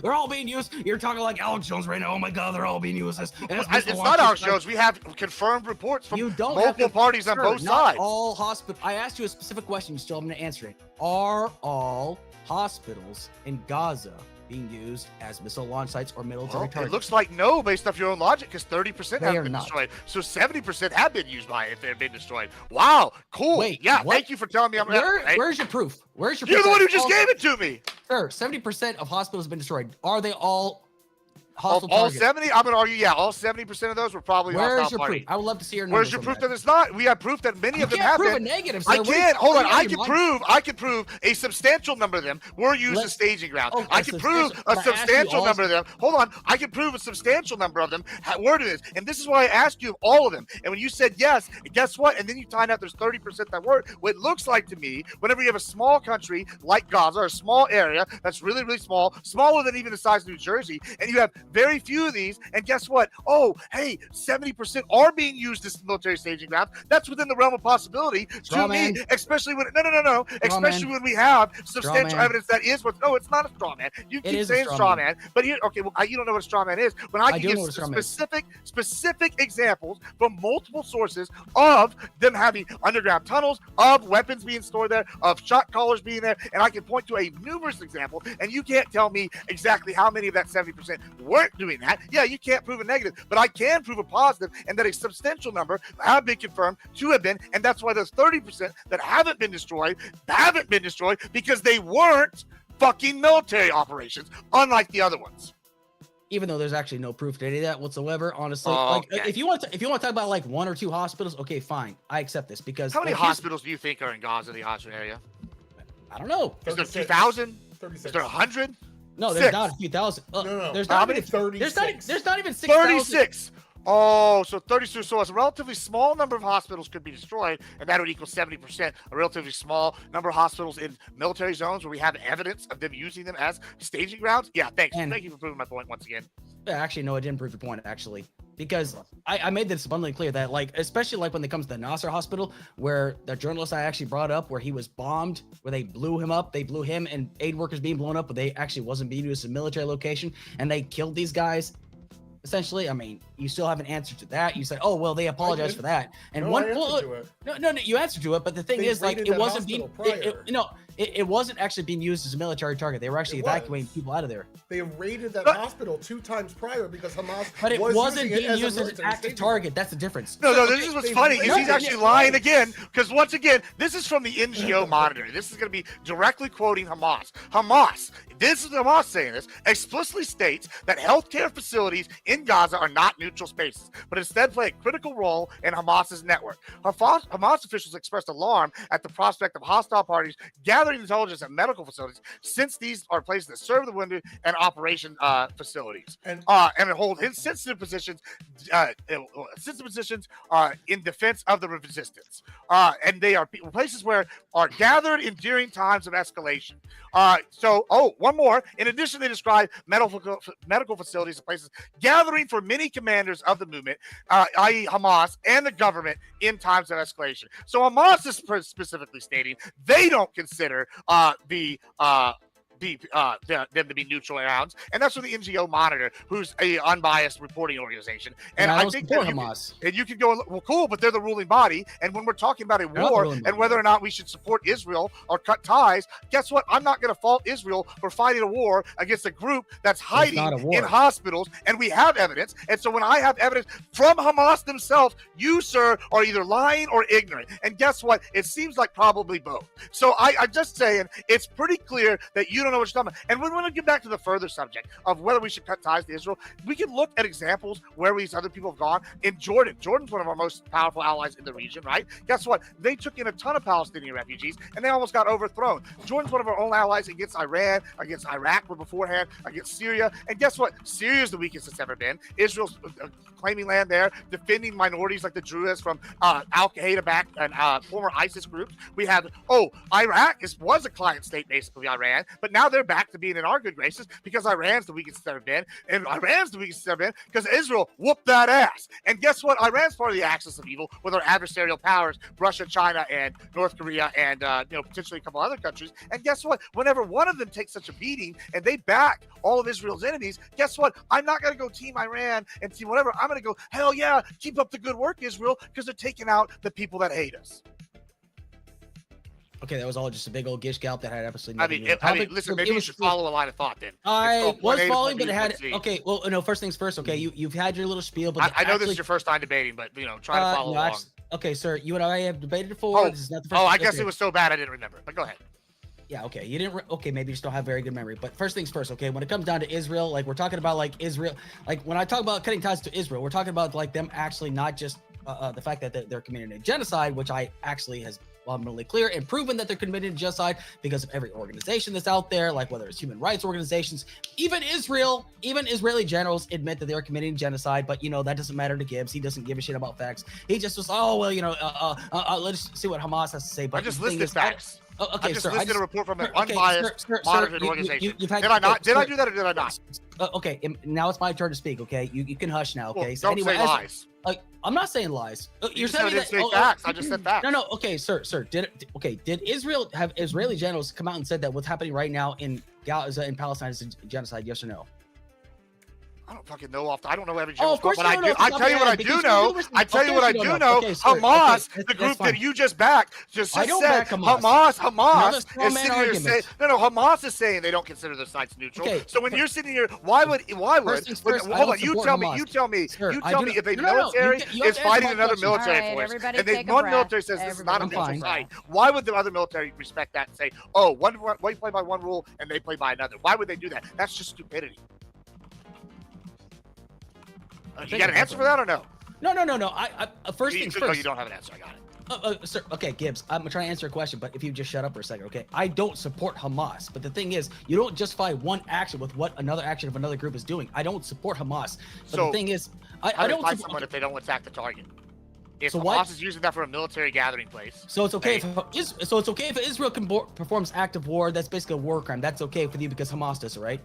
they're all being used. You're talking like Alex Jones right now. Oh my God, they're all being used. It's not Alex Jones. We have confirmed reports from multiple parties on both sides. All hospitals. I asked you a specific question. You still haven't answered it. Are all hospitals in Gaza being used as missile launch sites or military targets? It looks like no, based off your own logic, because 30% have been destroyed. So 70% have been used by it if they've been destroyed. Wow, cool. Wait, yeah, what? Thank you for telling me I'm right. Where's your proof? Where's your You're proof? the one who just gave it to me. Sir, 70% of hospitals have been destroyed. Are they all All targets? 70? I'm going to argue, yeah, all 70% of those were probably Where's hostile your party. proof? I would love to see your numbers. Where's your proof that it's not? We have proof that many of them have prove been. a negative, sir. I can't. Hold on. I can prove a substantial number of them were used as staging grounds. I can prove a substantial number of them. Hold on. I can prove a substantial number of them were this. And this is why I asked you all of them. And when you said yes, guess what? And then you find out there's 30% that weren't. What it looks like to me, whenever you have a small country like Gaza, or a small area that's really, really small, smaller than even the size of New Jersey, and you have very few of these, and guess what? Oh, hey, 70% are being used as military staging grounds. That's within the realm of possibility to me, especially when especially when we have substantial evidence that is what. No, it's not a straw man. You keep saying straw man, but you don't know what a straw man is. When I can give specific examples from multiple sources of them having underground tunnels, of weapons being stored there, of shot callers being there, and I can point to a numerous example, and you can't tell me exactly how many of that 70% weren't doing that. Yeah, you can't prove a negative, but I can prove a positive, and that a substantial number have been confirmed to have been, and that's why those 30% that haven't been destroyed because they weren't fucking military operations, unlike the other ones. Even though there's actually no proof to any of that whatsoever, honestly. If you want to talk about like one or two hospitals, okay, fine, I accept this because. How many hospitals do you think are in Gaza, the Gaza area? I don't know. Is there 2,000? Is there 100? No, there's not a few thousand. No. There's not even 36. There's not even 6,000. 36. Oh, so 36. So a relatively small number of hospitals could be destroyed, and that would equal 70%. A relatively small number of hospitals in military zones where we have evidence of them using them as staging grounds. Yeah, thanks. Thank you for proving my point once again. Actually, no, I didn't prove your point, actually. Because I made this abundantly clear that, like, especially like when it comes to the Nasser hospital, where the journalist I actually brought up, where he was bombed, where they blew him up, they blew him and aid workers being blown up, but they actually wasn't being used as a military location, and they killed these guys. Essentially, I mean, you still have an answer to that. You said, "Oh, well, they apologized for that." And no, you answered to it. But the thing is, like, it wasn't being, it wasn't actually being used as a military target. They were actually evacuating people out of there. They raided that hospital 2 times prior because Hamas. But it wasn't being used as an active target. That's the difference. No, this is what's funny. He's actually lying again, because once again, this is from the NGO Monitor. This is going to be directly quoting Hamas. This is Hamas saying this, explicitly states that healthcare facilities in Gaza are not neutral spaces, but instead play a critical role in Hamas's network. Hamas officials expressed alarm at the prospect of hostile parties gathering intelligence at medical facilities, since these are places that serve the wounded and operation facilities, and hold sensitive positions in defense of the resistance. And they are places where are gathered during times of escalation. One more. In addition, they describe medical facilities and places gathering for many commanders of the movement, i.e. Hamas and the government, in times of escalation. So Hamas is specifically stating they don't consider them to be neutral grounds, and that's from the NGO Monitor, who's a unbiased reporting organization. And I think that Hamas. You could go, well, cool, but they're the ruling body. And when we're talking about a war and whether or not we should support Israel or cut ties, guess what? I'm not going to fault Israel for fighting a war against a group that's hiding in hospitals, and we have evidence. And so when I have evidence from Hamas themselves, you, sir, are either lying or ignorant. And guess what? It seems like probably both. So I'm just saying, it's pretty clear that you don't know what you're talking about. And when we get back to the further subject of whether we should cut ties to Israel, we can look at examples where these other people have gone. In Jordan's one of our most powerful allies in the region, right? Guess what? They took in a ton of Palestinian refugees, and they almost got overthrown. Jordan's one of our own allies against Iran, against Iraq, but beforehand, against Syria. And guess what? Syria's the weakest it's ever been. Israel's claiming land there, defending minorities like the Druze from Al-Qaeda back and former ISIS groups. We have, Iraq was a client state basically, Iran, but now they're back to being in our good graces because Iran's the weakest it's ever been, and Iran's the weakest it's ever been because Israel whooped that ass. And guess what? Iran's part of the axis of evil with our adversarial powers, Russia, China, and North Korea, and potentially a couple other countries. And guess what? Whenever one of them takes such a beating and they back all of Israel's enemies, guess what? I'm not going to go team Iran and team whatever. I'm going to go, hell yeah, keep up the good work, Israel, because they're taking out the people that hate us. Okay, that was all just a big old gish gallop that had absolutely I nothing mean, to do with listen, maybe you should follow a line of thought then. I was following, but it had, okay, well, no, first things first, okay, you've had your little spiel, but I know this is your first time debating, but, try to follow along. Okay, sir, you and I have debated before. This is not the first I guess it was so bad I didn't remember, but go ahead. Yeah, okay, you didn't, okay, maybe you just don't have very good memory, but first things first, okay, when it comes down to Israel, like, we're talking about, like, Israel, like, when I talk about cutting ties to Israel, we're talking about, like, them actually not just the fact that they're committing a genocide, which I actually has abundantly clear and proven that they're committing genocide because of every organization that's out there, like whether it's human rights organizations, even Israeli generals admit that they're committing genocide, but that doesn't matter to Gibbs. He doesn't give a shit about facts. He just was, let's see what Hamas has to say. But I just listed facts. Okay, I just sir, listed a report from an unbiased, monitored organization. Did I not? Did I do that or did I not? Okay, now it's my turn to speak. Okay, you can hush now. Okay, so don't say lies. I'm not saying lies. You're saying that. Say facts. I just said facts. No. Okay, sir. Did Israel have Israeli generals come out and said that what's happening right now in Gaza and Palestine is a genocide? Yes or no? I don't fucking know I don't know every general. Of course, but I tell you what I do know. I tell you what I do know. Hamas, the group that you just backed, just said Hamas is sitting here saying Hamas is saying they don't consider their sites neutral. So when you're sitting here, why would hold on? You tell me if a military is fighting another military force and one military says this is not a neutral site, why would the other military respect that and say, we play by one rule and they play by another? Why would they do that? That's just stupidity. You got an answer for that or no? No. I first things first. Oh, you don't have an answer. I got it. Sir, okay, Gibbs, I'm trying to answer a question, but if you just shut up for a second, okay? I don't support Hamas, but the thing is, you don't justify one action with what another action of another group is doing. I don't support Hamas, but the thing is, I don't fight someone if they don't attack the target. If Hamas is using that for a military gathering place, so it's okay if Israel performs active war. That's basically a war crime. That's okay for you because Hamas does it, right?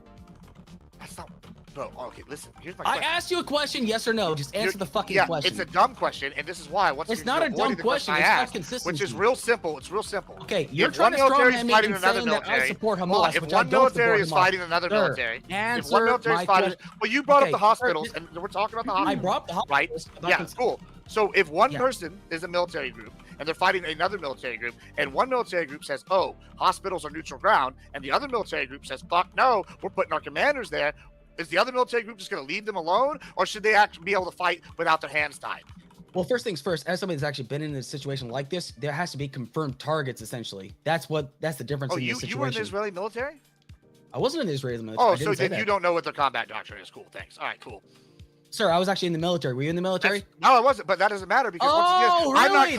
That's not. Bro, okay, listen. Here's my question. I asked you a question, yes or no. Just answer the fucking question. It's a dumb question, and this is why. It's not a dumb question. It's not consistent. Which is real simple. It's real simple. Okay, you're trying to strongman me and saying that I support Hamas, if one military is fighting another military, if one military is fighting, well, you brought up the hospitals, and we're talking about the hospitals. I brought up the hospitals. Right? Yeah, cool. So if one person is a military group, and they're fighting another military group, and one military group says, hospitals are neutral ground, and the other military group says, fuck no, we're putting our commanders there, is the other military group just going to leave them alone, or should they actually be able to fight without their hands tied? Well, first things first, as somebody that's actually been in a situation like this, there has to be confirmed targets, essentially. That's the difference in this situation. You were in the Israeli military? I wasn't in the Really military. So then you don't know what their combat doctrine is. Cool, thanks. All right, cool. Sir, I was actually in the military. Were you in the military? No, I wasn't, but that doesn't matter because once again, really?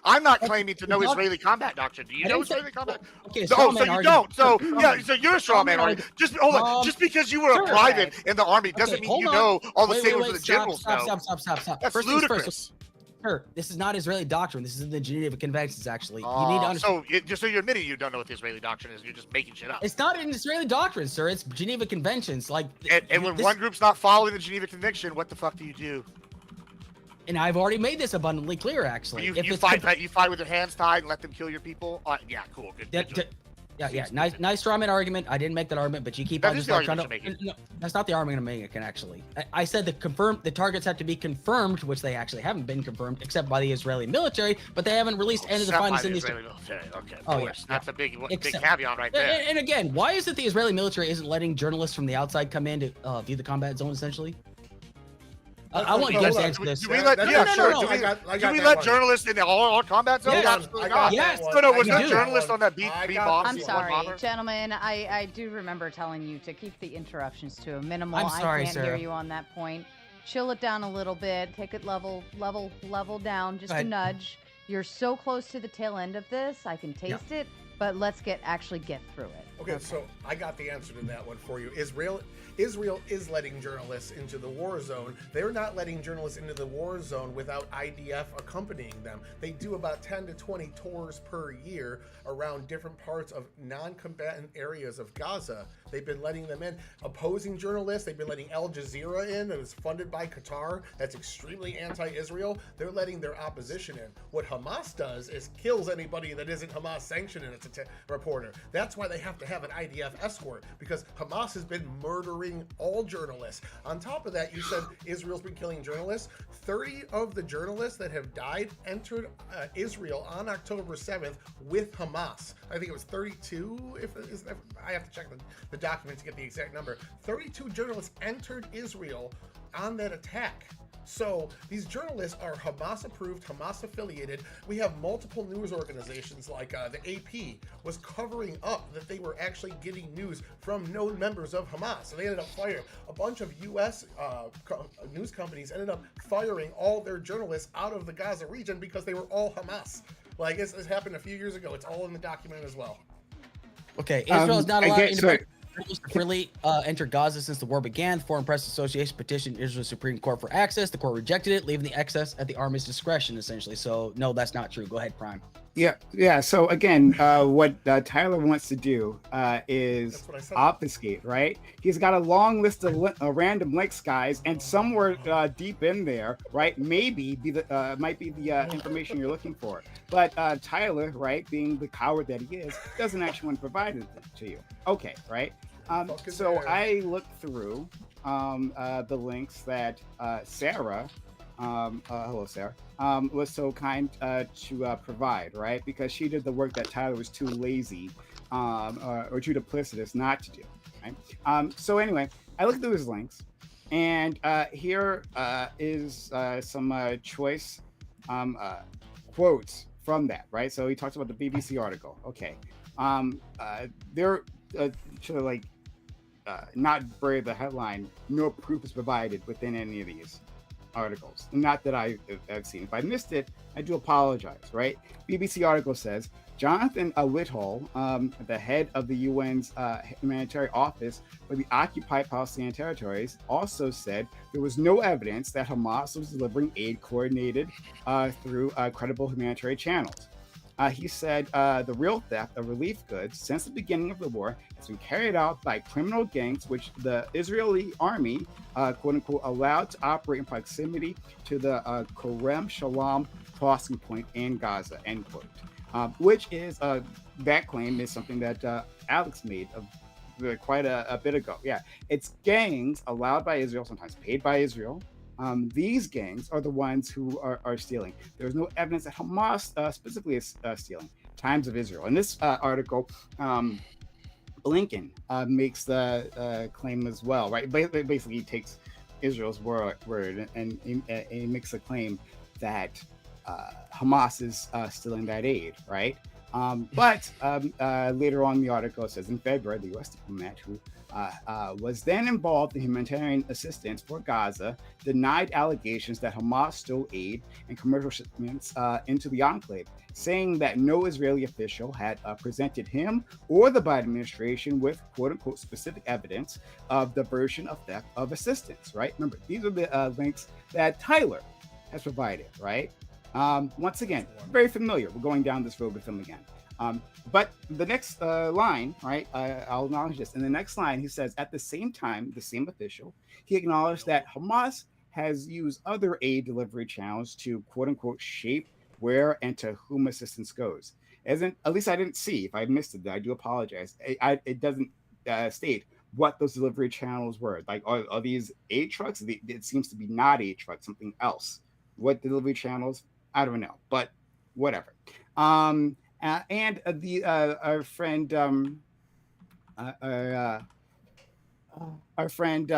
I'm not claiming to know Israeli combat doctrine. Do you know Israeli combat? Okay, so you don't. So you're a straw man argument. Just hold on. Just because you were a private in the army doesn't mean you know all the things that the generals know. Stop. That's ludicrous. Sir, this is not Israeli doctrine. This is in the Geneva Conventions, actually. You need to understand. So you're admitting you don't know what the Israeli doctrine is. You're just making shit up. It's not an Israeli doctrine, sir. It's Geneva Conventions. And when one group's not following the Geneva Convention, what the fuck do you do? And I've already made this abundantly clear, actually. You fight with your hands tied and let them kill your people? Yeah, cool. Good. Yeah. Nice straw man argument. I didn't make that argument, but you keep on just trying to. No, that's not the argument I'm making. Actually, I said the targets have to be confirmed, which they actually haven't been confirmed, except by the Israeli military. But they haven't released any of the findings in the Israeli military. Okay, of course. That's a big caveat right there. And again, why is it the Israeli military isn't letting journalists from the outside come in to view the combat zone, essentially? I want you guys to answer this. Do we let No, do we let journalists in all combat zones? Yes. Absolutely I got not. that Yes. one. No, was I there got journalists that on that beat I beat got bomb? I'm this sorry, bomber? gentlemen. I do remember telling you to keep the interruptions to a minimal. I'm sorry, I can't hear Sarah. you on that point. Chill it down a little bit. Take it level down, just Go a ahead. nudge. You're so close to the tail end of this. I can taste it, but let's actually get through it. Okay, so I got the answer to that one for you. Israel is letting journalists into the war zone. They're not letting journalists into the war zone without IDF accompanying them. They do about 10 to 20 tours per year around different parts of non-combatant areas of Gaza. They've been letting them in. Opposing journalists, they've been letting Al Jazeera in, that is funded by Qatar. That's extremely anti-Israel. They're letting their opposition in. What Hamas does is kills anybody that isn't Hamas sanctioned and it's a reporter. That's why they have to have an IDF escort, because Hamas has been murdering all journalists. On top of that, you said Israel's been killing journalists. 30 of the journalists that have died entered Israel on October 7th with Hamas. I think it was 32. I have to check the document to get the exact number. 32 journalists entered Israel on that attack. So these journalists are Hamas approved, Hamas affiliated. We have multiple news organizations like the AP was covering up that they were actually getting news from known members of Hamas. So they ended up firing a bunch of U.S. News companies ended up firing all their journalists out of the Gaza region because they were all Hamas. Like this happened a few years ago. It's all in the document as well. Okay, Israel is not allowed independent journalists to freely enter Gaza since the war began. The Foreign Press Association petitioned Israel's Supreme Court for access. The court rejected it, leaving the access at the Army's discretion, essentially. So, no, that's not true. Go ahead, Prime. Yeah. So again, what Tyler wants to do is obfuscate, right? He's got a long list of random links, guys, and somewhere deep in there, right, might be the information you're looking for. But Tyler, right, being the coward that he is, doesn't actually want to provide it to you. Okay, right. So I looked through the links that Sarah. Hello, Sarah. Was so kind to provide, right? Because she did the work that Tyler was too lazy or too duplicitous not to do, right? So anyway, I looked through his links, and here is some choice quotes from that, right? So he talks about the BBC article. Okay, they're not bury the headline. No proof is provided within any of these articles. Not that I've seen. If I missed it, I do apologize, right? BBC article says, Jonathan Whitehall, the head of the UN's humanitarian office for the occupied Palestinian territories, also said there was no evidence that Hamas was delivering aid coordinated through credible humanitarian channels. He said the real theft of relief goods since the beginning of the war has been carried out by criminal gangs, which the Israeli army, quote unquote, allowed to operate in proximity to the Kerem Shalom crossing point in Gaza, end quote. Which is, that claim is something that Alex made quite a bit ago. Yeah, it's gangs allowed by Israel, sometimes paid by Israel. These gangs are the ones who are stealing. There's no evidence that Hamas specifically is stealing. Times of Israel. In this article, Blinken makes the claim as well, right? Basically, he takes Israel's word and he makes a claim that Hamas is stealing that aid, right? But later on in the article, it says in February, the U.S. diplomat who was then involved in humanitarian assistance for Gaza denied allegations that Hamas stole aid and commercial shipments into the enclave, saying that no Israeli official had presented him or the Biden administration with quote-unquote specific evidence of the version of theft of assistance, right? Remember, these are the links that Tyler has provided, right? Once again, very familiar. We're going down this road with him again. But the next line, right, I'll acknowledge this. In the next line, he says, at the same time, the same official, he acknowledged that Hamas has used other aid delivery channels to, quote unquote, shape where and to whom assistance goes. At least I didn't see. If I missed it, I do apologize. It doesn't state what those delivery channels were. Like, are these aid trucks? It seems to be not aid trucks, something else. What delivery channels? I don't know, but whatever. And our friend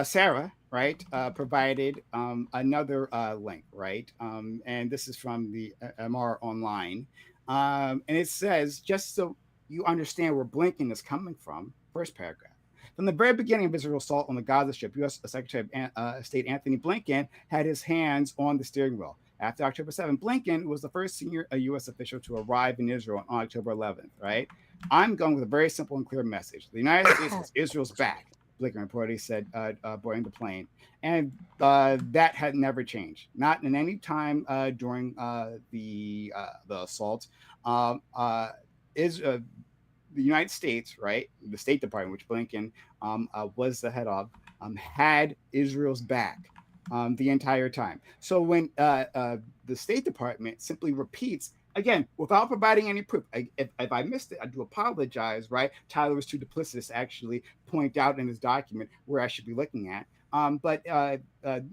Sarah, right, provided another link, right? And this is from the MR Online. And it says, just so you understand where Blinken is coming from, first paragraph. From the very beginning of Israel's assault on the Gaza Strip, U.S. Secretary of State Anthony Blinken had his hands on the steering wheel. After October 7th, Blinken was the first senior U.S. official to arrive in Israel on October 11th, right? I'm going with a very simple and clear message. The United States has Israel's back, Blinken reportedly said boarding the plane. And that had never changed, not in any time during the assault. The United States, right, the State Department, which Blinken was the head of, had Israel's back the entire time. So when the State Department simply repeats, again, without providing any proof, if I missed it, I do apologize, right? Tyler was too duplicitous to actually point out in his document where I should be looking at. But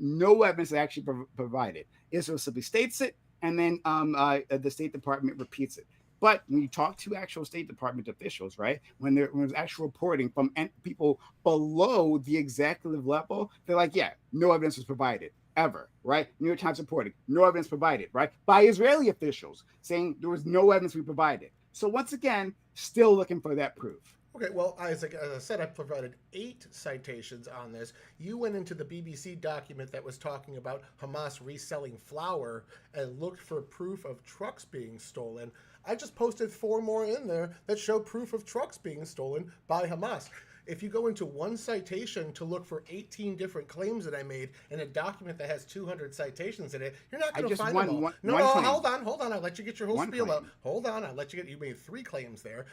no evidence is actually provided. Israel simply states it, and then the State Department repeats it. But when you talk to actual State Department officials, right, when there's actual reporting from people below the executive level, they're like, yeah, no evidence was provided ever, right? New York Times reporting, no evidence provided, right, by Israeli officials saying there was no evidence we provided. So once again, still looking for that proof. Okay, well, Isaac, as I said, I provided 8 citations on this. You went into the BBC document that was talking about Hamas reselling flour and looked for proof of trucks being stolen. I just posted 4 more in there that show proof of trucks being stolen by Hamas. If you go into one citation to look for 18 different claims that I made in a document that has 200 citations in it, you're not going to find them all. No, hold on. I'll let you get your whole spiel out. Hold on, you made 3 claims there.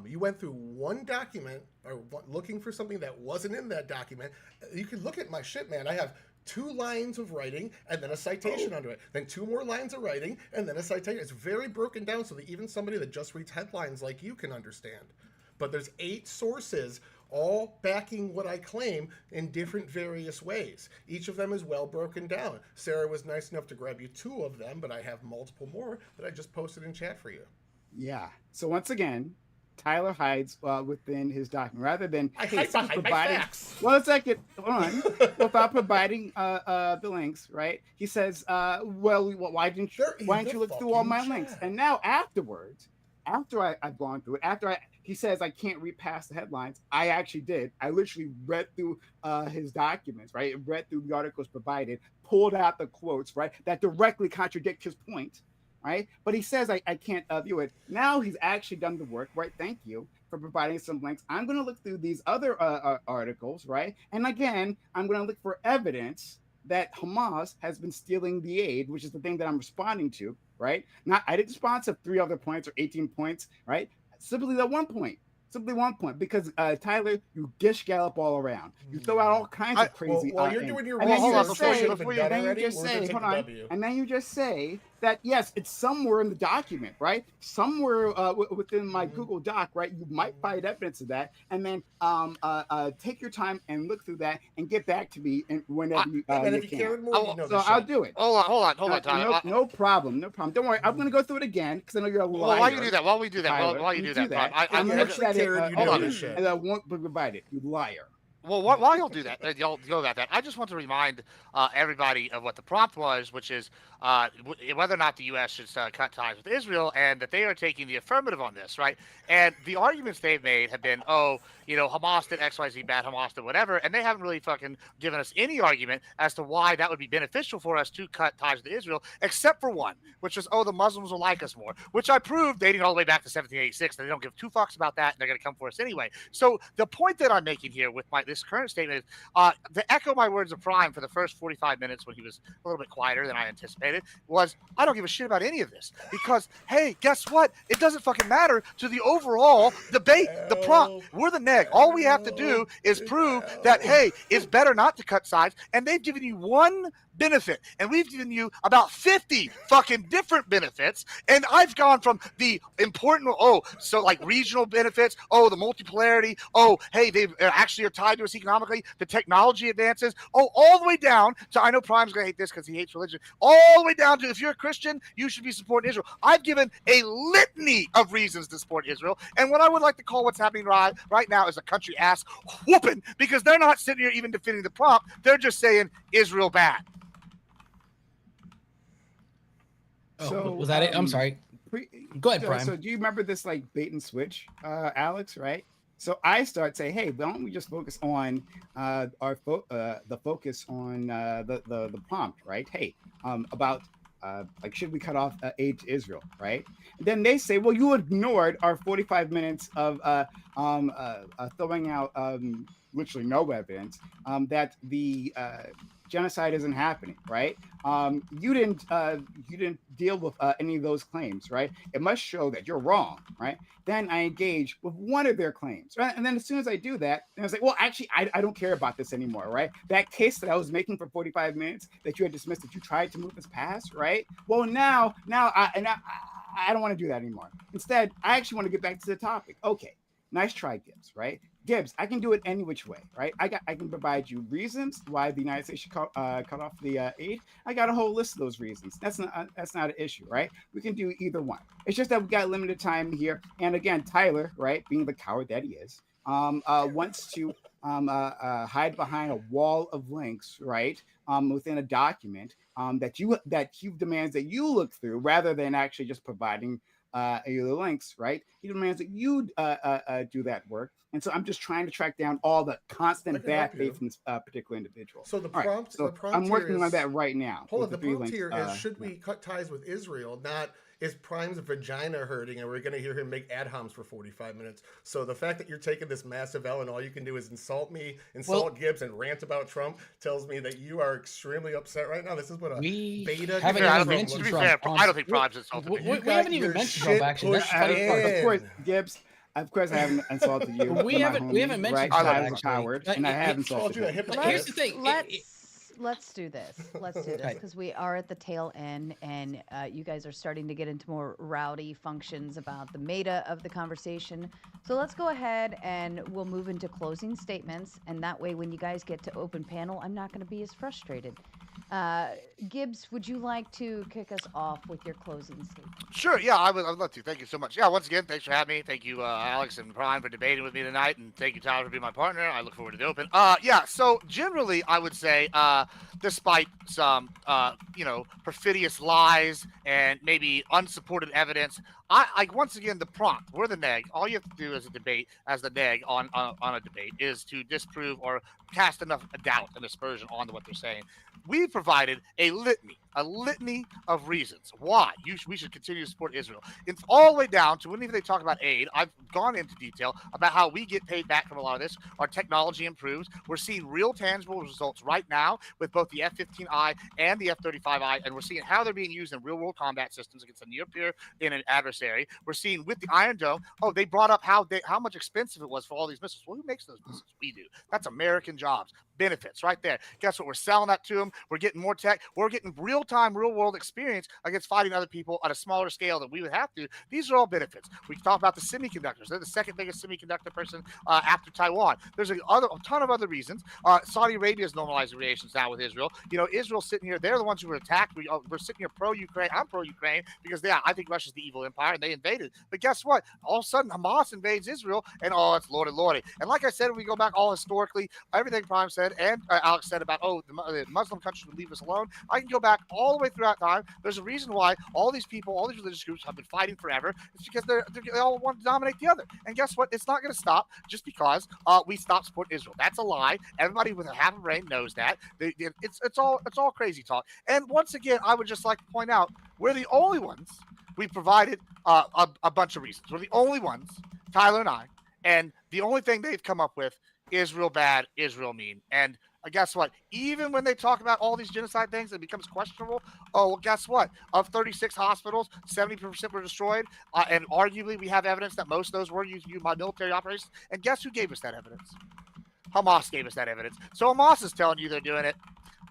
You went through one document or looking for something that wasn't in that document. You can look at my shit, man. I have 2 lines of writing and then a citation under it. Then 2 more lines of writing and then a citation. It's very broken down so that even somebody that just reads headlines like you can understand. But there's 8 sources all backing what I claim in different various ways. Each of them is well broken down. Sarah was nice enough to grab you 2 of them, but I have multiple more that I just posted in chat for you. Yeah. So once again, Tyler hides within his document rather than providing facts. Well, let's like it on without providing the links, right? He says, "Well, why didn't you look through all my links?" And now afterwards, after I've gone through it, he says I can't read past the headlines. I actually did. I literally read through his documents, right? Read through the articles provided, pulled out the quotes, right, that directly contradict his point. Right, but he says I can't view it. Now he's actually done the work, right? Thank you for providing some links. I'm going to look through these other articles, right? And again, I'm going to look for evidence that Hamas has been stealing the aid, which is the thing that I'm responding to, right? I didn't respond to 3 other points or 18 points, right? Simply that 1 point. Simply 1 point, because Tyler, you gish gallop all around. You throw out all kinds of crazy. Well, you're doing your and then you just say that yes, it's somewhere in the document, right? Somewhere within my Google Doc, right? You might find evidence of that, and then take your time and look through that and get back to me and whenever you can. I'll do it. Hold on, Tyler. No problem. Don't worry. I'm gonna go through it again because I know you're a liar. Well, while you do that, while you do that, I'm gonna look at it. Hold on, and I won't provide it. You liar. Well, while you'll do that, you'll go about that. I just want to remind everybody of what the prompt was, which is whether or not the U.S. should cut ties with Israel, and that they are taking the affirmative on this, right? And the arguments they've made have been, Hamas did X, Y, Z bad, Hamas did whatever, and they haven't really fucking given us any argument as to why that would be beneficial for us to cut ties with Israel, except for one, which is, the Muslims will like us more, which I proved dating all the way back to 1786. They don't give 2 fucks about that, and they're going to come for us anyway. So the point that I'm making here with this current statement is, to echo my words of Prime for the first 45 minutes when he was a little bit quieter than I anticipated, was I don't give a shit about any of this because, hey, guess what? It doesn't fucking matter to the overall debate. The prompt, we're the neg. All we have to do is prove that, hey, it's better not to cut sides, and they've given you one benefit, and we've given you about 50 fucking different benefits, and I've gone from the important, like regional benefits, the multipolarity, hey, they actually are tied to us economically, the technology advances, all the way down to, I know Prime's going to hate this because he hates religion, all the way down to, if you're a Christian, you should be supporting Israel. I've given a litany of reasons to support Israel, and what I would like to call what's happening right now is a country ass whooping, because they're not sitting here even defending the prompt. They're just saying Israel bad. So was that it? I'm sorry. Go ahead, Prime. So do you remember this like bait and switch, Alex? Right. So I start saying, hey, why don't we just focus on the focus on the prompt, right? Hey, about like, should we cut off aid to Israel, right? And then they say, well, you ignored our 45 minutes of throwing out literally no evidence that the genocide isn't happening, right? You didn't deal with any of those claims, right? It must show that you're wrong, right? Then I engage with one of their claims, right? And then as soon as I do that, then I was like, well, actually, I don't care about this anymore, right? That case that I was making for 45 minutes that you had dismissed, that you tried to move this past, right? Well, now I don't want to do that anymore. Instead, I actually want to get back to the topic. Okay, nice try, Gibbs, right? Gibbs, I can do it any which way, right? I can provide you reasons why the United States should cut off the aid. I got a whole list of those reasons. That's not an issue, right? We can do either one. It's just that we got limited time here. And again, Tyler, right, being the coward that he is, wants to hide behind a wall of links, right, within a document that he demands that you look through, rather than actually just providing the links, right? He demands that you do that work. And so I'm just trying to track down all the constant bad faith from this particular individual. So the prompt, right, so the prompt I'm working is, on that right now. Hold on, the prompt here is, should we cut ties with Israel? Not, is Prime's vagina hurting and we're going to hear him make ad homs for 45 minutes. So the fact that you're taking this massive L and all you can do is insult me, Gibbs, and rant about Trump tells me that you are extremely upset right now. This is what a beta. I don't think Prime's insulted me. We haven't even mentioned Trump, actually. That's funny part. Of course, Gibbs. Of course, I haven't insulted you. We haven't mentioned right? Trump, I was a coward, and I have insulted you. Here's the thing. Let's do this. Let's do this, because we are at the tail end, and you guys are starting to get into more rowdy functions about the meta of the conversation. So let's go ahead and we'll move into closing statements, and that way when you guys get to open panel, I'm not going to be as frustrated. Gibbs, would you like to kick us off with your closing statement? Sure, yeah, I'd love to. Thank you so much. Yeah, once again, thanks for having me. Thank you, Alex and Prime, for debating with me tonight, and thank you, Tyler, for being my partner. I look forward to the open. Yeah, so generally, I would say, despite some, perfidious lies and maybe unsupported evidence, once again, the prompt, we're the neg. All you have to do as the neg on a debate, is to disprove or cast enough doubt and aspersion onto what they're saying. We provided a litany of reasons why we should continue to support Israel. It's all the way down to whenever they talk about aid. I've gone into detail about how we get paid back from a lot of this. Our technology improves. We're seeing real tangible results right now with both the F-15I and the F-35I, and we're seeing how they're being used in real-world combat systems against a near-peer in an adversary. We're seeing with the Iron Dome, they brought up how much expensive it was for all these missiles. Well, who makes those missiles? We do. That's American jobs. Benefits right there. Guess what? We're selling that to them. We're getting more tech. We're getting real-time, real-world experience against fighting other people at a smaller scale than we would have to. These are all benefits. We can talk about the semiconductors. They're the second biggest semiconductor person after Taiwan. There's a ton of other reasons. Saudi Arabia is normalizing relations now with Israel. Israel's sitting here. They're the ones who were attacked. We're sitting here pro-Ukraine. I'm pro-Ukraine because, I think Russia's the evil empire, and they invaded. But guess what? All of a sudden, Hamas invades Israel, and it's lordy. And like I said, if we go back all historically, everything Prime said and Alex said about, the Muslim countries would leave us alone, I can go back all the way throughout time. There's a reason why all these people, all these religious groups have been fighting forever. It's because they all want to dominate the other. And guess what? It's not going to stop just because we stop supporting Israel. That's a lie. Everybody with a half a brain knows that. It's all crazy talk. And once again, I would just like to point out, we're the only ones. We provided a bunch of reasons. We're the only ones, Tyler and I, and the only thing they've come up with, Israel bad, Israel mean. And guess what? Even when they talk about all these genocide things, it becomes questionable. Well, guess what? Of 36 hospitals, 70% were destroyed, and arguably we have evidence that most of those were used by military operations. And guess who gave us that evidence? Hamas gave us that evidence. So Hamas is telling you they're doing it.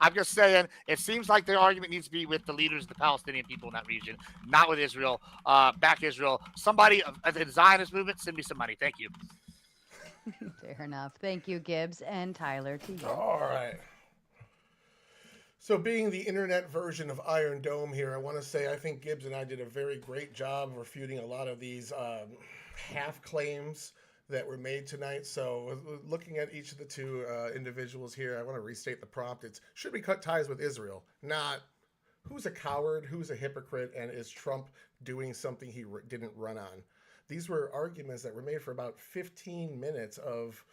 I'm just saying, it seems like the argument needs to be with the leaders of the Palestinian people in that region, not with Israel. Back Israel. Somebody at the Zionist movement, send me some money. Thank you. Fair enough. Thank you, Gibbs, and Tyler, to you. All right. So, being the internet version of Iron Dome here, I want to say I think Gibbs and I did a very great job refuting a lot of these half claims that were made tonight. So, looking at each of the two individuals here, I want to restate the prompt. It's should we cut ties with Israel? Not who's a coward, who's a hypocrite, and is Trump doing something he didn't run on? These were arguments that were made for about 15 minutes of,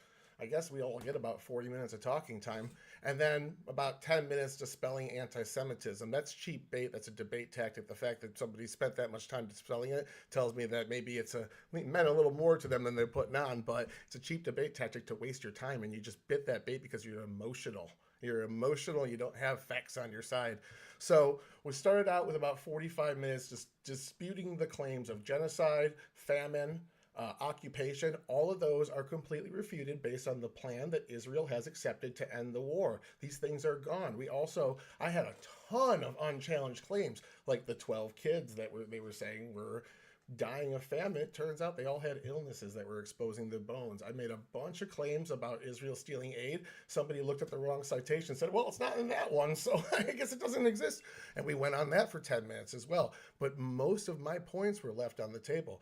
I guess we all get about 40 minutes of talking time, and then about 10 minutes dispelling anti-Semitism. That's cheap bait. That's a debate tactic. The fact that somebody spent that much time dispelling it tells me that maybe it meant a little more to them than they're putting on, but it's a cheap debate tactic to waste your time, and you just bit that bait because you're emotional. You're emotional. You don't have facts on your side. So we started out with about 45 minutes just disputing the claims of genocide, famine, occupation. All of those are completely refuted based on the plan that Israel has accepted to end the war. These things are gone. I had a ton of unchallenged claims, like the 12 kids that they were saying were dying of famine. It turns out they all had illnesses that were exposing their bones. I made a bunch of claims about Israel stealing aid. Somebody looked at the wrong citation and said, well, it's not in that one, so I guess it doesn't exist. And we went on that for 10 minutes as well. But most of my points were left on the table.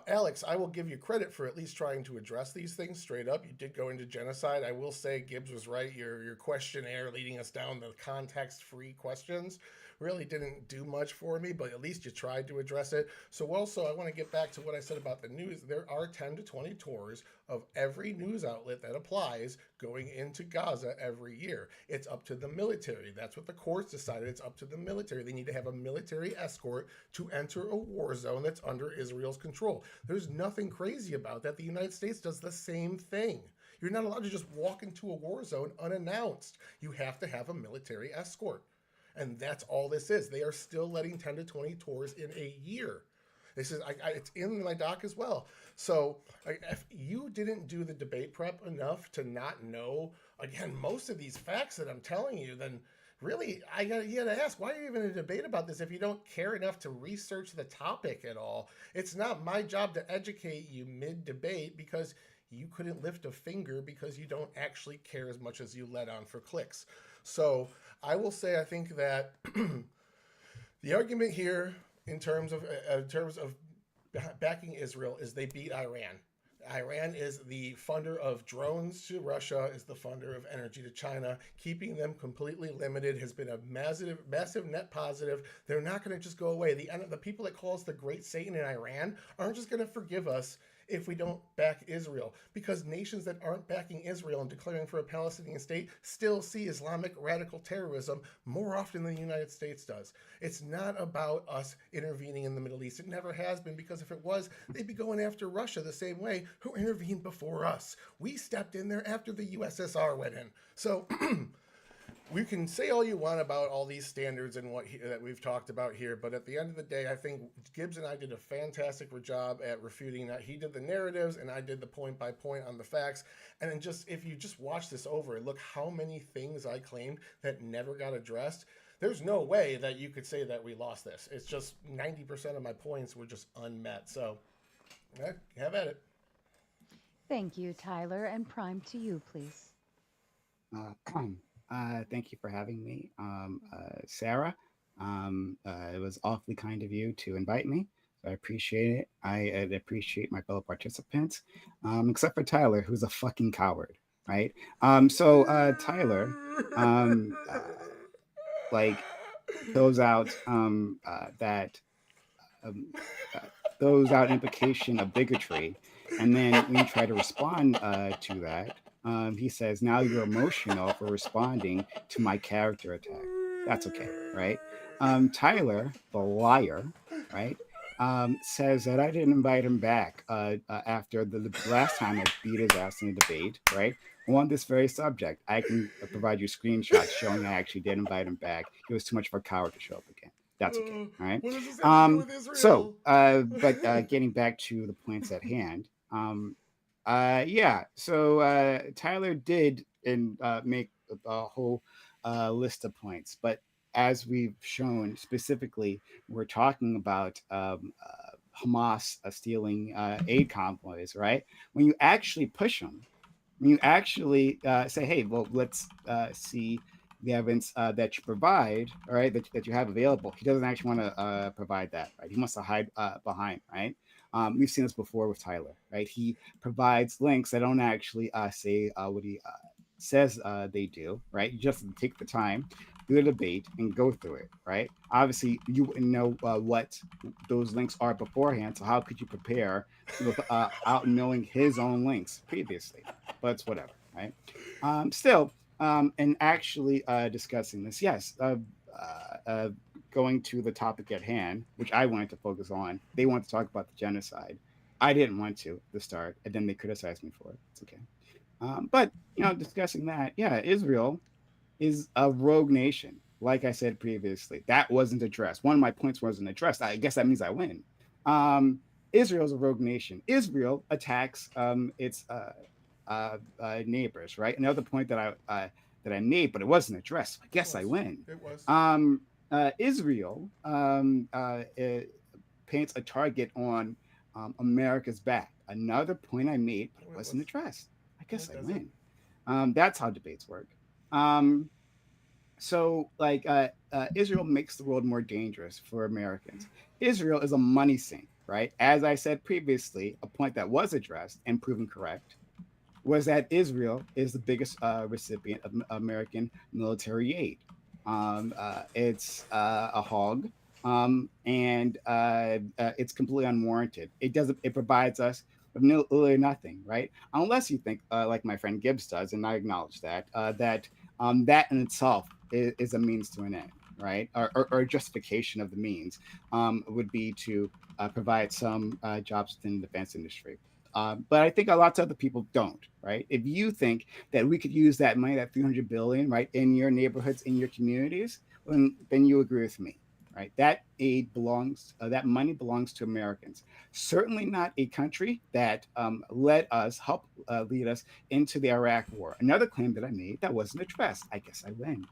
Alex, I will give you credit for at least trying to address these things straight up. You did go into genocide. I will say Gibbs was right. Your questionnaire leading us down the context-free questions really didn't do much for me, but at least you tried to address it. So also, I want to get back to what I said about the news. There are 10 to 20 tours of every news outlet that applies going into Gaza every year. It's up to the military. That's what the courts decided. It's up to the military. They need to have a military escort to enter a war zone that's under Israel's control. There's nothing crazy about that. The United States does the same thing. You're not allowed to just walk into a war zone unannounced. You have to have a military escort. And that's all this is. They are still letting 10 to 20 tours in a year. This is it's in my doc as well. So if you didn't do the debate prep enough to not know, again, most of these facts that I'm telling you, then really, you got to ask, why are you even in a debate about this if you don't care enough to research the topic at all? It's not my job to educate you mid-debate because you couldn't lift a finger because you don't actually care as much as you let on for clicks. So I will say I think that the argument here in terms of backing Israel is they beat Iran. Iran is the funder of drones to Russia, is the funder of energy to China. Keeping them completely limited has been a massive net positive. They're not going to just go away. The people that call us the Great Satan in Iran aren't just going to forgive us if we don't back Israel, because nations that aren't backing Israel and declaring for a Palestinian state still see Islamic radical terrorism more often than the United States does. It's not about us intervening in the Middle East. It never has been, because if it was, they'd be going after Russia the same way, who intervened before us. We stepped in there after the USSR went in. So we can say all you want about all these standards and that we've talked about here, but at the end of the day, I think Gibbs and I did a fantastic job at refuting that. He did the narratives, and I did the point by point on the facts. And then if you just watch this over and look how many things I claimed that never got addressed, there's no way that you could say that we lost this. It's just 90% of my points were just unmet. So have at it. Thank you, Tyler. And Prime, to you, please. Thank you for having me, Sarah. It was awfully kind of you to invite me, so I appreciate it. I appreciate my fellow participants, except for Tyler, who's a fucking coward, right? Tyler, throws out throws out implication of bigotry, and then when you try to respond to that, he says, now you're emotional for responding to my character attack. That's okay, right? Tyler, the liar, right, says that I didn't invite him back after the last time I beat his ass in a debate, right, on this very subject. I can provide you screenshots showing I actually did invite him back. He was too much of a coward to show up again. That's okay, all right? What does this have to do with Israel? But getting back to the points at hand, Tyler did make a whole list of points, but as we've shown specifically, we're talking about Hamas stealing aid convoys, right? When you actually push them, when you actually say, hey, well, let's see the evidence that you provide, all right, that you have available. He doesn't actually want to provide that, right? He wants to hide behind, right? We've seen this before with Tyler, right? He provides links that don't actually say what he says they do, right? You just take the time, do the debate, and go through it, right? Obviously, you wouldn't know what those links are beforehand, so how could you prepare without knowing his own links previously? But it's whatever, right? Still, and actually discussing this, yes, going to the topic at hand, which I wanted to focus on. They want to talk about the genocide. I didn't want to at the start, and then they criticized me for it. It's okay. But discussing that, yeah, Israel is a rogue nation. Like I said previously, that wasn't addressed. One of my points wasn't addressed. I guess that means I win. Israel is a rogue nation. Israel attacks its neighbors, right? Another point that I made, but it wasn't addressed. I guess I win. It was. Israel paints a target on America's back. Another point I made, but it wasn't addressed. I guess I win. That's how debates work. So, like, Israel makes the world more dangerous for Americans. Israel is a money sink, right? As I said previously, a point that was addressed and proven correct was that Israel is the biggest recipient of American military aid. It's a hog, and it's completely unwarranted. It provides us with literally nothing, right? Unless you think, like my friend Gibbs does, and I acknowledge that that in itself is a means to an end, right? Or a justification of the means would be to provide some jobs within the defense industry. But I think a lot of other people don't, right? If you think that we could use that money, that 300 billion, right, in your neighborhoods, in your communities, then you agree with me, right? That aid belongs, that money belongs to Americans. Certainly not a country that lead lead us into the Iraq War. Another claim that I made that wasn't addressed. I guess I win.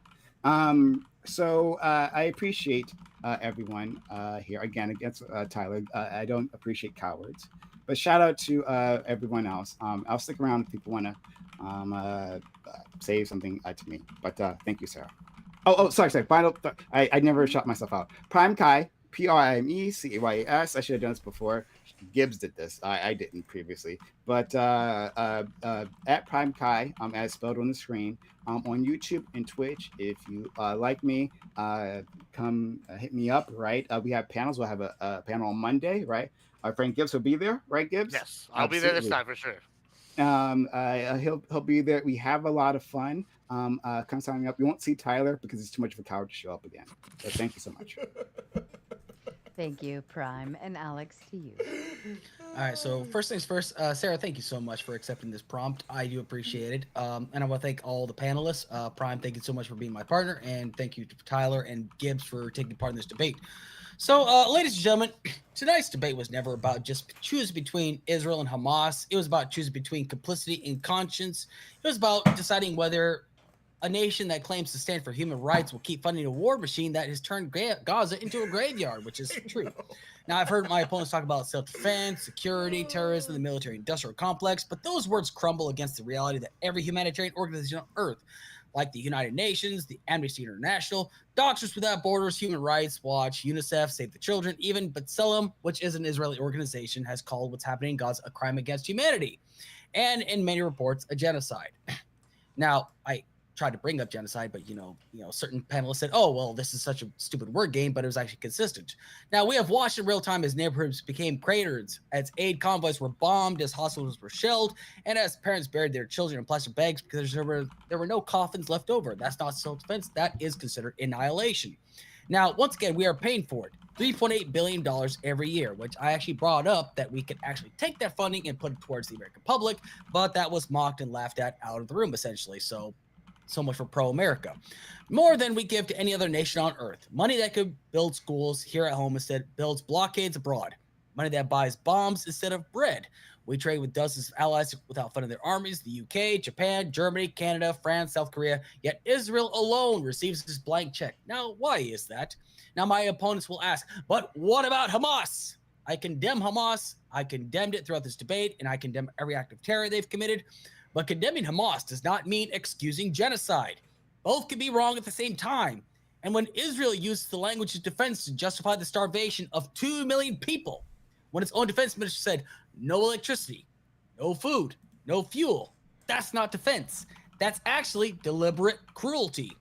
So I appreciate everyone here again against Tyler. I don't appreciate cowards. But shout out to everyone else. I'll stick around if people want to say something to me. But thank you, Sarah. Sorry. Final. I never shot myself out. Prime Kai, PRIMECAYS. I should have done this before. Gibbs did this. I didn't previously. But at Prime Kai, as spelled on the screen, on YouTube and Twitch. If you like me, come hit me up. Right. We have panels. We'll have a panel on Monday. Right. Our friend Gibbs will be there, right, Gibbs? Yes, I'll be there this time for sure. He'll be there. We have a lot of fun. Come sign me up. You won't see Tyler because he's too much of a coward to show up again. So thank you so much. Thank you, Prime, and Alex, to you. All right, so first things first, Sarah, thank you so much for accepting this prompt. I do appreciate it. And I want to thank all the panelists. Prime, thank you so much for being my partner, and thank you to Tyler and Gibbs for taking part in this debate. So, ladies and gentlemen, tonight's debate was never about just choosing between Israel and Hamas. It was about choosing between complicity and conscience. It was about deciding whether a nation that claims to stand for human rights will keep funding a war machine that has turned Gaza into a graveyard, which is true. Now, I've heard my opponents talk about self-defense, security, terrorism, the military-industrial complex, but those words crumble against the reality that every humanitarian organization on Earth, like the United Nations, the Amnesty International, Doctors Without Borders, Human Rights Watch, UNICEF, Save the Children, even B'Tselem, which is an Israeli organization, has called what's happening in Gaza a crime against humanity, and in many reports, a genocide. Now, I tried to bring up genocide, but certain panelists said, "Oh, well, this is such a stupid word game," but it was actually consistent. Now, we have watched in real time as neighborhoods became craters, as aid convoys were bombed, as hospitals were shelled, and as parents buried their children in plastic bags because there were no coffins left over. That's not self-defense. That is considered annihilation. Now, once again, we are paying for it. $3.8 billion every year, which I actually brought up that we could actually take that funding and put it towards the American public, but that was mocked and laughed at out of the room, essentially. So much for pro-America. More than we give to any other nation on earth. Money that could build schools here at home instead builds blockades abroad. Money that buys bombs instead of bread. We trade with dozens of allies without funding their armies, the UK, Japan, Germany, Canada, France, South Korea, yet Israel alone receives this blank check. Now, why is that? Now, my opponents will ask, but what about Hamas? I condemn Hamas. I condemned it throughout this debate, and I condemn every act of terror they've committed. But condemning Hamas does not mean excusing genocide. Both can be wrong at the same time. And when Israel uses the language of defense to justify the starvation of 2 million people, when its own defense minister said, no electricity, no food, no fuel, that's not defense. That's actually deliberate cruelty.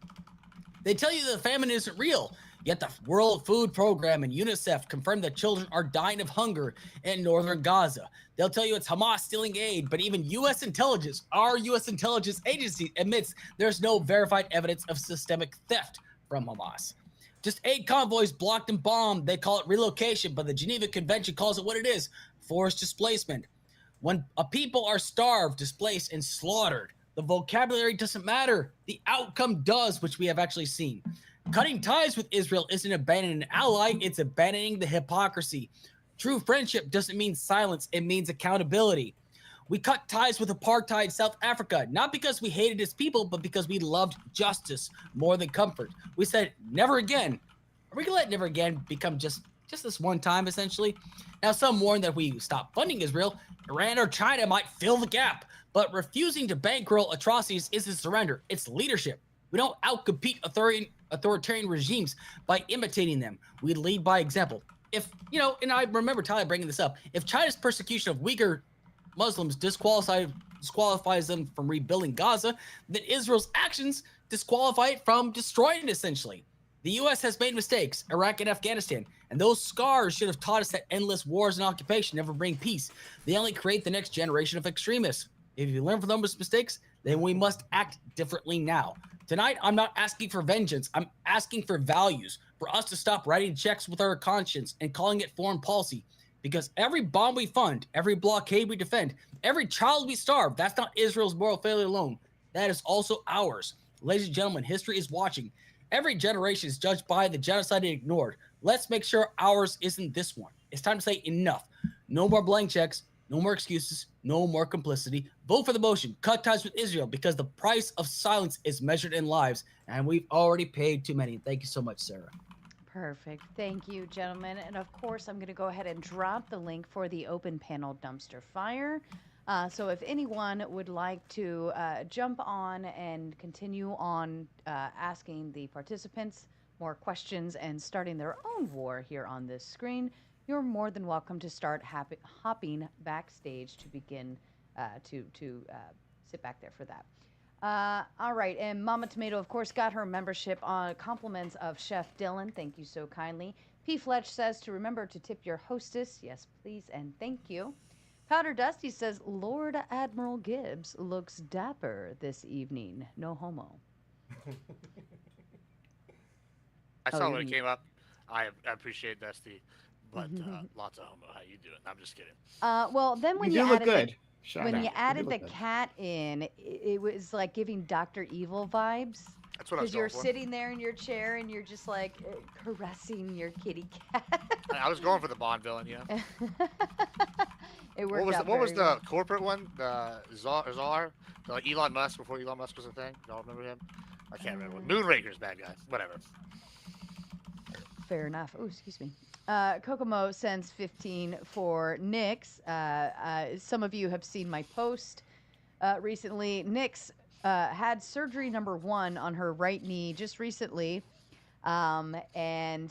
They tell you the famine isn't real, yet the World Food Program and UNICEF confirm that children are dying of hunger in northern Gaza. They'll tell you it's Hamas stealing aid, but even U.S. intelligence, our U.S. intelligence agency, admits there's no verified evidence of systemic theft from Hamas. Just aid convoys blocked and bombed. They call it relocation, but the Geneva Convention calls it what it is, forced displacement. When a people are starved, displaced, and slaughtered, the vocabulary doesn't matter. The outcome does, which we have actually seen. Cutting ties with Israel isn't abandoning an ally, it's abandoning the hypocrisy. True friendship doesn't mean silence, it means accountability. We cut ties with apartheid South Africa, not because we hated its people, but because we loved justice more than comfort. We said, never again. Are we going to let never again become just this one time, essentially? Now, some warn that if we stop funding Israel, Iran or China might fill the gap. But refusing to bankroll atrocities isn't surrender, it's leadership. We don't outcompete authoritarian regimes by imitating them. We lead by example. If, and I remember Tyler bringing this up, if China's persecution of Uyghur Muslims disqualifies them from rebuilding Gaza, then Israel's actions disqualify it from destroying it, essentially. The U.S. has made mistakes, Iraq and Afghanistan, and those scars should have taught us that endless wars and occupation never bring peace. They only create the next generation of extremists. If you learn from those mistakes, then we must act differently now. Tonight, I'm not asking for vengeance. I'm asking for values, for us to stop writing checks with our conscience and calling it foreign policy. Because every bomb we fund, every blockade we defend, every child we starve, that's not Israel's moral failure alone. That is also ours. Ladies and gentlemen, history is watching. Every generation is judged by the genocide and ignored. Let's make sure ours isn't this one. It's time to say enough. No more blank checks. No more excuses, no more complicity. Vote for the motion. Cut ties with Israel because the price of silence is measured in lives, and we've already paid too many. Thank you so much, Sarah. Perfect. Thank you, gentlemen. And of course, I'm going to go ahead and drop the link for the open panel dumpster fire. So if anyone would like to jump on and continue on asking the participants more questions and starting their own war here on this screen, you're more than welcome to start hopping backstage to begin to sit back there for that. All right, and Mama Tomato, of course, got her membership on compliments of Chef Dylan. Thank you so kindly. P. Fletch says to remember to tip your hostess. Yes, please, and thank you. Powder Dusty says Lord Admiral Gibbs looks dapper this evening. No homo. I saw when it came up. I appreciate Dusty. But lots of homo. How you doing? I'm just kidding. Well, then when you you look added good. when you added the cat in, it was like giving Dr. Evil vibes. That's what I was Because you're going for. sitting there in your chair and you're just like caressing your kitty cat. I was going for the Bond villain, yeah. It worked out What was very well. the corporate one? The Czar? Like Elon Musk before Elon Musk was a thing? Y'all remember him? I can't remember. Moonraker's bad guy. Whatever. Fair enough. Oh, excuse me. Kokomo sends 15 for Nyx. Some of you have seen my post recently. Nyx had surgery number 1 on her right knee just recently. And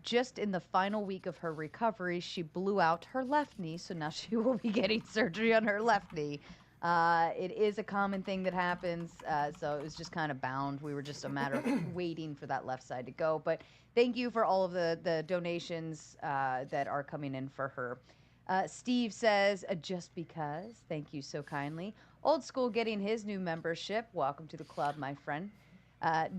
just in the final week of her recovery, she blew out her left knee. So now she will be getting surgery on her left knee. It is a common thing that happens. So it was just kind of bound. We were just a matter of waiting for that left side to go. But thank you for all of the donations that are coming in for her. Steve says, just because. Thank you so kindly. Old School getting his new membership. Welcome to the club, my friend.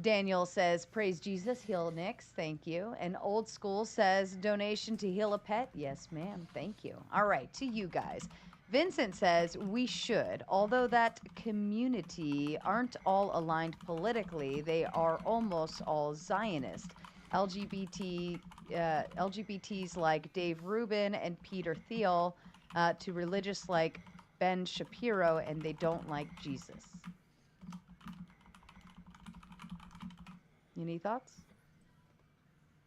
Daniel says, praise Jesus, heal Nyx. Thank you. And Old School says, donation to heal a pet. Yes, ma'am. Thank you. All right, to you guys. Vincent says, we should. Although that community aren't all aligned politically, they are almost all Zionist. LGBTs like Dave Rubin and Peter Thiel to religious like Ben Shapiro, and they don't like Jesus. Any thoughts?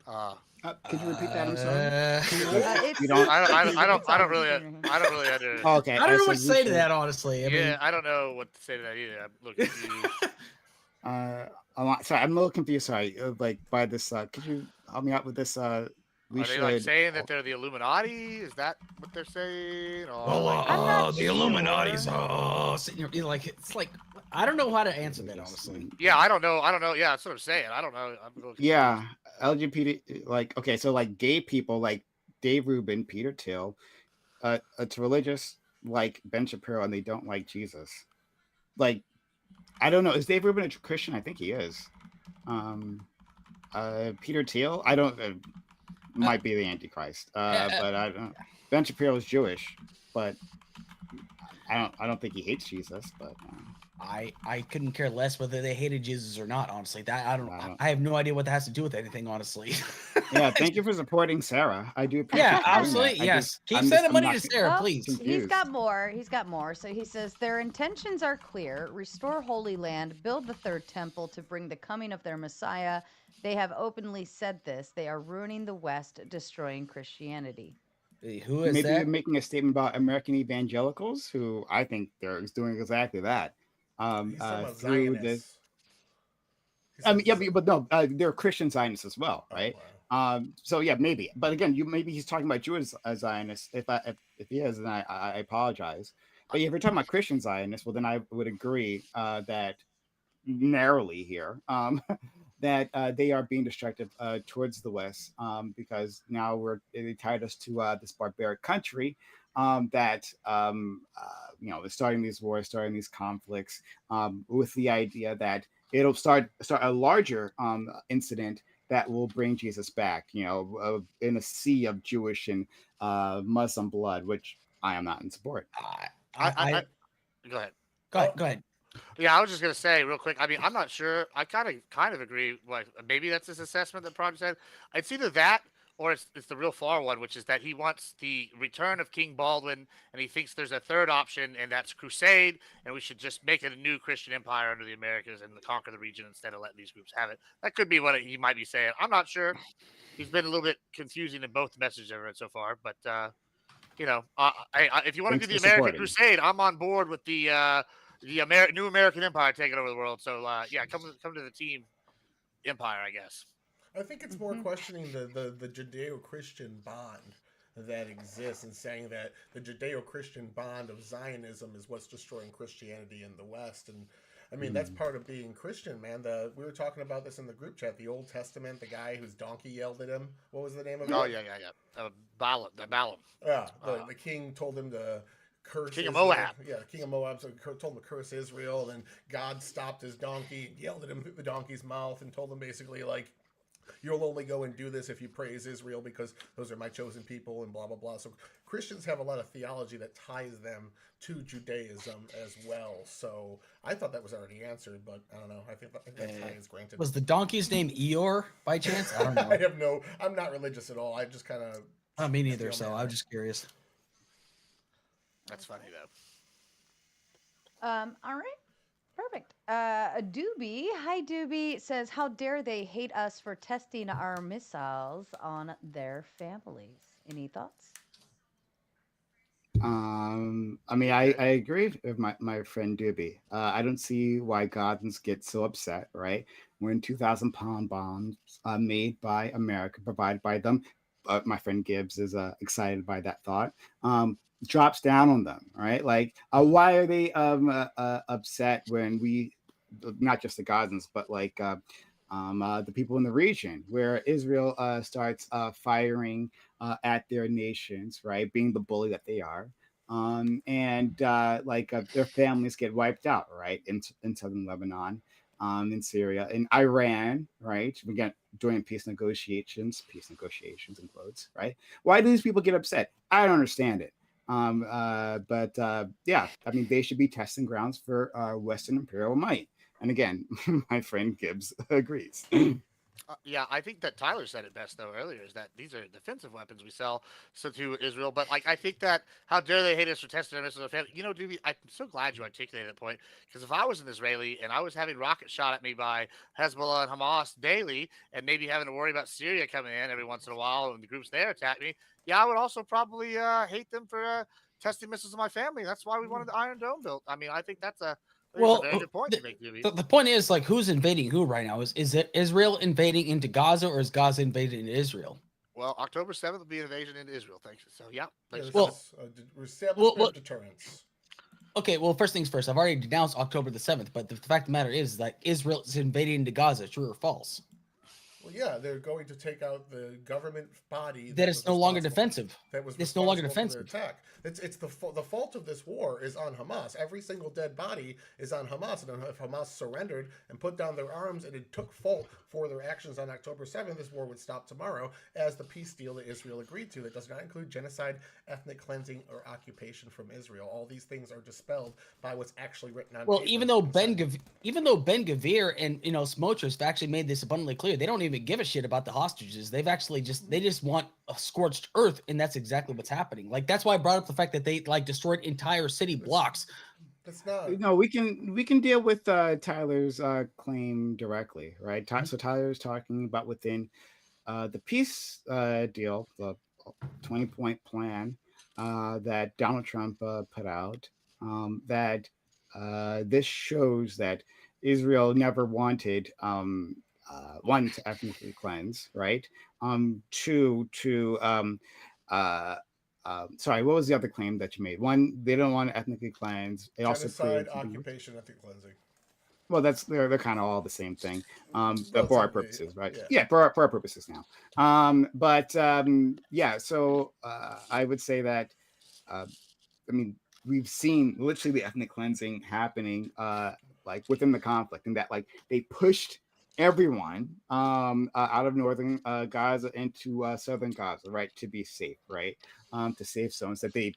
Could you repeat that? I'm sorry. It's- You don't. I don't really under. Oh, okay. I don't know said what to we say to should- that, honestly. I mean, I don't know what to say to that either. I'm a little confused. Sorry, I'm a little confused. Sorry, like by this. Could you help me out with this? We Are they should. like saying that they're the Illuminati? Is that what they're saying? Or well, the Illuminati's sitting here, like it's like I don't know how to answer that, honestly. Yeah, I don't know. Yeah, that's what I'm saying. I don't know. I'm a little confused. Yeah, LGBT. Like, okay, so like gay people, like Dave Rubin, Peter Thiel, it's religious, like Ben Shapiro, and they don't like Jesus. Like, I don't know. Is Dave Rubin a Christian? I think he is. Peter Thiel, I don't. Might be the Antichrist. But I don't. Ben Shapiro is Jewish, but I don't think he hates Jesus. But I couldn't care less whether they hated Jesus or not. Honestly, I have no idea what that has to do with anything. Honestly. Yeah, thank you for supporting Sarah. I do appreciate. Yeah, absolutely. Yes, keep sending money to Sarah, please. He's got more. He's got more. So he says their intentions are clear: restore Holy Land, build the third temple to bring the coming of their Messiah. They have openly said this. They are ruining the West, destroying Christianity. Who is Maybe that? you're making a statement about American evangelicals, who I think they're doing exactly that. Through the, I mean, yeah, but no, they're Christian Zionists as well, right? Wow. So yeah, maybe. But again, maybe he's talking about Jewish Zionists. If he is, then I apologize. But if you're talking about Christian Zionists, well, then I would agree that narrowly here. That they are being destructive towards the West because now they tied us to this barbaric country that is starting these wars, starting these conflicts with the idea that it'll start a larger incident that will bring Jesus back, in a sea of Jewish and Muslim blood, which I am not in support. Go ahead. Go ahead. Yeah, I was just gonna say real quick. I mean, I'm not sure. I kind of agree. Like maybe that's his assessment that Prime said. It's either that or it's the real far one, which is that he wants the return of King Baldwin, and he thinks there's a third option, and that's crusade, and we should just make it a new Christian empire under the Americas and conquer the region instead of letting these groups have it. That could be what he might be saying. I'm not sure. He's been a little bit confusing in both messages I've read so far, but if you want to do the American crusade, I'm on board with the new American empire taking over the world. So come to the team empire, I guess. I think it's more questioning the Judeo-Christian bond that exists and saying that the Judeo-Christian bond of Zionism is what's destroying Christianity in the West. And I mean, that's part of being Christian, man. We were talking about this in the group chat. The Old Testament, the guy whose donkey yelled at him. What was the name of it? Oh, yeah. Balaam. Yeah, the king told him to curse King of Israel. Moab. Yeah, King of Moab told him to curse Israel, and God stopped his donkey, yelled at him through the donkey's mouth, and told him basically, like, you'll only go and do this if you praise Israel because those are my chosen people and blah, blah, blah. So Christians have a lot of theology that ties them to Judaism as well. So I thought that was already answered, but I don't know. I think that tie is granted. Was the donkey's name Eeyore by chance? I don't know. I'm not religious at all. I just kind of... me neither, so I'm just curious. That's funny, though. All right. Perfect. Doobie, hi Doobie, says, how dare they hate us for testing our missiles on their families? Any thoughts? I mean, I agree with my friend Doobie. I don't see why Gardens get so upset, right? When 2,000-pound bombs made by America, provided by them, my friend Gibbs is excited by that thought. Drops down on them, right? Like, why are they upset when we, not just the Gazans, but like the people in the region where Israel starts firing at their nations, right? Being the bully that they are. Their families get wiped out, right? In southern Lebanon, in Syria, in Iran, right? We got during peace negotiations in quotes, right? Why do these people get upset? I don't understand it. Yeah, I mean, they should be testing grounds for Western imperial might. And again, my friend Gibbs agrees. Yeah, I think that Tyler said it best though earlier. Is that these are defensive weapons we sell to Israel? But like, I think that how dare they hate us for testing our missiles on family? You know, Doobie, I'm so glad you articulated that point because if I was an Israeli and I was having rockets shot at me by Hezbollah and Hamas daily, and maybe having to worry about Syria coming in every once in a while and the groups there attack me, yeah, I would also probably hate them for testing missiles on my family. That's why we wanted the Iron Dome built. I mean, I think that's a Well, very good point you make, Doobie. the point is like who's invading who right now? Is it Israel invading into Gaza or is Gaza invading into Israel? Well, October 7th will be an invasion into Israel. Thanks. So, yeah. Thanks. Establishment of deterrence. Okay, well, first things first. I've already denounced October the 7th, but the fact of the matter is that Israel is invading into Gaza. True or false? Well, yeah, they're going to take out the government body That is no longer responsible- defensive. That was It's no longer responsible for defensive. the attack. It's the fault of this war is on Hamas. Every single dead body is on Hamas, and if Hamas surrendered and put down their arms and it took fault for their actions on October 7th, this war would stop tomorrow, as the peace deal that Israel agreed to. That does not include genocide, ethnic cleansing, or occupation from Israel. All these things are dispelled by what's actually written on Well, paper. even though Ben Gavir and Smotrich have actually made this abundantly clear, they don't even give a shit about the hostages. They've actually they just want a scorched earth, and that's exactly what's happening. Like that's why I brought up the fact that they like destroyed entire city blocks. That's not. No, we can deal with Tyler's claim directly, right? So Tyler's talking about within the peace deal, the 20-point plan that Donald Trump put out. That this shows that Israel never wanted one to ethnically cleanse, right? Two to sorry, what was the other claim that you made? One, they don't want to ethnically cleanse. It also Genocide, creates occupation, ethnic cleansing. well, they're kind of all the same thing, but for our purposes, right? Yeah. Yeah, for our purposes now. Yeah. So I would say that, I mean, we've seen literally the ethnic cleansing happening, like within the conflict, and that like they pushed everyone out of northern Gaza into southern Gaza, right, to be safe, right, to save zones that they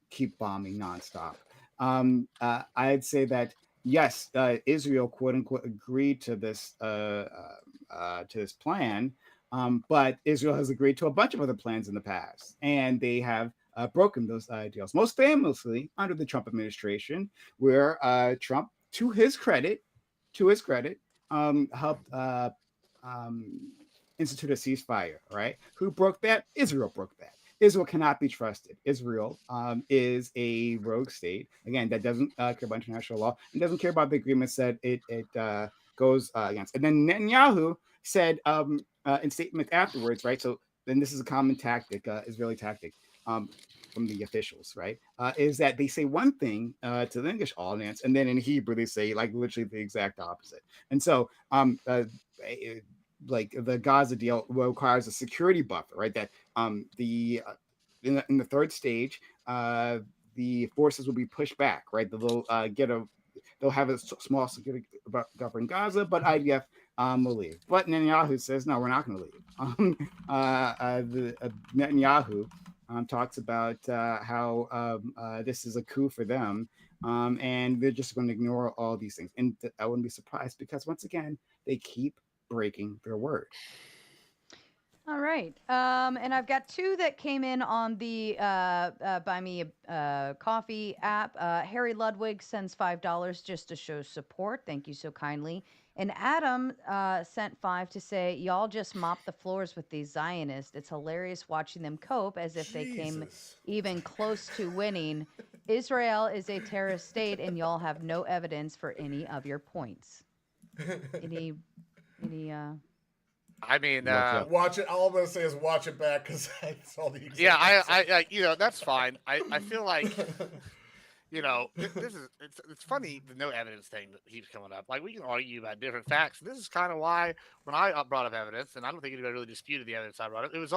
keep bombing nonstop. I'd say that yes, Israel, quote unquote, agreed to this plan, but Israel has agreed to a bunch of other plans in the past, and they have broken those deals, most famously under the Trump administration, where Trump, to his credit, helped institute a ceasefire. Right? Who broke that? Israel broke that. Israel cannot be trusted. Israel is a rogue state, again, that doesn't care about international law and doesn't care about the agreements that it goes against. And then Netanyahu said in statements afterwards, right? So then this is a common tactic, Israeli tactic from the officials, right? Is that they say one thing to the English audience, and then in Hebrew they say like literally the exact opposite. And so like the Gaza deal requires a security buffer, right? That in the third stage, the forces will be pushed back, right? They'll have a small security buffer in Gaza, but IDF will leave. But Netanyahu says, no, we're not going to leave. Netanyahu talks about how this is a coup for them, and they're just going to ignore all these things. And I wouldn't be surprised because once again, they keep breaking their word. All right. And I've got two that came in on the Buy Me a Coffee app. Harry Ludwig sends $5 just to show support. Thank you so kindly. And Adam sent $5 to say, y'all just mop the floors with these Zionists. It's hilarious watching them cope as if they came even close to winning. Israel is a terrorist state, and y'all have no evidence for any of your points. Any I mean, watch it. All I'm gonna say is watch it back because I saw the. Yeah, I that's fine. I feel like, this is it's funny the no evidence thing that keeps coming up. Like we can argue about different facts. This is kind of why when I brought up evidence, and I don't think anybody really disputed the evidence I brought up. It was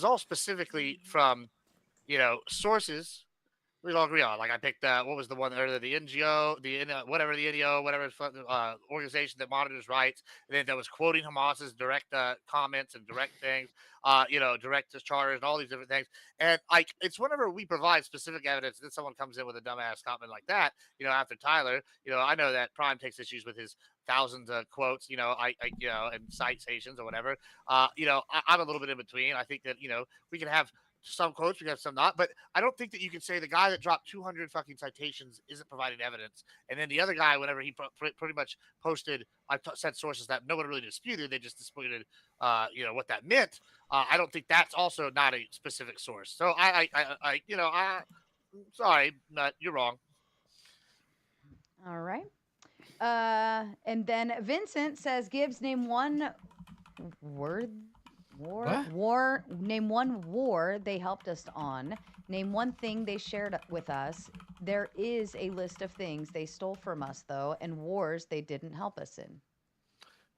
all specifically from, sources we all agree on. Like I picked what was the one earlier, the NGO, whatever the NGO, whatever organization that monitors rights. And then that was quoting Hamas's direct comments and direct things, direct charters and all these different things. And like it's whenever we provide specific evidence, then someone comes in with a dumbass comment like that. After Tyler, I know that Prime takes issues with his thousands of quotes, and citations or whatever. I'm a little bit in between. I think that we can have some quotes, we have some not, but I don't think that you can say the guy that dropped 200 fucking citations isn't providing evidence, and then the other guy, whenever he pretty much posted, said sources that no one really disputed, they just disputed, what that meant. I don't think that's also not a specific source. So sorry, but you're wrong. All right. And then Vincent says, Gibbs, name one word name one war they helped us on. Name one thing they shared with us. There is a list of things they stole from us, though, and wars they didn't help us in.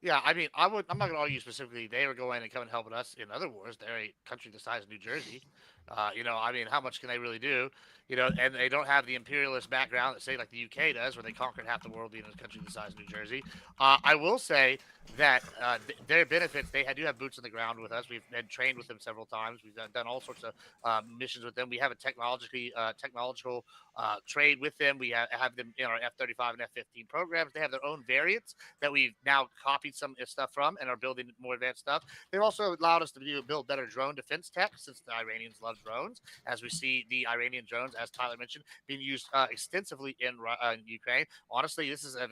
Yeah, I mean, I'm not going to argue specifically. They were going and coming helping us in other wars. They're a country the size of New Jersey. I mean, how much can they really do? And they don't have the imperialist background that, say, like the UK does, where they conquered half the world being a country the size of New Jersey. I will say that their benefits, they do have boots on the ground with us. We've been trained with them several times. We've done all sorts of missions with them. We have a technological trade with them. We have them in our F-35 and F-15 programs. They have their own variants that we've now copied some stuff from and are building more advanced stuff. They've also allowed us to build better drone defense tech, since the Iranians love drones, as we see the Iranian drones, as Tyler mentioned, being used extensively in Ukraine. Honestly, this is a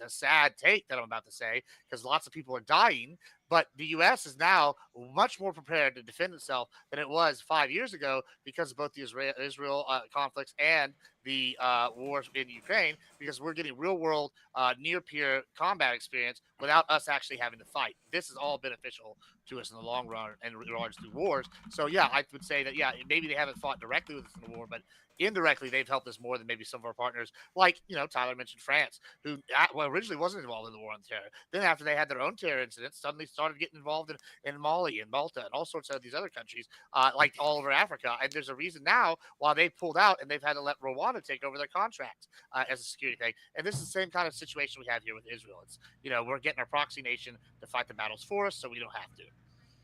sad take that I'm about to say, because lots of people are dying, but the U.S. is now much more prepared to defend itself than it was 5 years ago, because of both the Israel conflicts and the wars in Ukraine, because we're getting real world, near peer combat experience without us actually having to fight. This is all beneficial to us in the long run in regards to wars. So yeah, I would say that, yeah, maybe they haven't fought directly with us in the war, but indirectly they've helped us more than maybe some of our partners, like Tyler mentioned France, who originally wasn't involved in the war on terror. Then after they had their own terror incidents, suddenly started getting involved in Mali and Malta and all sorts of these other countries, like all over Africa. And there's a reason now why they pulled out and they've had to let Rwanda take over their contracts as a security thing. And this is the same kind of situation we have here with Israel. It's we're getting our proxy nation to fight the battles for us, so we don't have to.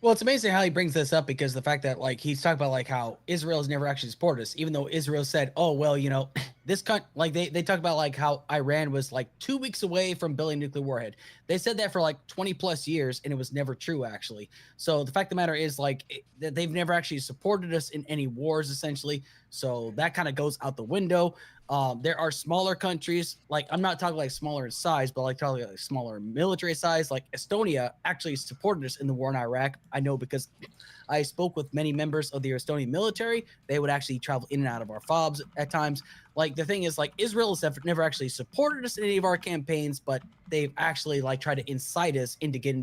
Well, it's amazing how he brings this up, because the fact that he's talking about how Israel has never actually supported us, even though Israel said, oh, well, this they talk about how Iran was 2 weeks away from building a nuclear warhead. They said that for 20 plus years, and it was never true, actually. So the fact of the matter is that they've never actually supported us in any wars, essentially. So that kind of goes out the window. There are smaller countries, I'm not talking smaller in size, but talking smaller military size. Estonia actually supported us in the war in Iraq. I know, because I spoke with many members of the Estonian military. They would actually travel in and out of our FOBs at times. The thing is, Israel has never actually supported us in any of our campaigns, but they've actually tried to incite us into getting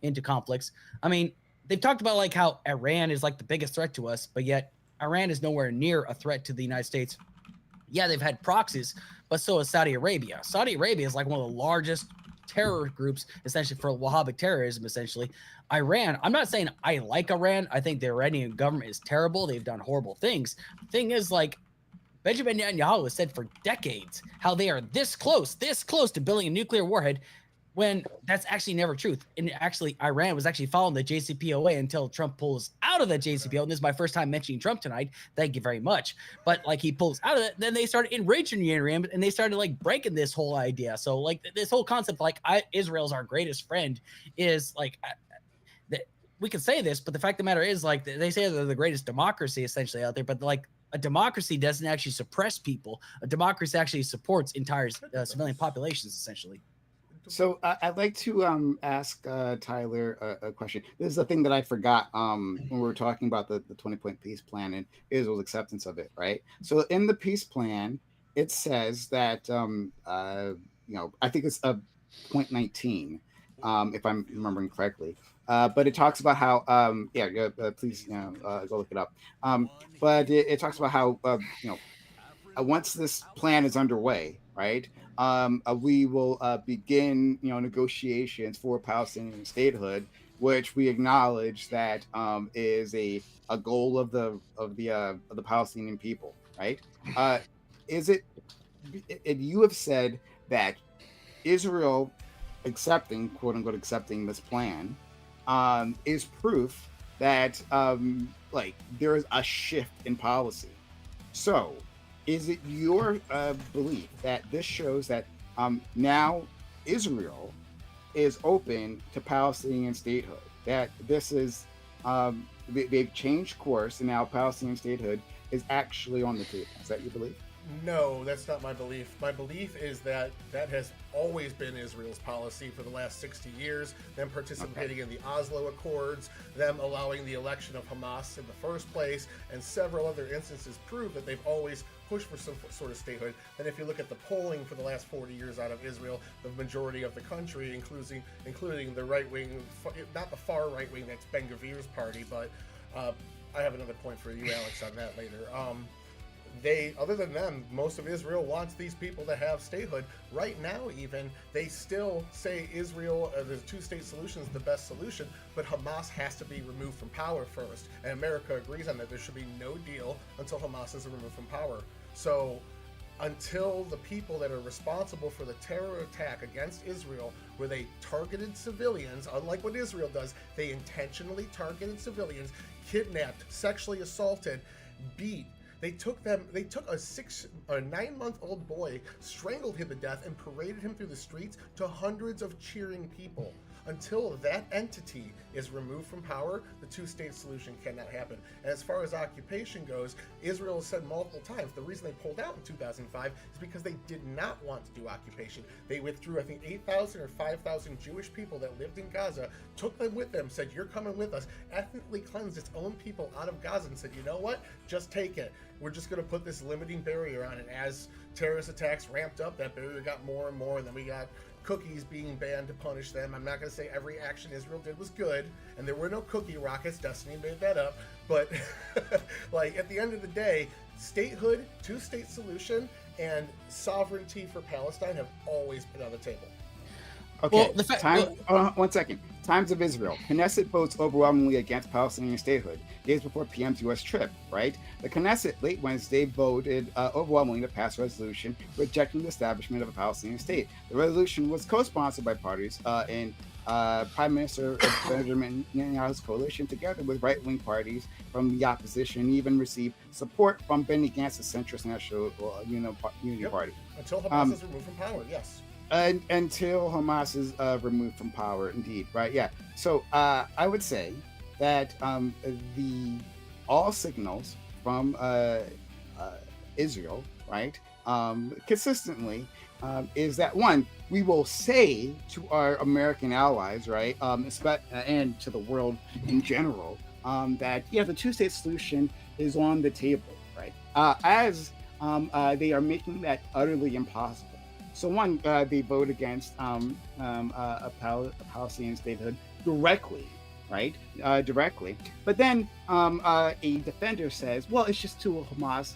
into conflicts. I mean, they've talked about how Iran is the biggest threat to us, but yet Iran is nowhere near a threat to the United States. Yeah, they've had proxies, but so is Saudi Arabia. Saudi Arabia is one of the largest terror groups, essentially, for Wahhabic terrorism, essentially. Iran, I'm not saying I like Iran. I think the Iranian government is terrible. They've done horrible things. The thing is, Benjamin Netanyahu has said for decades how they are this close to building a nuclear warhead, when that's actually never true. And actually, Iran was actually following the JCPOA until Trump pulls out of the JCPOA. And this is my first time mentioning Trump tonight. Thank you very much. But he pulls out of it, then they started enriching uranium, and they started breaking this whole idea. So this whole concept, Israel's our greatest friend, is we can say this, but the fact of the matter is, they say they're the greatest democracy essentially out there, but a democracy doesn't actually suppress people. A democracy actually supports entire civilian populations, essentially. So I'd like to ask Tyler a question. This is the thing that I forgot when we were talking about the 20-point peace plan and Israel's acceptance of it, right? So in the peace plan, it says that, I think it's point 19, if I'm remembering correctly. But it talks about how, please go look it up. But it talks about how, once this plan is underway, right? We will begin, negotiations for Palestinian statehood, which we acknowledge that is a goal of the Palestinian people. right? Is it? You have said that Israel accepting, quote unquote, accepting this plan is proof that like there is a shift in policy. So, is it your belief that this shows that now Israel is open to Palestinian statehood? That this is they've changed course, and now Palestinian statehood is actually on the table. Is that your belief? No, that's not my belief. My belief is that that has always been Israel's policy for the last 60 years, them participating in the Oslo Accords, them allowing the election of Hamas in the first place, and several other instances prove that they've always pushed for some sort of statehood. And if you look at the polling for the last 40 years out of Israel, the majority of the country, including the right wing, not the far right wing, that's Ben Gvir's party, but I have another point for you, Alex, on that later. Other than them, most of Israel wants these people to have statehood. Right now, even, they still say Israel, the two-state solution is the best solution, but Hamas has to be removed from power first. And America agrees on that. There should be no deal until Hamas is removed from power. So until the people that are responsible for the terror attack against Israel, where they targeted civilians, unlike what Israel does, they intentionally targeted civilians, kidnapped, sexually assaulted, beat. They took a 9-month-old boy, strangled him to death, and paraded him through the streets to hundreds of cheering people. Until that entity is removed from power, the two-state solution cannot happen. And as far as occupation goes, Israel has said multiple times the reason they pulled out in 2005 is because they did not want to do occupation. They withdrew, I think, 8,000 or 5,000 Jewish people that lived in Gaza, took them with them, said, "You're coming with us," ethnically cleansed its own people out of Gaza and said, "You know what? Just take it. We're just going to put this limiting barrier on it." As terrorist attacks ramped up, that barrier got more and more, and then we got cookies being banned to punish them. I'm not going to say every action Israel did was good, and there were no cookie rockets. Destiny made that up. But like at the end of the day, statehood, two-state solution, and sovereignty for Palestine have always been on the table. Okay, one second. Times of Israel. Knesset votes overwhelmingly against Palestinian statehood days before PM's U.S. trip, right? The Knesset late Wednesday voted overwhelmingly to pass a resolution rejecting the establishment of a Palestinian state. The resolution was co-sponsored by parties in Prime Minister Benjamin Netanyahu's coalition, together with right-wing parties from the opposition, and even received support from Benny Gantz's centrist National Unity Party. Until Hamas is removed from power, yes. Until Hamas is removed from power, indeed, right? Yeah. So I would say that all signals from Israel, right, consistently is that one, we will say to our American allies, right, and to the world in general, that the two-state solution is on the table, right? As they are making that utterly impossible. So one, they vote against a Palestinian statehood directly, right? Directly. But then a defender says, well, it's just to Hamas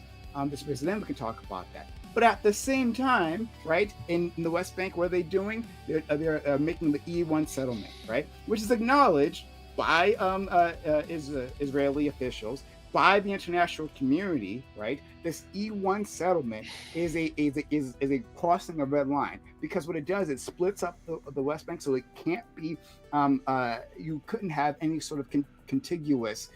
dispersed. Then we can talk about that. But at the same time, right, in the West Bank, what are they doing? They're making the E1 settlement, right? Which is acknowledged by Israeli officials, by the international community, right? This E1 settlement is a crossing a red line, because what it does, it splits up the West Bank, so it can't be, you couldn't have any sort of contiguous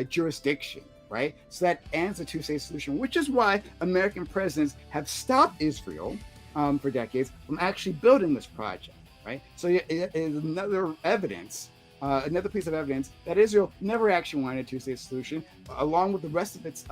jurisdiction, right? So that ends the two-state solution, which is why American presidents have stopped Israel for decades from actually building this project, right? So it is another piece of evidence that Israel never actually wanted a two-state solution, along with the rest of its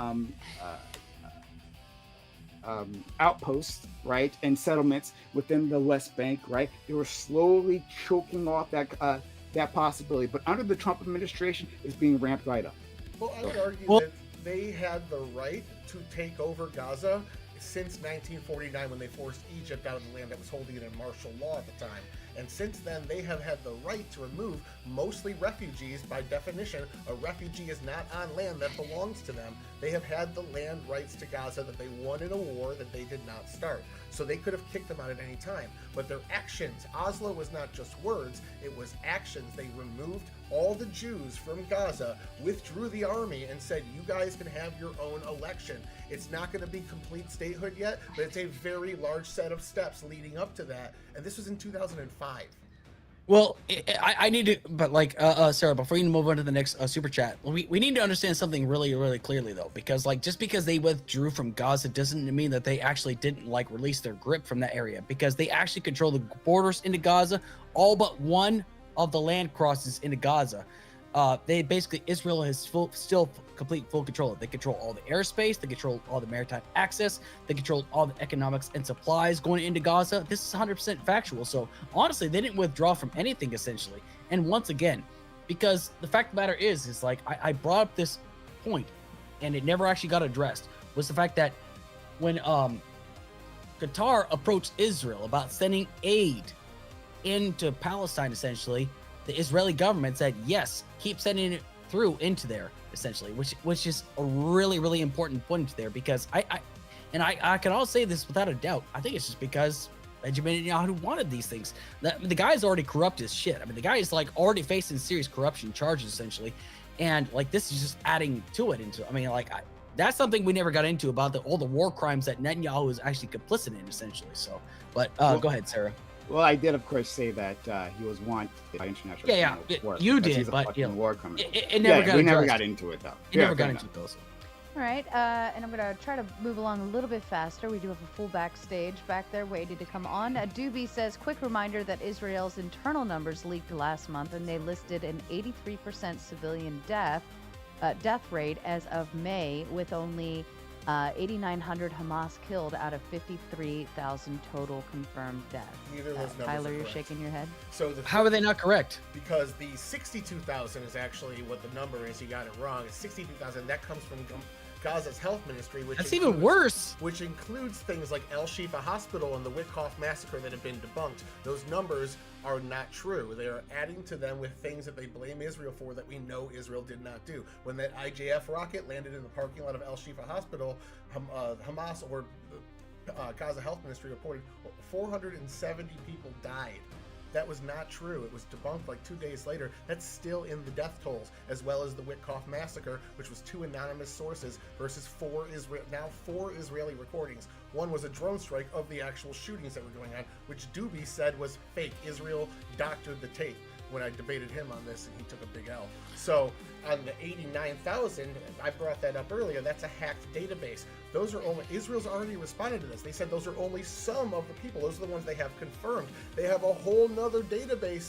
outposts, right, and settlements within the West Bank, right? They were slowly choking off that possibility, but under the Trump administration, it's being ramped right up. Well, I would argue that they had the right to take over Gaza since 1949, when they forced Egypt out of the land that was holding it in martial law at the time. And since then, they have had the right to remove mostly refugees. By definition, a refugee is not on land that belongs to them. They have had the land rights to Gaza that they won in a war that they did not start. so they could have kicked them out at any time. But their actions, Oslo was not just words, it was actions. They removed all the Jews from Gaza, withdrew the army, and said, you guys can have your own election. It's not going to be complete statehood yet, but it's a very large set of steps leading up to that. And this was in 2005. Well, I need to, but like, Sarah, before you move on to the next super chat, we need to understand something really, really clearly though, because like, just because they withdrew from Gaza doesn't mean that they actually didn't like release their grip from that area, because they actually control the borders into Gaza, all but one of the land crosses into Gaza. They basically, Israel has still complete full control. They control all the airspace, they control all the maritime access, they control all the economics and supplies going into Gaza. This is 100% factual. So honestly, they didn't withdraw from anything essentially. And once again, because the fact of the matter is like, I brought up this point and it never actually got addressed, was the fact that when Qatar approached Israel about sending aid into Palestine, essentially, the Israeli government said, yes, keep sending it through into there, essentially, which is a really, really important point there, because I can all say this without a doubt. I think it's just because Benjamin Netanyahu wanted these things. The guy's already corrupt as shit. I mean, the guy is like already facing serious corruption charges, essentially. And like, this is just adding to it. That's something we never got into about all the war crimes that Netanyahu is actually complicit in, essentially. So, but go ahead, Sarah. Well, I did, of course, say that he was wanted by international. Yeah, you did, but war criminal. It never got. We never got into it though. Never got into it though. All right, and I'm gonna try to move along a little bit faster. We do have a full backstage back there waiting to come on. Doobie says, quick reminder that Israel's internal numbers leaked last month, and they listed an 83% civilian death rate as of May, with only 8,900 Hamas killed out of 53,000 total confirmed deaths. Neither of those numbers Tyler, are you're correct. shaking your head. So how are they not correct? Because the 62,000 is actually what the number is. You got it wrong. It's 62,000. That comes from Gaza's health ministry, which that's even worse. Which includes things like El Shifa Hospital and the Witkoff massacre that have been debunked. Those numbers are not true. They are adding to them with things that they blame Israel for that we know Israel did not do. When that IJF rocket landed in the parking lot of El Shifa Hospital, Hamas or Gaza Health Ministry reported 470 people died. That was not true. It was debunked like 2 days later. That's still in the death tolls, as well as the Witkoff massacre, which was 2 anonymous sources versus 4 Israeli recordings. One was a drone strike of the actual shootings that were going on, which Doobie said was fake. Israel doctored the tape when I debated him on this, and he took a big L. So on the 89,000, I brought that up earlier, that's a hacked database. Those are only, Israel's already responded to this. They said those are only some of the people. Those are the ones they have confirmed. They have a whole nother data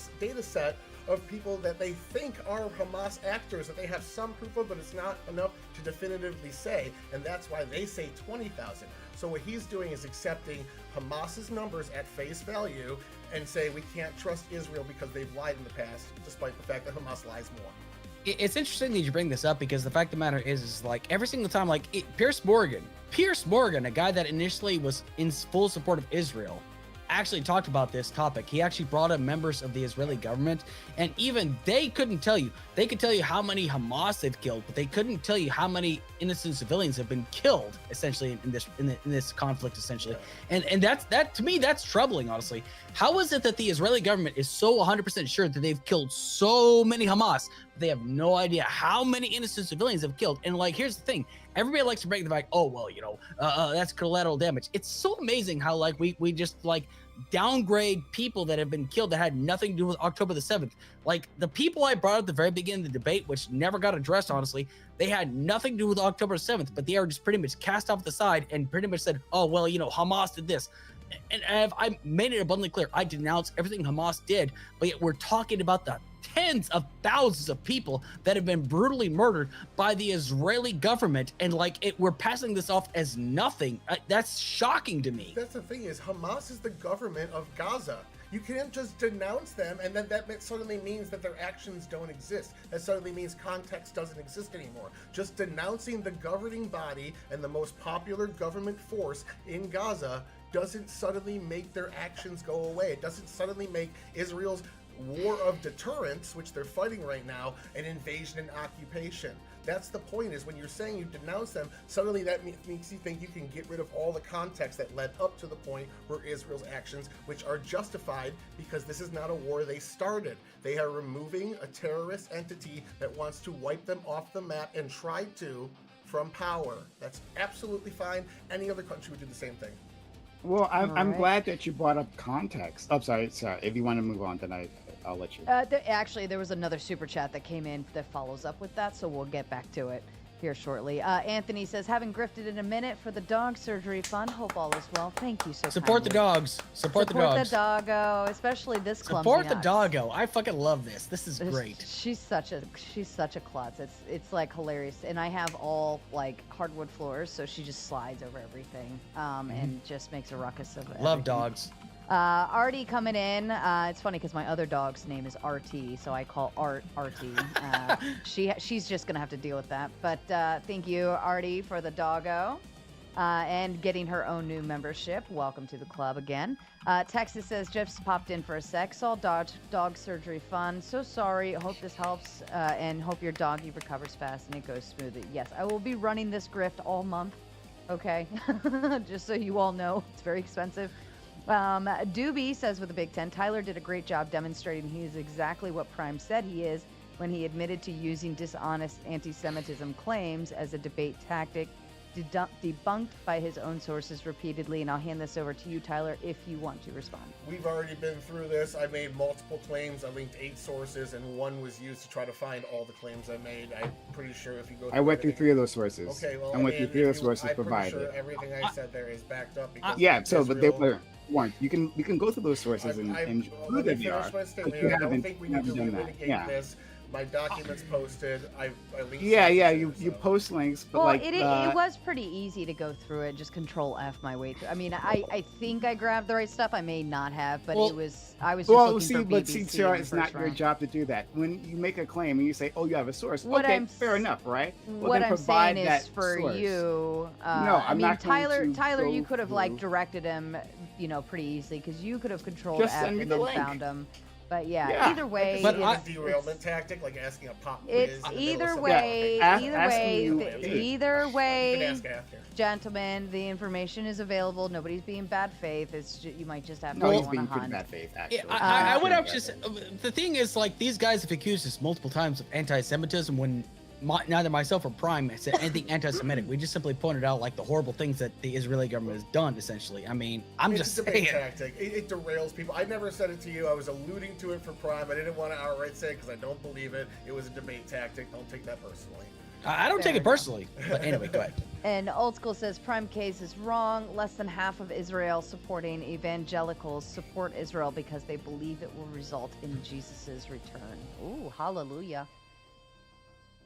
set of people that they think are Hamas actors that they have some proof of, but it's not enough to definitively say, and that's why they say 20,000. So what he's doing is accepting Hamas's numbers at face value and say we can't trust Israel because they've lied in the past, despite the fact that Hamas lies more. It's interesting that you bring this up, because the fact of the matter is like every single time, like Pierce Morgan, a guy that initially was in full support of Israel, actually talked about this topic. He actually brought in members of the Israeli government, and even they couldn't tell you. They could tell you how many Hamas they've killed, but they couldn't tell you how many innocent civilians have been killed, essentially, in this conflict, essentially. And that to me, that's troubling, honestly. How is it that the Israeli government is so 100% sure that they've killed so many Hamas, but they have no idea how many innocent civilians have killed? And like, here's the thing. Everybody likes to break the fact, oh, well, that's collateral damage. It's so amazing how like we just like downgrade people that have been killed that had nothing to do with October the 7th. Like the people I brought up at the very beginning of the debate, which never got addressed, honestly, they had nothing to do with October 7th, but they are just pretty much cast off the side and pretty much said, oh, well, Hamas did this. And I made it abundantly clear, I denounce everything Hamas did, but yet we're talking about the tens of thousands of people that have been brutally murdered by the Israeli government, and we're passing this off as nothing. That's shocking to me. That's the thing, is Hamas is the government of Gaza. You can't just denounce them and then that suddenly means that their actions don't exist. That suddenly means context doesn't exist anymore. Just denouncing the governing body and the most popular government force in Gaza doesn't suddenly make their actions go away. It doesn't suddenly make Israel's war of deterrence, which they're fighting right now, and invasion and occupation. That's the point, is when you're saying you denounce them, suddenly that makes you think you can get rid of all the context that led up to the point where Israel's actions, which are justified because this is not a war they started. They are removing a terrorist entity that wants to wipe them off the map and try to from power. That's absolutely fine. Any other country would do the same thing. Well, I'm glad that you brought up context. Oh, sorry. If you want to move on, then I'll let you. Actually, there was another super chat that came in that follows up with that, so we'll get back to it here shortly. Anthony says, haven't grifted in a minute for the dog surgery fund. Hope all is well. Thank you so much. Support the dogs. Support the dogs. The doggo, especially this clumsy Support the nuts. doggo. I fucking love this. This is great. She's such a klutz. It's like hilarious. And I have all like hardwood floors, so she just slides over everything, and just makes a ruckus of it. Love dogs. Artie coming in. It's funny because my other dog's name is RT, so I call Art Artie. She's just gonna have to deal with that. But thank you, Artie, for the doggo, and getting her own new membership. Welcome to the club again. Texas says Jeff's popped in for a sec. Saw dog surgery fun. So sorry. Hope this helps, and hope your doggy recovers fast and it goes smoothly. Yes, I will be running this grift all month. Okay, just so you all know, it's very expensive. Doobie says with a big 10, Tyler did a great job demonstrating he is exactly what Prime said he is when he admitted to using dishonest anti-Semitism claims as a debate tactic, debunked by his own sources repeatedly. And I'll hand this over to you, Tyler, if you want to respond. We've already been through this. I made multiple claims. I linked 8 sources, and one was used to try to find all the claims I made. I'm pretty sure if you go. I went through 3 of those sources. Okay, well, I went through 3 of those sources provided. I'm pretty sure everything I said there is backed up. Because yeah, so but they Israel- weren't. You can go through those sources and let who me they finish are. my But statement. you I don't haven't think we need to done that. relitigate Yeah. this. My documents posted. I linked. Yeah, sources, you post links, but Well, like it was pretty easy to go through it. Just Control F my way through. I mean, I think I grabbed the right stuff. I may not have, but I was just looking for BBC Sarah, in it's the not first your round. job to do that. When you make a claim and you say, "Oh, you have a source," What okay, I'm fair enough, right? Well, What then I'm provide saying that is for source. you. No, I I'm mean, not going to Tyler, you go could have like through- directed him, pretty easily because you could have controlled Just F send me and the then link. found him. But yeah, either way, But it's, derailment tactic, like asking a pop quiz. it's in the middle either of something. way, Yeah, either asking way, you- either You way, can ask after. gentlemen, the information is available. Nobody's being bad faith. It's you might just have to No, go he's on being a pretty hunt. bad faith, actually. Yeah, I would actually say, the thing is, like, these guys have accused us multiple times of anti-Semitism when neither myself or Prime said anything anti-Semitic. We just simply pointed out, like, the horrible things that the Israeli government has done, essentially. I mean, I'm It's just a debate saying. tactic. It derails people. I never said it to you. I was alluding to it for Prime. I didn't want to outright say it because I don't believe it. It was a debate tactic. Don't take that personally. I don't take it Fair personally. But anyway, go ahead. And Old School says Prime Case is wrong. Less than half of Israel supporting evangelicals support Israel because they believe it will result in Jesus' return. Ooh, hallelujah.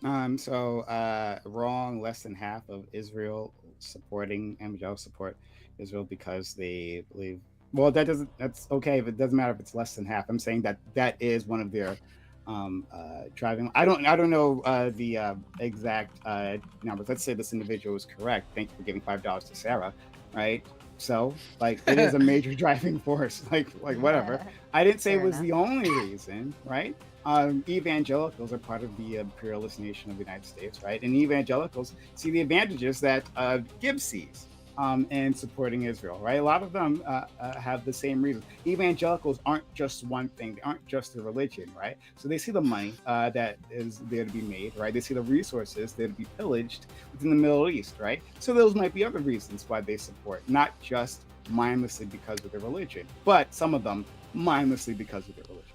Wrong. Less than half of Israel supporting evangelical support Israel because they believe. Well, that's okay, but it doesn't matter if it's less than half. I'm saying that is one of their driving. I don't know the exact numbers. Let's say this individual is correct. Thank you for giving $5 to Sarah, right? So, like, it is a major driving force. Like whatever. I didn't say Fair it was enough. the only reason, right? Evangelicals are part of the imperialist nation of the United States, right? And evangelicals see the advantages that Gibbs sees in supporting Israel, right? A lot of them have the same reason. Evangelicals aren't just one thing; they aren't just a religion, right? So they see the money that is there to be made, right? They see the resources there to be pillaged within the Middle East, right? So those might be other reasons why they support, not just mindlessly because of their religion, but some of them mindlessly because of their religion.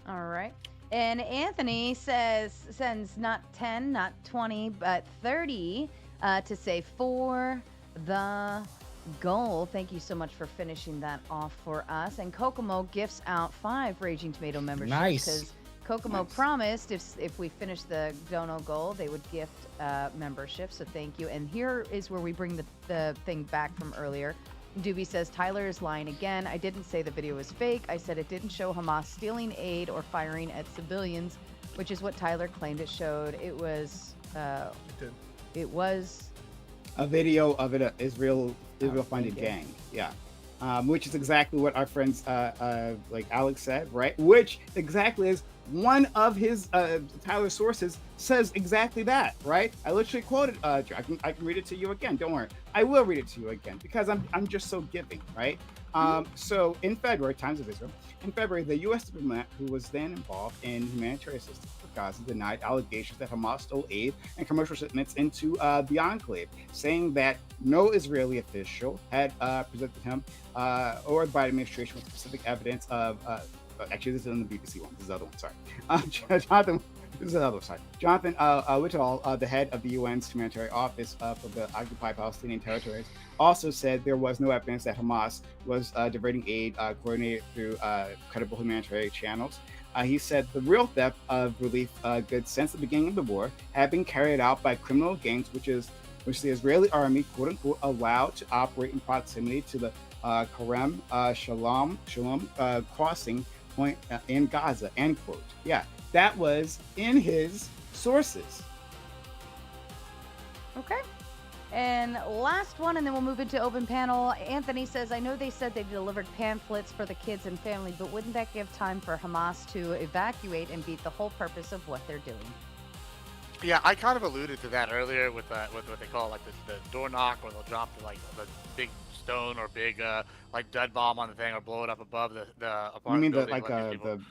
All right. And Anthony sends not 10, not 20, but 30 to say for the goal. Thank you so much for finishing that off for us. And Kokomo gifts out 5 Raging Tomato memberships. Nice. Because Kokomo promised if we finish the dono goal, they would gift membership. So thank you. And here is where we bring the thing back from earlier. Doobie says, Tyler is lying again. I didn't say the video was fake. I said it didn't show Hamas stealing aid or firing at civilians, which is what Tyler claimed it showed. It was A video of it, Israel funded okay. gang. Yeah. which is exactly what our friends like Alex said, right? Which exactly is one of his Tyler's sources says exactly that, right? I literally quoted. I can read it to you again. Don't worry, I will read it to you again because I'm just so giving, right? So in February, Times of Israel, in February, the U.S. diplomat who was then involved in humanitarian assistance for Gaza denied allegations that Hamas stole aid and commercial shipments into the enclave, saying that no Israeli official had presented him or the Biden administration with specific evidence of. Actually, this is in the BBC one. This is the other one. Sorry, Jonathan. This is another one. Sorry, Jonathan Whitall, the head of the UN's humanitarian office for the occupied Palestinian territories, also said there was no evidence that Hamas was diverting aid coordinated through credible humanitarian channels. He said the real theft of relief goods since the beginning of the war had been carried out by criminal gangs, which the Israeli army, quote unquote, allowed to operate in proximity to the Karem Shalom crossing point in Gaza, end quote. Yeah, that was in his sources. Okay. And last one, and then we'll move into open panel. Anthony says, I know they said they delivered pamphlets for the kids and family, but wouldn't that give time for Hamas to evacuate and beat the whole purpose of what they're doing? Yeah, I kind of alluded to that earlier with what they call like the door knock, where they'll drop the big stone or big like dud bomb on the thing or blow it up above the apartment. You mean building,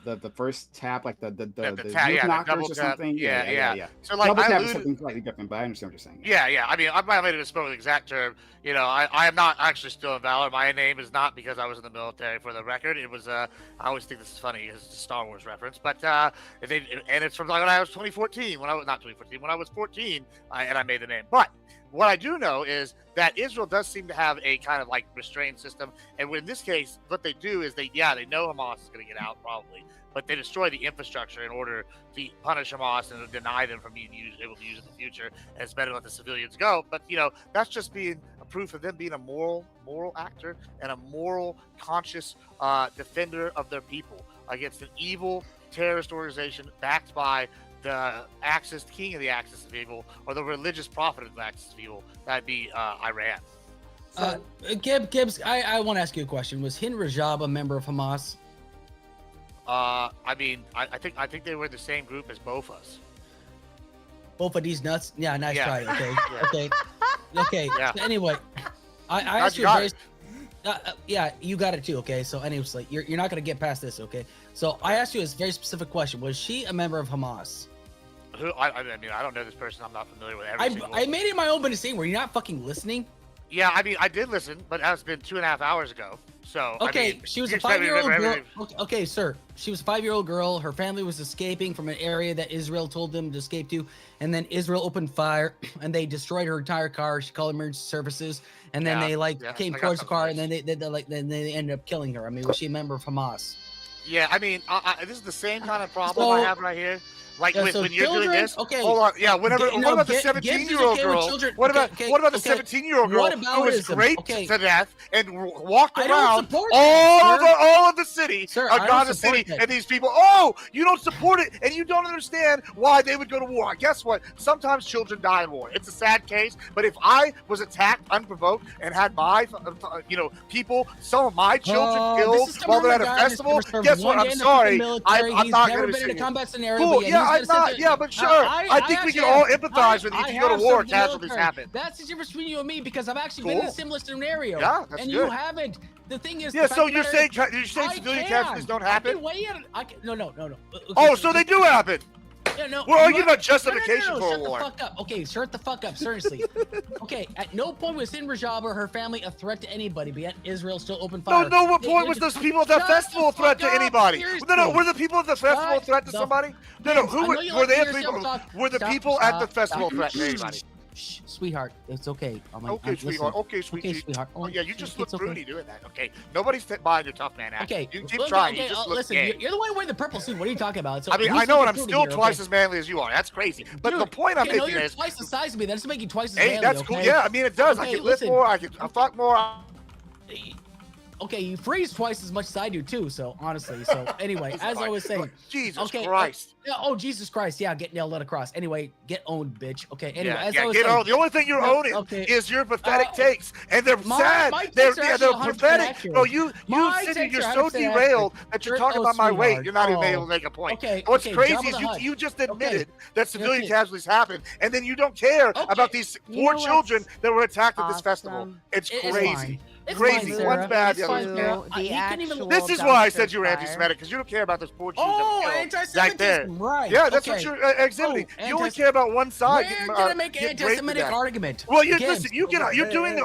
the first tap, like the tap, youth the knockers double or tap. something? Yeah. So like double I tap alluded, is something slightly different, but I understand what you're saying. Yeah. I mean, I might have made a misspoke with the exact term. You know, I am not actually still in Valor. My name is not because I was in the military, for the record. It was I always think this is funny because it's a Star Wars reference, but and it's from like when I was 2014, when I was 14, and I made the name. But what I do know is that Israel does seem to have a kind of like restrained system, and in this case, what they do is they know Hamas is going to get out probably, but they destroy the infrastructure in order to punish Hamas and deny them from being able to use it in the future. And it's better to let the civilians go. But that's just being a proof of them being a moral actor and a moral, conscious defender of their people against an evil terrorist organization backed by the king of the axis of evil, or the religious prophet of the axis of evil. That'd be Iran. Gibbs, I want to ask you a question. Was Hind Rajab a member of Hamas? I mean, I think they were in the same group as both us. Both of these nuts? Yeah, nice try. Okay, Yeah. okay. Yeah. So anyway, I asked you a very, yeah, you got it too. Okay, so anyways, like you're not gonna get past this. Okay, so I asked you a very specific question. Was she a member of Hamas? Who? I mean, I don't know this person. I'm not familiar with every I made it my own business thing. Were you not fucking listening? Yeah, I mean, I did listen, but that's been 2.5 hours ago. So okay, I mean, she was a 5-year-old girl. Okay, sir, she was a 5-year-old girl. Her family was escaping from an area that Israel told them to escape to, and then Israel opened fire, and they destroyed her entire car. She called emergency services, and then they came towards the car, and then they ended up killing her. I mean, was she a member of Hamas? Yeah, I mean, this is the same kind of problem I have right here. Like when you're doing this, okay. Hold on, yeah. What about the 17-year-old girl? What about the 17-year-old girl who was raped to death and walked around all of the city, Gaza City, and these people? Oh, you don't support it, and you don't understand why they would go to war. Guess what? Sometimes children die in war. It's a sad case, but if I was attacked unprovoked and had my, people, some of my children killed while they're at a festival, guess what? I'm sorry, I'm not going to be combat scenario. Cool. I'm not. Yeah, but sure. I think we can all empathize with you. If you go to war, casualties happen. That's the difference between you and me, because I've actually been in a similar scenario. Yeah, that's and good. you haven't. The thing is, yeah. So you're saying civilian casualties don't happen? No. Oh, so they do happen. Yeah, no, we're arguing about justification for a war. Shut the fuck up. Okay, shut the fuck up. Seriously. Okay, at no point was Hind Rajab or her family a threat to anybody, but yet Israel still opened fire. No, what point was those people at that festival a threat to anybody? No, were the people at the festival a threat to somebody? No, who were they? Were the people at the festival a threat to anybody? Shh, sweetheart, it's okay. Okay, sweetheart. Okay, sweetheart. Oh, yeah, you just look broody doing that. Okay, nobody's buying your tough man act. Okay, you keep trying. You just look listen, gay. You're the one wearing the purple suit. What are you talking about? I mean, I know, and I'm still twice as manly as you are. That's crazy. But the point I'm making you're is twice the size of me. That doesn't make you twice as manly. Hey, that's cool. Yeah, I mean, it does. I can lift more. I can fuck more. okay, you freeze twice as much as I do too. So honestly, so anyway, as I was saying, Jesus okay, Christ. Oh, Jesus Christ, yeah, get nailed, let across. Anyway, get owned, bitch. Okay, anyway, as I was get saying, owned. The only thing you're owning is your pathetic takes, and they're sad. They're pathetic. No, you're so derailed that you're talking about my weight. You're not even able to make a point. Okay, what's crazy is you just admitted that civilian casualties happen, and then you don't care about these poor children that were attacked at this festival. It's crazy. Crazy. One's bad, the other's good. This is why I said you were anti-Semitic, because you don't care about those poor Jews right there. Right. Yeah, that's what you're exhibiting. You only care about one side. We're gonna make an anti-Semitic argument. Well, listen. You're doing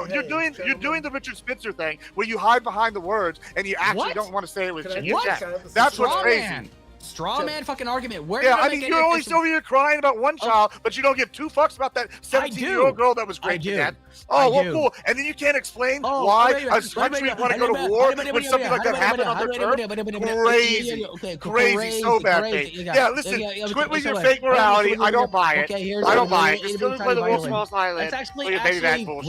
the Richard Spitzer thing, where you hide behind the words and you actually don't want to say it with your chest. That's what's crazy. Straw man fucking argument. Yeah, I mean, you're only over here crying about one child, but you don't give two fucks about that 17-year-old girl that was raped to death. Oh, well, cool. And then you can't explain why a country would want to go to war when something like that happened on their turf. Crazy, so bad fake. Yeah, listen, quit with your fake morality. I don't buy it. I don't buy it. It's going to play the Wolf Falls Island. That's actually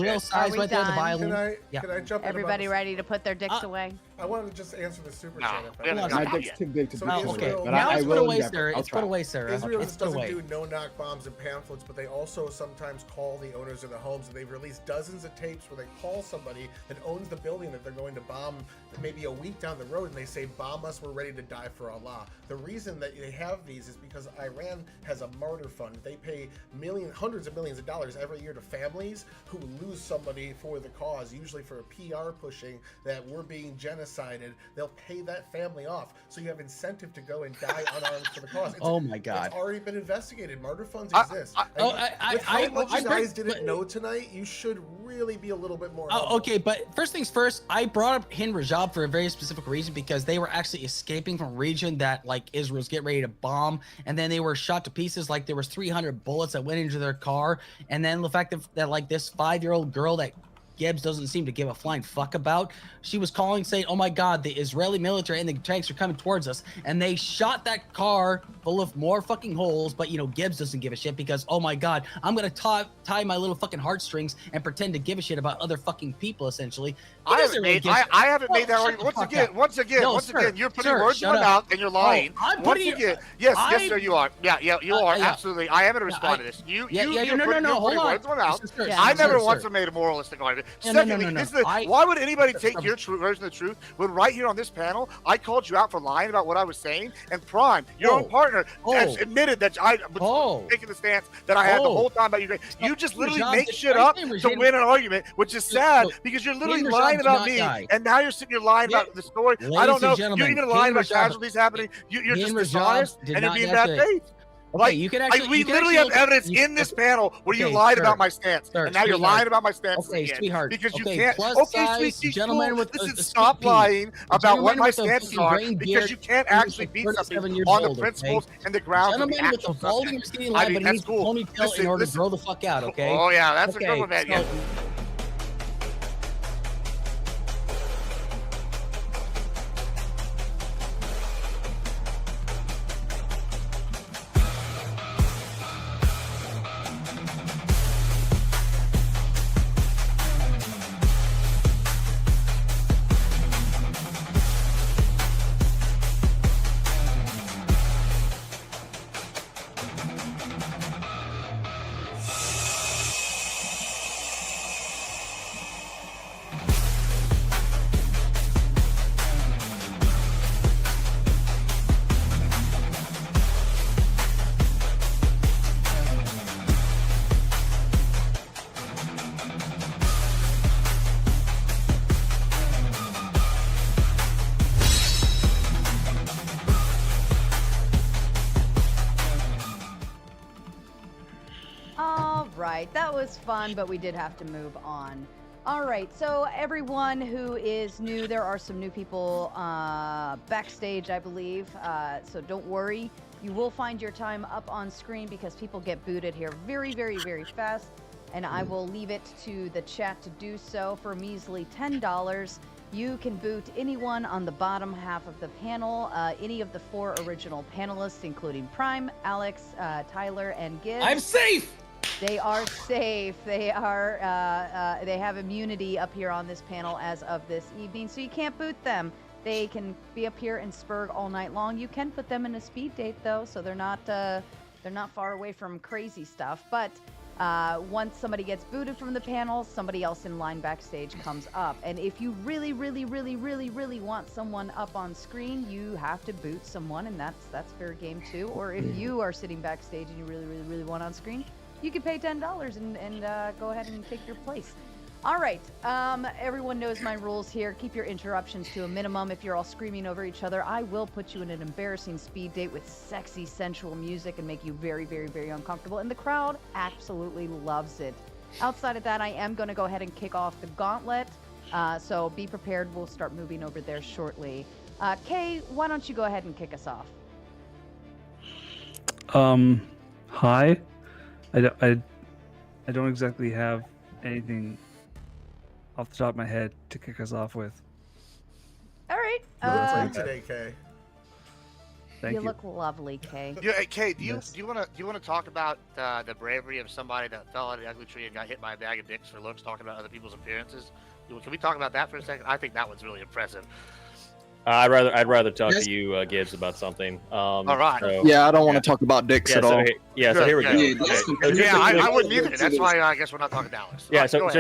real size right there, the violin. Can I jump in? Everybody ready to put their dicks away? I wanted to just answer the super chat. My dick's too big to be okay. Israel, but now I it's will put away, endeavor. Sarah. I'll It's try. put away, Sarah. Israel It's put doesn't away. do no-knock bombs and pamphlets, but they also sometimes call the owners of the homes, and they've released dozens of tapes where they call somebody that owns the building that they're going to bomb maybe a week down the road, and they say, bomb us, we're ready to die for Allah. The reason that they have these is because Iran has a martyr fund. They pay hundreds of millions of dollars every year to families who lose somebody for the cause, usually for a PR pushing that we're being genocided. They'll pay that family off, so you have incentive to go and die unarmed for the cause. Oh my God! It's already been investigated. Martyr funds exist. How much you guys didn't know tonight, you should really be a little bit more. Okay, but first things first, I brought up Hind Rajab for a very specific reason, because they were actually escaping from a region that like Israel's getting ready to bomb, and then they were shot to pieces. Like there was 300 bullets that went into their car, and then the fact that like this 5-year-old girl that Gibbs doesn't seem to give a flying fuck about. She was calling saying, oh my God, the Israeli military and the tanks are coming towards us. And they shot that car full of more fucking holes. But, you know, Gibbs doesn't give a shit because, oh my God, I'm going to tie my little fucking heartstrings and pretend to give a shit about other fucking people, essentially. I haven't made that argument. Once again, you're putting words in my mouth and you're lying. Yes, sir, you are. Yeah, you are. Absolutely. I am going to respond to this. You're putting words in my mouth. I never once made a moralistic argument. Secondly, why would anybody take your version of the truth when right here on this panel, I called you out for lying about what I was saying, and Prime, your own partner, has admitted that I was taking the stance that I had the whole time about you. You just literally make shit up to win an argument, which is sad because you're literally lying about me, and now you're sitting here lying about the story. I don't know. You're even lying about casualties happening. You're just dishonest, and you're being bad faith. Okay, you can actually. We literally have evidence in this panel where you lied about my stance, and now you're lying about my stance again. Sweetheart. Because you can't. Okay, sweet gentleman with listen, stop lying about what my stances are, because you can't actually beat something on the principles and the grounds of the actual subject. I mean, that's cool. Ponytail in order to grow the fuck out. Okay. Oh yeah, that's a good one, man. That was fun, but we did have to move on. All right, so everyone who is new, there are some new people backstage, I believe. So don't worry. You will find your time up on screen because people get booted here very, very, very fast. And I will leave it to the chat to do so. For a measly $10, you can boot anyone on the bottom half of the panel, any of the 4 original panelists, including Prime, Alex, Tyler, and Gibbs. I'm safe! They are safe. They are. They have immunity up here on this panel as of this evening, so you can't boot them. They can be up here in Spurg all night long. You can put them in a speed date though, so they're not far away from crazy stuff. But once somebody gets booted from the panel, somebody else in line backstage comes up. And if you really want someone up on screen, you have to boot someone, and that's fair game too. Or if you are sitting backstage and you really want on screen, you can pay $10 and go ahead and take your place. All right, everyone knows my rules here. Keep your interruptions to a minimum. If you're all screaming over each other, I will put you in an embarrassing speed date with sexy, sensual music and make you very uncomfortable. And the crowd absolutely loves it. Outside of that, I am going to go ahead and kick off the gauntlet. So be prepared. We'll start moving over there shortly. Kay, why don't you go ahead and kick us off? Hi. I don't exactly have anything off the top of my head to kick us off with. All right. Today, Kay. Thank you. You look lovely, Kay. Yeah, hey, Kay, do you want to talk about the bravery of somebody that fell out of the ugly tree and got hit by a bag of dicks for looks, talking about other people's appearances? Can we talk about that for a second? I think that one's really impressive. I'd rather talk to you, Gibbs, about something. All right. So, Yeah, I don't want to talk about dicks at all. So here we go. I wouldn't either. That's why I guess we're not talking Dallas. Yeah, so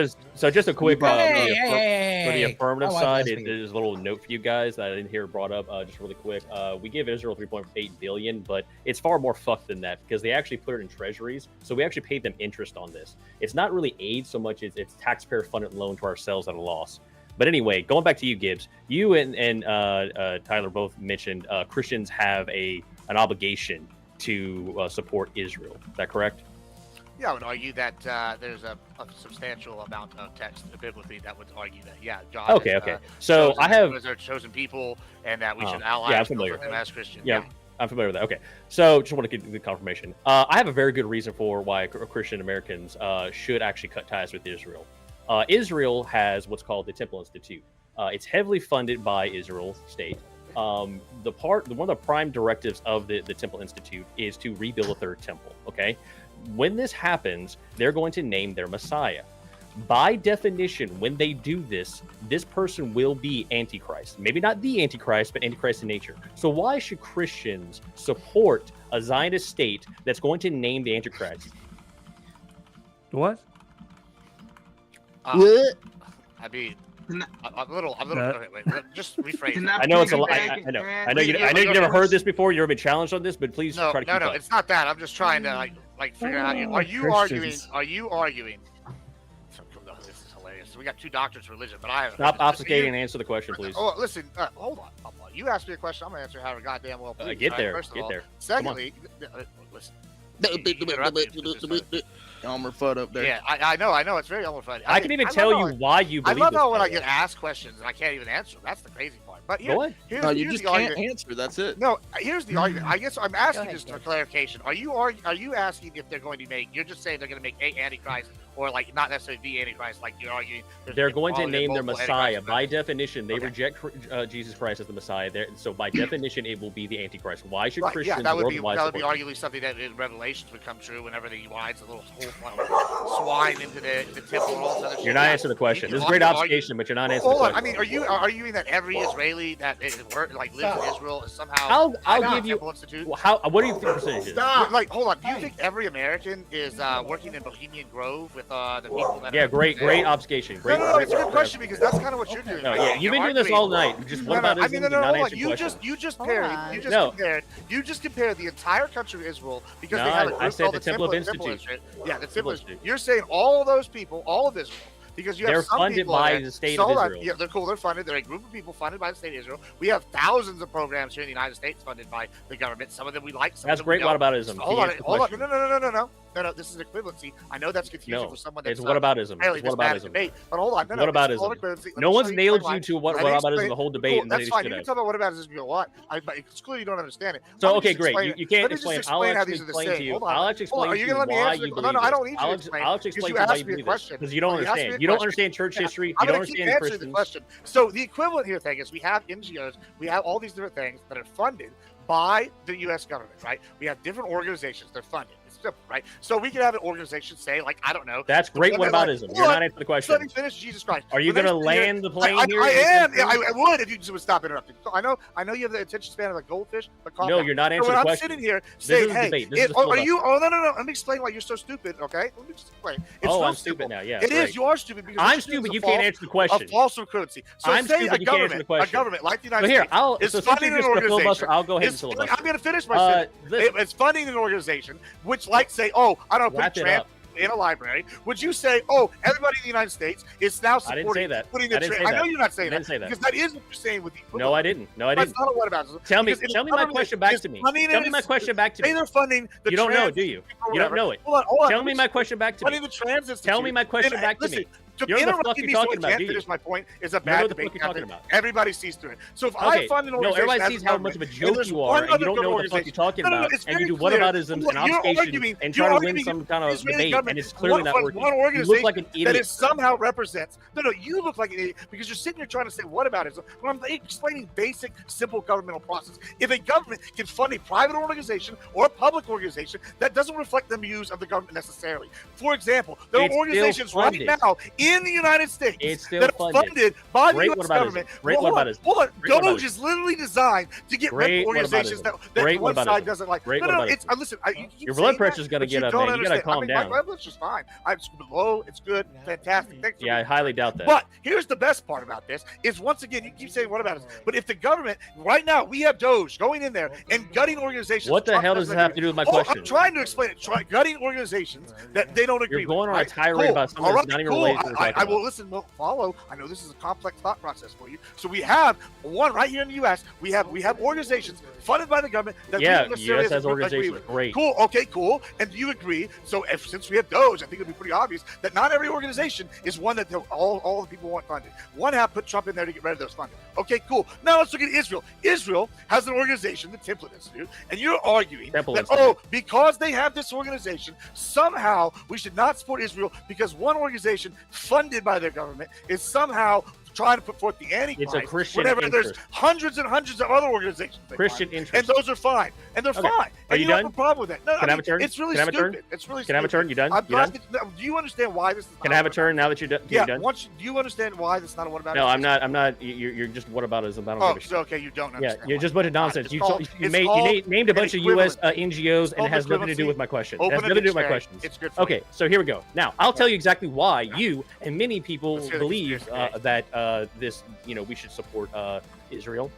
just a quick for the Hey, affirmative my wife side, asked me. there's a little note for you guys that I didn't hear brought up. Just really quick, we give Israel 3.8 billion, but it's far more fucked than that because they actually put it in treasuries. So we actually paid them interest on this. It's not really aid so much as it's taxpayer-funded loan to ourselves at a loss. But anyway, going back to you, Gibbs, you and Tyler both mentioned Christians have an obligation to support Israel. Is that correct? Yeah, I would argue that there's a substantial amount of text biblically that would argue that. Yeah, God. Okay. So I have our chosen people, and that we should ally I'm ourselves familiar with them as Christians. Yeah, I'm familiar with that. Okay, so just want to get the confirmation. I have a very good reason for why Christian Americans should actually cut ties with Israel. Israel has what's called the Temple Institute. It's heavily funded by Israel's state. One of the prime directives of the Temple Institute is to rebuild a third temple. Okay, when this happens, they're going to name their Messiah. By definition, when they do this, this person will be Antichrist. Maybe not the Antichrist, but Antichrist in nature. So why should Christians support a Zionist state that's going to name the Antichrist? What? I mean, I'm a little. Okay, wait, just rephrase. I know it's a lot. I know you never heard this before. You've been challenged on this, but please try to keep up. No, it's not that. I'm just trying to figure out. Are you arguing? This is hilarious. We got two doctors of religion, but I have. Stop obfuscating and answer the question, please. Oh, listen. Hold on. You asked me a question. I'm gonna answer however goddamn well. Please, get there. First of Get all. there. Secondly, listen. Elmer Fudd up there. Yeah, I know. It's very Elmer Fudd. I can even tell you why you believe I love this, how when by I the get way. asked questions and I can't even answer them. That's the crazy part. But Go ahead. here's you just the can't argument. answer. That's it. No, here's the argument. I guess I'm asking ahead, just for George. clarification. Are you asking if they're going to make? You're just saying they're going to make a Antichrist, or not necessarily the Antichrist, like you're arguing. They're going to name their multiple Messiah. Antichrists. By definition, they reject Jesus Christ as the Messiah. So by definition, it will be the Antichrist. Why should Right, Christians yeah, that would be worldwide support arguably something that in Revelations would come true whenever the rides the little whole swine into the temple and all this other shit. You're not answering the question. This is a great observation, but you're not answering the Hold on. question. I mean, are you arguing that every Israeli that lives in Israel is somehow? I'll give you. Temple Institute? What do you think the percentage is? Stop. Hold on. Do you think every American is working in Bohemian Grove with the people that? Yeah, great obfugation. Great. No, it's a good question because that's kind of what you're doing. No, right? yeah, you've been doing this all night. Just what about I mean, no, not hold on. answering questions? You just compared the entire country of Israel because they have a group I said called the Temple of Institute. Yeah, the Temple Institute. You're saying all of those people, all of Israel. Because you have they're some funded people by that, the state of Israel. Yeah, they're cool. They're funded. They're a group of people funded by the state of Israel. We have thousands of programs here in the United States funded by the government. Some of them we like. Some That's of them great. we don't. Whataboutism. Hold on. No. This is equivalency. I know that's confusing for someone that's it's whataboutism. fairly It's whataboutism. debate. But hold on. Whataboutism. No one's nailed you to whataboutism the whole debate. Cool, that's fine. You can talk about whataboutism. You know what? It's clear you don't understand it. So okay, great. You can't explain. I'll actually explain to you. I'll actually explain to you why you believe. No, I don't need you to explain. I'll actually explain why you believe this because you don't understand. You don't understand church history. You don't understand Christians. The question. So the equivalent here thing is we have NGOs, we have all these different things that are funded by the U.S. government, right? We have different organizations. They're funded. simple, right? So we can have an organization say, like, I don't know. That's great whataboutism. You're not answering the question. Let me finish. Jesus Christ. Are you going to land the plane here? I am. I would if you just would stop interrupting. I know you have the attention span of a goldfish, but calm No, down. you're not answering when the I'm question. sitting here This saying, is a hey, debate. This is a are you? Oh, no. Let me explain why you're so stupid, okay? Let me just explain. It's I'm real stupid simple. now, yeah. It great. is. You are stupid because I'm stupid. You can't answer the question. A false recurrency. So I'm say stupid. You can't answer the question. A government like the United So here, States is funding an organization. I'll go ahead and filibuster. I'm going to finish my sentence. It's funding an organization which, like, say, oh, I don't know, put a tramp in a library. Would you say, oh, everybody in the United States is now supporting I didn't say that. putting the tramp? I know you're not saying that. Because that is what you're saying with the. No, I didn't. No, I didn't. That's not what about it. Tell me my question back to me. Tell me my question back to me. They're funding the You don't know, do you? You don't know it. Hold on. Tell me my question back to me. Funding the Trans Institute. Tell me my question back to me. To you know what the fuck interrupting you're me so talking I about, can't do you? finish my point is a You know bad what the debate. fuck you're talking about. Everybody sees through it. So if I fund an organization, everybody sees how much of a joke you are, and you don't know what the fuck you're talking about, and you do whataboutisms and obfuscation and try to win some kind of debate, and it's clearly not working. You look like an idiot. That it somehow represents. No, you look like an idiot because you're sitting here trying to say whataboutism when I'm explaining basic, simple governmental process. If a government can fund a private organization or a public organization, that doesn't reflect the views of the government necessarily. For example, there are organizations right now in the United States that are funded by the U.S. government. Hold on. Doge is literally designed to get rid of organizations that one side doesn't like. No, it's listen. Your blood pressure's gonna get up, man. You gotta calm down. My blood pressure's fine. It's low. It's good. Fantastic. Thanks. Yeah, I highly doubt that. But here's the best part about this: is once again, you keep saying what about it? But if the government right now, we have Doge going in there and gutting organizations. What the hell does this have to do with my question? I'm trying to explain it. Gutting organizations that they don't agree with. You're going on a tirade about something that's not even related to I will listen. Follow. I know this is a complex thought process for you. So we have one right here in the U.S. We have organizations funded by the government that we don't necessarily U.S. has organizations. Great. Cool. Okay. Cool. And do you agree? So since we have Doge, I think it'd be pretty obvious that not every organization is one that all the people want funded. One have put Trump in there to get rid of those funded. Okay. Cool. Now let's look at Israel. Israel has an organization, the Temple Institute, and you're arguing that because they have this organization, somehow we should not support Israel because one organization funded by their government is somehow trying to put forth the Antichrist. It's a Christian whenever interest. There's hundreds and hundreds of other organizations. Christian interest. And those are fine. And they're fine. Are you don't done? have a problem with that. No, Can I have a turn? It's really Can I have a turn? stupid. It's really stupid. Can I have a turn? You done? You done? Do you understand why this is not Can I have a turn now that you're done? Yeah. Do you understand why this is not a whataboutism? No, I'm not. You're just whataboutism. I don't give a shit. So okay, you don't understand. Yeah, you're just a bunch of nonsense. You named a bunch of U.S. NGOs, and it has nothing to do with my question. It has nothing to do with my questions. It's good. Okay, so here we go. Now I'll tell you exactly why you and many people believe that this, we should support Israel,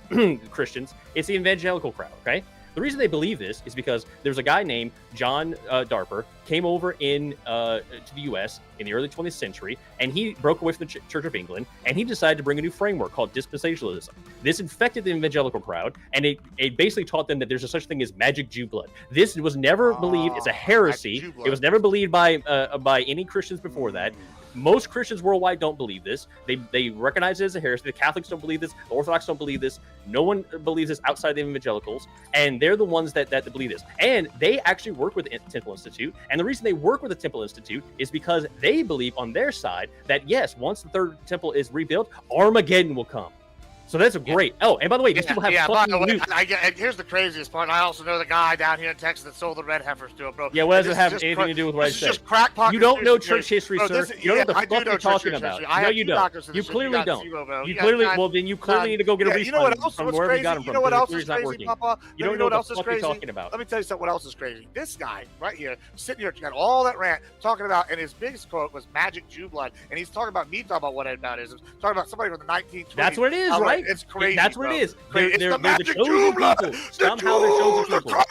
Christians. It's the evangelical crowd. Okay. The reason they believe this is because there's a guy named John Darper came over to the U.S. in the early 20th century, and he broke away from the Church of England, and he decided to bring a new framework called dispensationalism. This infected the evangelical crowd, and it basically taught them that there's a such thing as magic Jew blood. This was never believed. It's a heresy. It was never believed by any Christians before that. Most Christians worldwide don't believe this. They recognize it as a heresy. The Catholics don't believe this. The Orthodox don't believe this. No one believes this outside the evangelicals, and they're the ones that believe this. And they actually work with the Temple Institute, and the reason they work with the Temple Institute is because they believe on their side that, yes, once the third temple is rebuilt, Armageddon will come. So that's a great. Oh, and by the way, these people have fucking by the way, news. and here's the craziest part. I also know the guy down here in Texas that sold the red heifers to him, bro. Yeah, what does it have anything to do with what I said? Just crackpot. You don't know church history, sir. You don't know what the fuck you're talking history. about. No, you don't. You clearly don't. You clearly, well, then you clearly need to go get a refund you know what else from was wherever crazy? you got them from. You know what else is not crazy, working. Papa? You don't know what the fuck you're talking about. Let me tell you something. What else is crazy? This guy right here, sitting here, got all that rant talking about, and his biggest quote was magic Jew blood, and he's talking about me talking about what whataboutism, talking about somebody from the 1920s. That's what it is, right? It's crazy. That's what it is. They're the the chosen people. Somehow they're chosen people.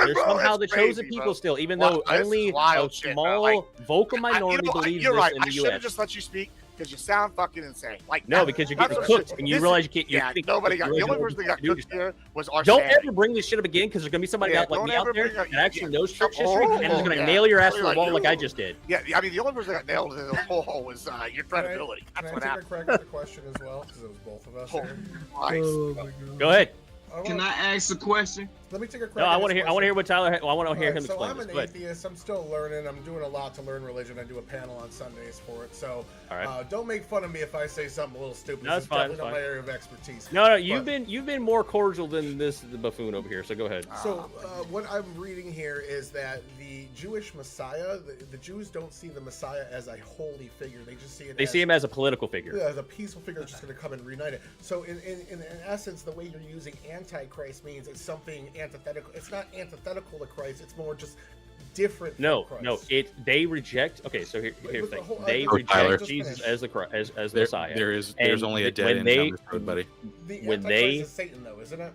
They're somehow the chosen people still, even though only a small vocal minority believes this in the U.S. I should have just let you speak because you sound fucking insane. No, because you're getting cooked and you realize you can't. Yeah, nobody got. The only person that got cooked here was our. Don't ever bring this shit up again because there's gonna be somebody out like me out there that actually knows church history and is gonna nail your ass to the wall like I just did. Yeah, I mean the only person that got nailed in the whole was your credibility. That's what happened. Can I take a crack at the question as well? Because it was both of us here. Go ahead. Can I ask a question? Let me take a crack. No, I want to hear. I want to hear what Tyler. I want to hear him So explain I'm this. an Go ahead. atheist. I'm still learning. I'm doing a lot to learn religion. I do a panel on Sundays for it. So All right. don't make fun of me if I say something a little stupid. No, This that's is fine, definitely that's not my fine. area of expertise. No, But- you've been more cordial than the buffoon over here. So go ahead. So what I'm reading here is that the Jewish Messiah, the Jews don't see the Messiah as a holy figure. They just see it. They see him as a political figure. Yeah, as a peaceful figure that's just going to come and reunite it. So in essence, the way you're using Antichrist means it's something antithetical. It's not antithetical to Christ. It's more just different. No, from no. Christ. They reject. Okay, so here's the But thing. hold- They Oh, Tyler. reject Jesus as the Messiah. There's And only a when dead end they- down this road, buddy. The when Antichrist they is Satan, though, isn't it?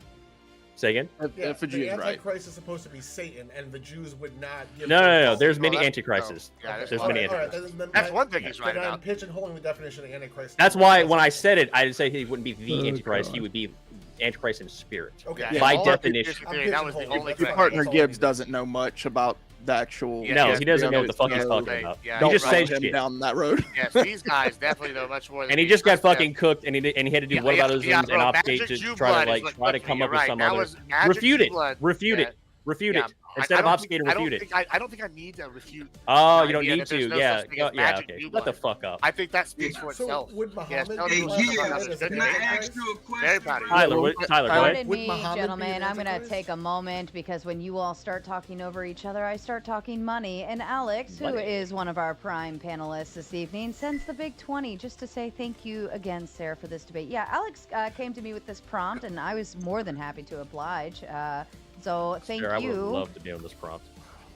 say again. Yeah, Effigy the is right. Antichrist is supposed to be Satan, and the Jews would not give. No. There's Oh, many that's- antichrists. no. Yeah, There's All many right, all right, antichrists. then That's one thing he's right then I'm about. pigeonholing the definition of Antichrist. That's why when I said it, I didn't say he wouldn't be the Oh, Antichrist. God. He would be Antichrist in spirit. Okay. Yeah, By all our definition. conspiracy theory, that was the pigeonholed. only Your thing. partner That's all I Gibbs needed. doesn't know much about the actual. Yeah, No, yeah, he doesn't know what the fuck he's so talking Right, about. yeah, He Don't just follow says him shit. down that road. Yes, these guys definitely know much more than And he me. just got Trust them. fucking cooked, and he had to do whataboutisms and bro, obfuscate Magic to Jew try Blood to is what try to cooked come me, up you're with some right. That other. was Magic Refute Jew it. Blood. Refute Yeah. it. Refute Yeah. it. Instead of obfuscating, I don't refute it. think I don't think I need to refute. Oh, the you don't idea need that there's to. no Yeah. such thing as Yeah. Magic Okay. Jew Shut the Blood. fuck up. I think that speaks for So itself. would Yes, Muhammad tell be me what classified about as this. an Can I Antichrist? ask you a question? Very proud of you. Tyler, Tyler, go ahead. Pardon Would me, Muhammad be gentlemen. an I'm going to Antichrist? take a moment because when you all start talking over each other, I start talking money. And Alex, who Money. is one of our prime panelists this evening, sends the big 20 just to say thank you again, Sarah, for this debate. Yeah, Alex came to me with this prompt, and I was more than happy to oblige. So thank Sarah, I would you. love to be on this prompt.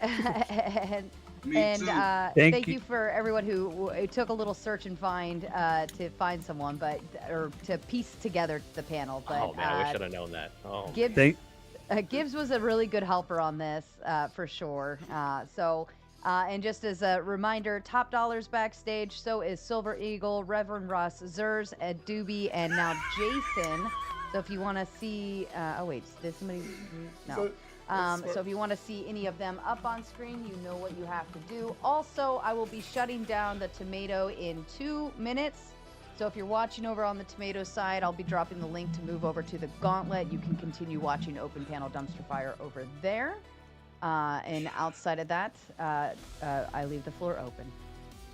and Thank thank you. you for everyone who it took a little search and find to find someone, but or to piece together the panel. But Oh man, I wish I'd have known that. Oh. Gibbs, Thank- Gibbs was a really good helper on this for sure. And just as a reminder, top dollars backstage. So is Silver Eagle, Reverend Russ, Zers, Ed Doobie, and now Jason. So if you want to see, oh wait, did somebody? No. So if you want to see any of them up on screen, you know what you have to do. Also, I will be shutting down the tomato in 2 minutes. So if you're watching over on the tomato side, I'll be dropping the link to move over to the gauntlet. You can continue watching Open Panel Dumpster Fire over there. And outside of that, I leave the floor open.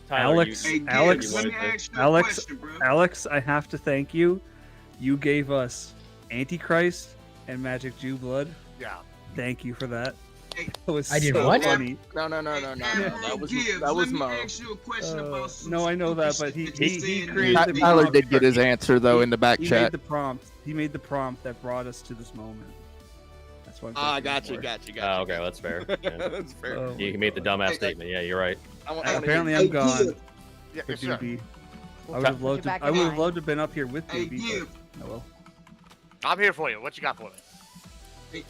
Tyler, Alex, you Alex, wanted to- Alex, I have to thank you. You gave us Antichrist and Magic Jew Blood. Yeah. Thank you for that. That was I did so what? funny. No. That was Mo. No, I know that, but he created the Tyler prompt. did get his answer though in the back He chat. made the prompt. He made the prompt that brought us to this moment. That's what. I'm thanking him for. Oh, okay, well, that's fair. Yeah. That's fair. Oh He my made the God. dumbass statement. Yeah, you're right. Apparently, I'm gone. Yeah, For yes, sir. Doobie. We'll I would have put you loved to. back I in would have line. loved to have been up here with Doobie. But, oh well. I'm here for you. What you got for me?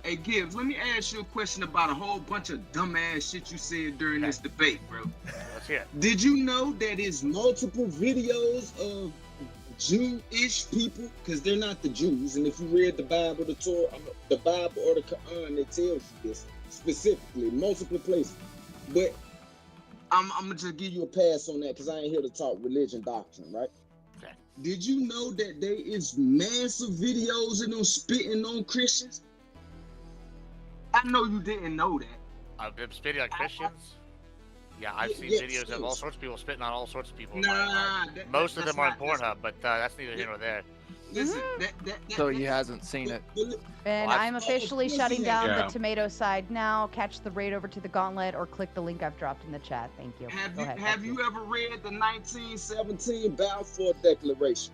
Hey Gibbs, let me ask you a question about a whole bunch of dumbass shit you said during this debate, bro. Let's hear it. Did you know that it's multiple videos of Jewish people? Because they're not the Jews, and if you read the Bible, the Bible or the Quran, it tells you this specifically, multiple places. But I'm gonna just give you a pass on that because I ain't here to talk religion doctrine, right? Okay. Did you know that there is massive videos of them spitting on Christians? I know you didn't know that. I've been spitting on Christians. Yeah, I've seen Yeah, videos of all sorts of people spitting on all sorts of people. Nah, Most of that's them are on not- Pornhub, but that's neither here nor there. Listen, So he hasn't seen it. And Well, I'm officially of course shutting he down has. the tomato side now. Catch the raid over to the gauntlet or click the link I've dropped in the chat. Thank you. Go ahead. Have you ever read the 1917 Balfour Declaration,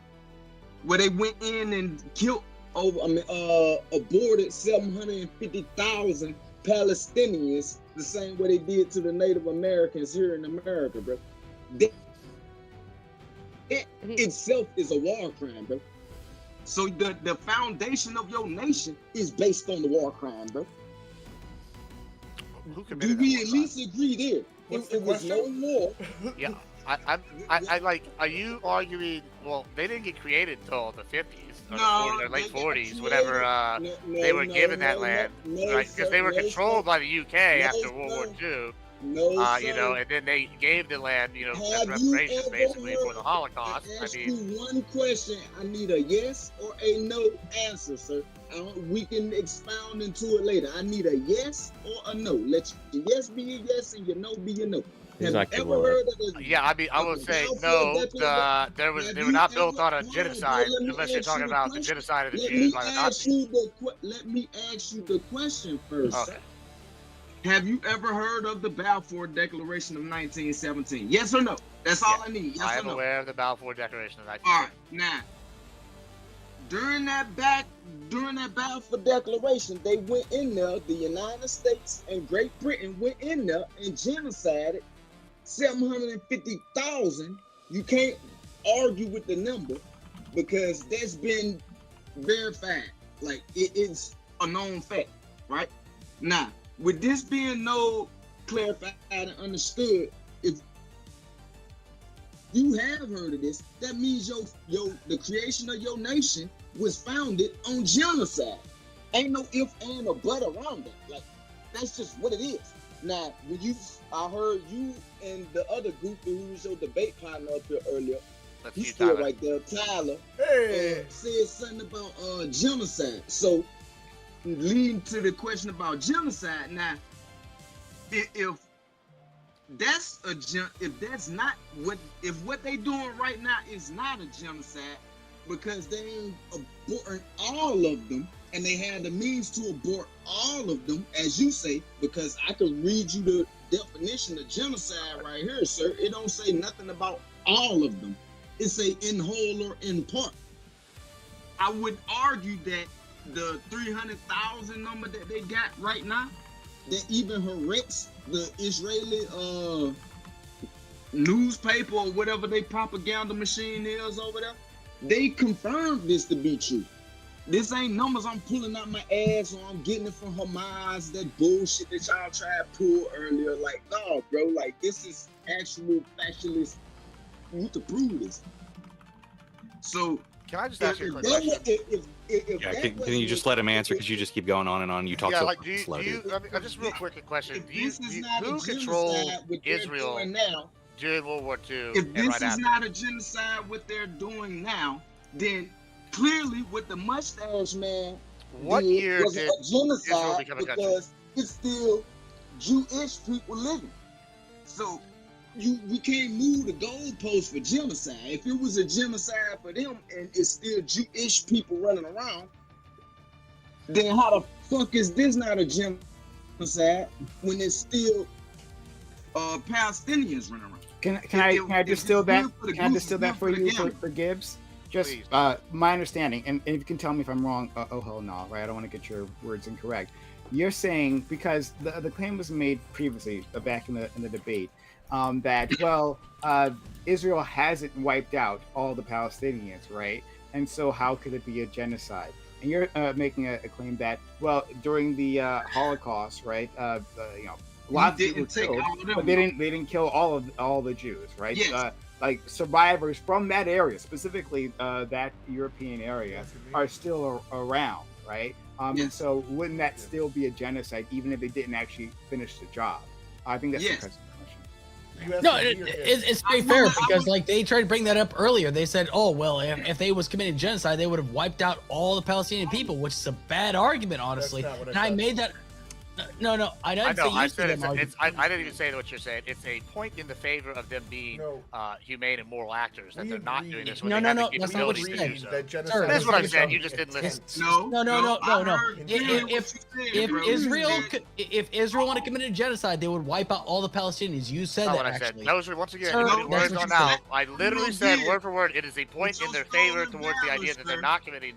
where they went in and killed aborted 750,000 Palestinians the same way they did to the Native Americans here in America, bro? That itself is a war crime, bro. So the foundation of your nation is based on the war crime, bro. Who Do committed we that at war least agree there? What's If the it was no question? war, crime? Yeah. I like. Are you arguing? Well, they didn't get created until the 50s or, No, the 40s or late they got 40s, whenever No, they were no, given no, that no, land, no, right? Because they were sir, no, controlled sir. by the UK No, after World War sir. II. No, you sir. know, and then they gave the land, you know, as Have you reparations ever basically for heard? the Holocaust. I I asked mean, you one question. I need a yes or a no answer, sir. We can expound into it later. I need a yes or a no. Let your yes be your yes and your no be your no. Have Exactly, you ever Lord. heard of the? yeah, I mean, I of would the say Balfour no. Declaration? They Have were you not ever? built on a Hold on, bro. genocide Let me unless you're ask you talking the about the question. genocide of the Let Jews me by the ask Nazis. you the. Let me ask you the question first, Okay. sir. Have you ever heard of the Balfour Declaration of 1917? Yes or no? That's all I need. Yes I or am no? aware of the Balfour Declaration of All 1917. right, now during that Balfour Declaration, they went in there. The United States and Great Britain went in there and genocided 750,000. You can't argue with the number because that's been verified. Like it's a known fact, right? Now, with this being no clarified and understood, if you have heard of this, that means the creation of your nation was founded on genocide. Ain't no if, and, or but around that. Like, that's just what it is. Now, I heard you and the other goofy who was your debate partner up here earlier. He's still right there, Tyler. Said something about genocide. So, leading to the question about genocide. Now, if what they doing right now is not a genocide, because they ain't aborting all of them, and they had the means to abort all of them, as you say, because I could read you the definition of genocide right here, sir. It don't say nothing about all of them. It say in whole or in part. I would argue that the 300,000 number that they got right now, that even Haaretz, the Israeli newspaper or whatever they propaganda machine is over there, they confirmed this to be true. This ain't numbers I'm pulling out my ass or I'm getting it from Hamas, that bullshit that y'all tried to pull earlier. Like, no, bro, like this is actual factualist. You can prove this. So can I just ask you a quick question? Yeah, can you just let him answer? Because you just keep going on and on. You talk yeah, so like, slow, dude. I mean, just real quick a question. Who controlled Israel now? During World War II? If this is not a genocide, what they're doing now, then clearly what the mustache man did was a genocide because it's still Jewish people living. So we can't move the goalpost for genocide. If it was a genocide for them and it's still Jewish people running around, then how the fuck is this not a genocide when it's still Palestinians running around? Can I distill that? Can I distill that for you for Gibbs? Just my understanding, and if you can tell me if I'm wrong, oh hell no, right? I don't want to get your words incorrect. You're saying because the claim was made previously back in the debate that Israel hasn't wiped out all the Palestinians, right? And so how could it be a genocide? And you're making a claim that during the Holocaust, right? Lots of people were killed, but they didn't kill all the Jews, right? Yes. Like survivors from that area, specifically that European area, are still around, right? And so wouldn't that still be a genocide, even if they didn't actually finish the job? I think that's the question. No, it's very fair because like they tried to bring that up earlier. They said, oh, well, if they was committing genocide, they would have wiped out all the Palestinian people, which is a bad argument, honestly. And I made that. No, I didn't say you said I didn't even say what you're saying. It's a point in the favor of them being humane and moral actors that they're not doing this. No, that's not what you said. That's what I'm saying. You just didn't listen. No. If Israel wanted to commit a genocide, they would wipe out all the Palestinians. You said that. Actually, those are once again words on out. I literally said word for word. It is a point in their favor towards the idea that they're not committing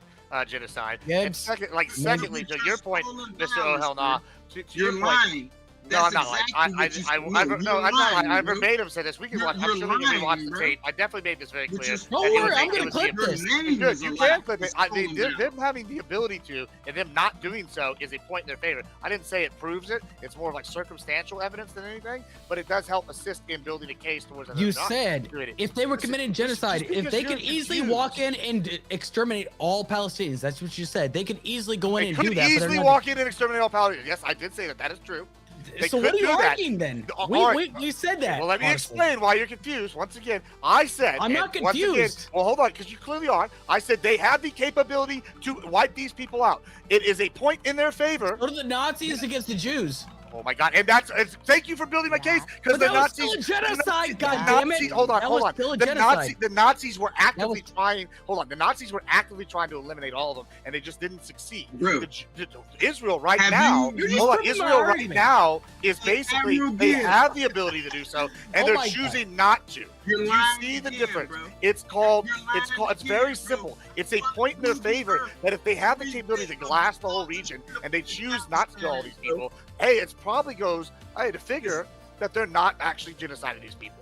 genocide. And secondly, to your point, Mr. O'Hell, to your point, no, I'm not lying. I'm not lying. I verbatim said this. We can watch. I'm sure we can watch the tape. I definitely made this very clear. Don't worry, I'm gonna clip this. Good, you can clip it. Them having the ability to, and them not doing so, is a point in their favor. I didn't say it proves it. It's more of like circumstantial evidence than anything, but it does help assist in building a case towards. You said if they were committing genocide, if they could easily walk in and exterminate all Palestinians, that's what you said. They could easily go in and do that. Easily walk in and exterminate all Palestinians. Yes, I did say that. That is true. They So could what are you do that. arguing then? All right. We said that. Well, let me honestly. explain why you're confused. Once again, I said. I'm not and once again- confused. well, hold on, because you clearly are. I said they have the capability to wipe these people out. It is a point in their favor. What are the Nazis against the Jews? Oh my God! And thank you for building my case because But the that was Nazis. still a genocide, the goddammit! Nazis- Hold on, That hold was on. still a The genocide. Nazis were actively trying. Hold on, the Nazis were actively trying to eliminate all of them, and they just didn't succeed. Bro. Israel right Have now, you- hold on, You're Israel right argument. now is basically Admiral they Gibbs. have the ability to do so, and Oh they're my God. choosing not to. You're You lying see the again, difference? bro. It's called. You're lying It's very again, simple. bro. It's a point in their favor that if they have the capability to glass the whole region and they choose not to kill all these people, hey, it probably goes. Hey, to figure that they're not actually genociding these people.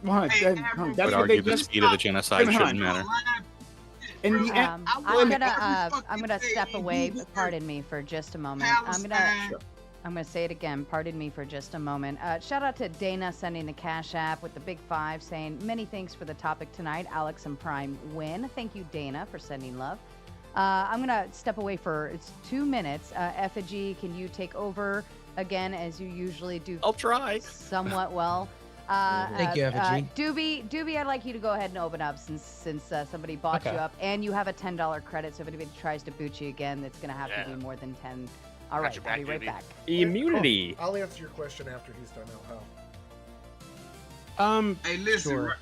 Well, Hey, then, Admiral, I that's would what they argue the just. speed of the genocide Wait, shouldn't hold matter. In the end, I'm gonna step away. Pardon me for just a moment. Palestine. I'm gonna say it again. Pardon me for just a moment. Shout out to Dana sending the Cash App with the big 5, saying many thanks for the topic tonight. Alex and Prime win. Thank you, Dana, for sending love. I'm gonna step away for 2 minutes. Effigy, can you take over again as you usually do? I'll try. Somewhat well. Thank you, Effigy. Doobie, I'd like you to go ahead and open up since somebody bought you Okay. up, and you have a $10 credit. So if anybody tries to boot you again, it's gonna have to be more than 10. All Got right, your I'll be back, right Doobie. back. Immunity. I'll answer your question after he's done. Hey, listen. Sure.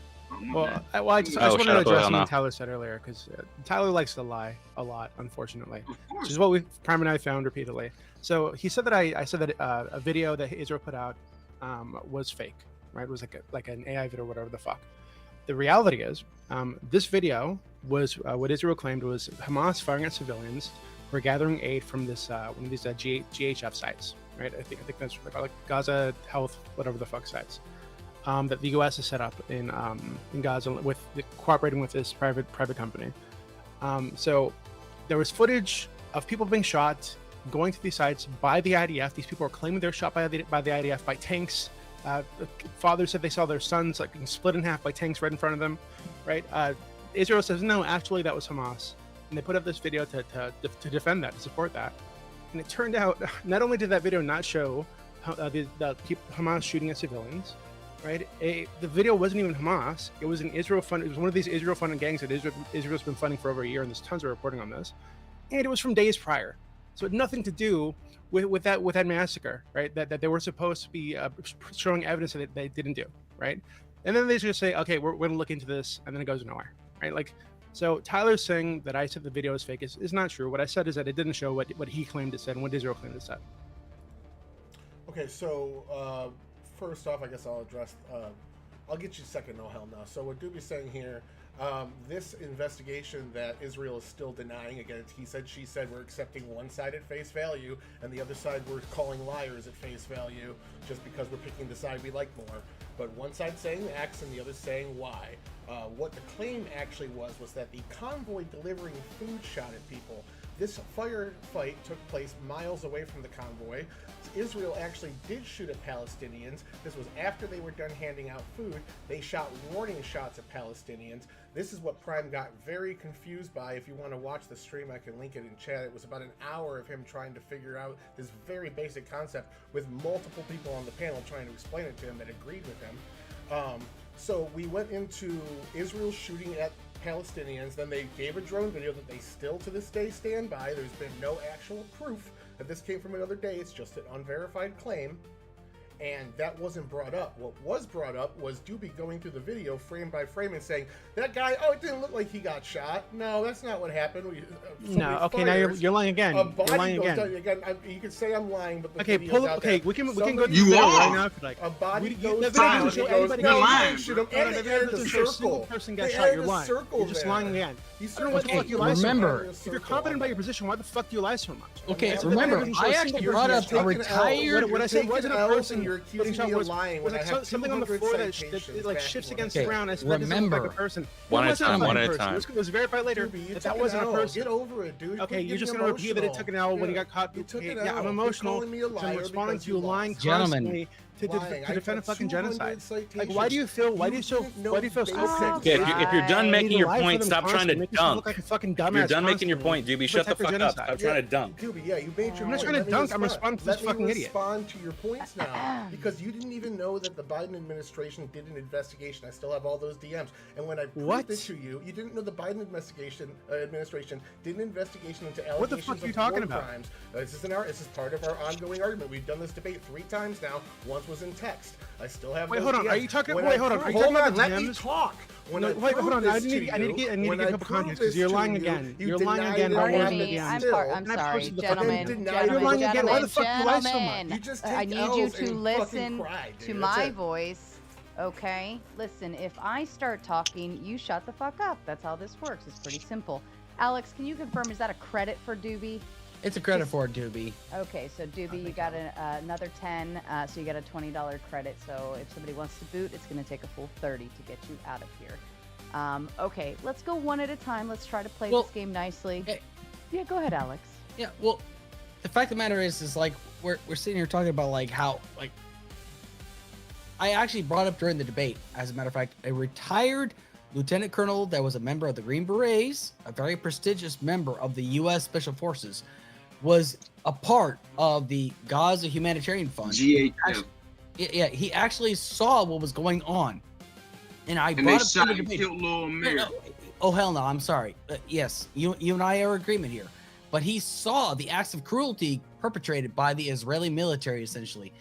Right. Well, I just Oh, wanted shut to up, address hell no. something Tyler said earlier, because Tyler likes to lie a lot, unfortunately, Of which course. is what Prime and I found repeatedly. So he said that I said that a video that Israel put out was fake, right? It was like an AI video, or whatever the fuck. The reality is, this video was what Israel claimed was Hamas firing at civilians who were gathering aid from this one of these GHF sites, right? I think that's what they call it, like Gaza Health, whatever the fuck sites. That the U.S. has set up in Gaza with cooperating with this private company. So there was footage of people being shot, going to these sites by the IDF. These people are claiming they're shot by the IDF by tanks. The fathers said they saw their sons like being split in half by tanks right in front of them. Right? Israel says no, actually that was Hamas, and they put up this video to defend that, to support that. And it turned out not only did that video not show the Hamas shooting at civilians. Right, the video wasn't even Hamas. It was an Israel fund. It was one of these Israel-funded gangs that Israel's been funding for over a year, and there's tons of reporting on this. And it was from days prior, so it had nothing to do with that massacre, right? That they were supposed to be showing evidence that they didn't do, right? And then they just say, okay, we're going to look into this, and then it goes nowhere, right? Like, so Tyler's saying that I said the video is fake is not true. What I said is that it didn't show what he claimed it said and what Israel claimed it said. Okay, so first off, I guess I'll address. I'll get you second. No hell no. So what Doobie's saying here, this investigation that Israel is still denying. Again, he said, she said, we're accepting one side at face value, and the other side we're calling liars at face value, just because we're picking the side we like more. But one side saying X and the other saying Y. What the claim actually was that the convoy delivering food shot at people. This firefight took place miles away from the convoy. Israel actually did shoot at Palestinians. This was after they were done handing out food. They shot warning shots at Palestinians. This is what Prime got very confused by. If you want to watch the stream, I can link it in chat. It was about an hour of him trying to figure out this very basic concept with multiple people on the panel trying to explain it to him that agreed with him. So we went into Israel shooting at Palestinians, then they gave a drone video that they still to this day stand by. There's been no actual proof that this came from another day. It's just an unverified claim, and that wasn't brought up. What was brought up was Doobie going through the video frame by frame and saying, that guy, oh, it didn't look like he got shot. No, that's not what happened. No, okay, now you're lying again. You're lying again. You could say I'm lying, but the okay, video's out there. we can go Somebody- through the video right now. Like, a body the goes video down, doesn't show he goes, anybody no, getting lying. shot. Should have And added the video the doesn't show a single circle. person got They shot. You're added a lying. circle You're just there. lying again. You I don't know what the fuck you lie so remember- much. If you're confident about your position, why the fuck do you lie so much? Okay, The remember, video doesn't show I a actually single brought person up shot. a retired. What I said wasn't a person you're accusing me of lying when I have something on the 200 floor that citations like backing shifts what against I the said. ground. That doesn't look like a person. One at a time, one at a Person. time. It was verified later that wasn't a person. Get over it, dude. Okay, Quit you're just getting gonna repeat that it took an hour when he emotional. got caught. You took an Yeah, I'm L. Quit emotional. calling me a I'm liar responding because to you you lying lost. constantly to Lying. I defend a got fucking 200 genocide. Like, why do you feel? Why do you so? didn't know Why do you feel so? basic Okay, if you're done making your point, stop trying to Look dunk. like a fucking If dumbass you're done making your constantly point, Doobie, to shut the protect the fuck up. genocide. Stop trying to dunk. Doobie, yeah, you made your I'm not point. trying to Let me dunk, I'm respond. responding to this Let fucking me idiot. respond to your points now because you didn't even know that the Biden administration did an investigation. I still have all those DMs. And when I proved it to you, you didn't know the Biden administration did an investigation into allegations What the fuck are you of talking war about? crimes. This is part of our ongoing argument. We've done this debate 3 times now. Once was in text. I still have. Wait, those hold on. DMs. Are you talking? When Wait, I hold on. prove- Are you talking about the Let me DMs? talk. When I wait, hold on. prove I this need to you, get a when I couple prove context this because you're to lying you, again. you You're lying denied again it about on one of Pardon the me, DMs. I'm sorry, posted the gentlemen, fucking- denied You're lying again. Why the fuck do you lie so gentlemen. much? You just I take need L's you and to fucking listen cry, dude. to That's my it. voice, okay? Listen, if I start talking, you shut the fuck up. That's how this works. It's pretty simple. Alex, can you confirm, is that a credit for Doobie? It's a credit for Doobie. Okay, so Doobie, you got another 10, so you got a $20 credit. So if somebody wants to boot, it's going to take a full 30 to get you out of here. Okay, let's go one at a time. Let's try to play this game nicely. Yeah, go ahead, Alex. Yeah, well, the fact of the matter is like we're sitting here talking about like how like I actually brought up during the debate, as a matter of fact, a retired lieutenant colonel that was a member of the Green Berets, a very prestigious member of the U.S. Special Forces, was a part of the Gaza Humanitarian Fund. GHF. Yeah, he actually saw what was going on, and I And brought they up shot during and the killed debate. Lil Amir. Oh hell no! I'm sorry. Yes, you and I are in agreement here. But he saw the acts of cruelty perpetrated by the Israeli military, essentially.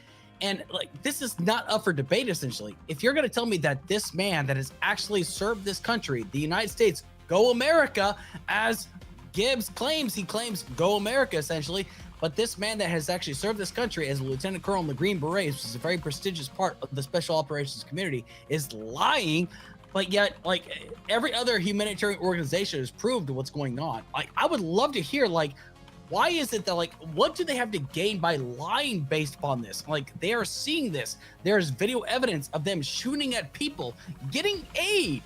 And like, this is not up for debate, essentially. If you're going to tell me that this man that has actually served this country, the United States, go America, as Gibbs claims, he claims go America, essentially. But this man that has actually served this country as a lieutenant colonel in the Green Berets, which is a very prestigious part of the special operations community, is lying. But yet, like, every other humanitarian organization has proved what's going on. Like, I would love to hear, like, why is it that, like, what do they have to gain by lying based upon this? Like, they are seeing this. There's video evidence of them shooting at people, getting aid,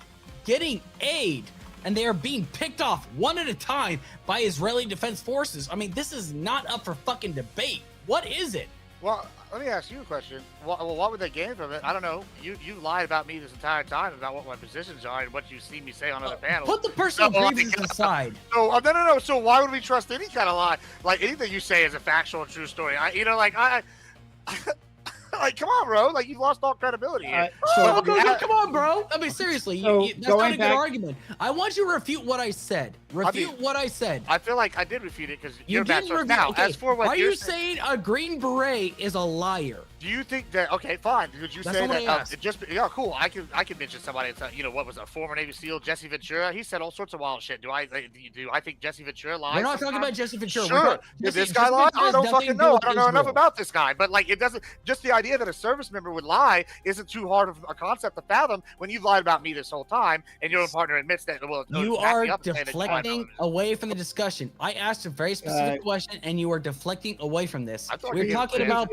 and they are being picked off one at a time by Israeli Defense Forces. I mean, this is not up for fucking debate. What is it? Well, let me ask you a question. What would they gain from it? I don't know. You lied about me this entire time about what my positions are and what you see me say on other panels. Put the personal grievances aside. So no. So why would we trust any kind of lie? Like anything you say is a factual and true story. Like, come on, bro. Like, you've lost all credibility here. Come on, bro. I mean, seriously, So, that's not a going good back- argument. I want you to refute what I said. What I said. I feel like I did refute it because You you're back didn't source. refute. Now, Okay, as for what are you're you saying a Green Beret is a liar? Do you think that? Okay, fine. Did you That's say not what that? I asked. It just yeah, cool. I can mention somebody. That's what was a former Navy SEAL, Jesse Ventura. He said all sorts of wild shit. Do I think Jesse Ventura lies? We're not talking sometimes? about Jesse Ventura. Sure. Did this guy lie? I don't fucking know. I don't know enough about this guy. But like, it doesn't. Just the idea that a service member would lie isn't too hard of a concept to fathom when you've lied about me this whole time, and your own partner admits that. Well, You back are me up and say that you lied about deflecting away from the discussion. I asked a very specific question, and you are deflecting away from this. We're talking about.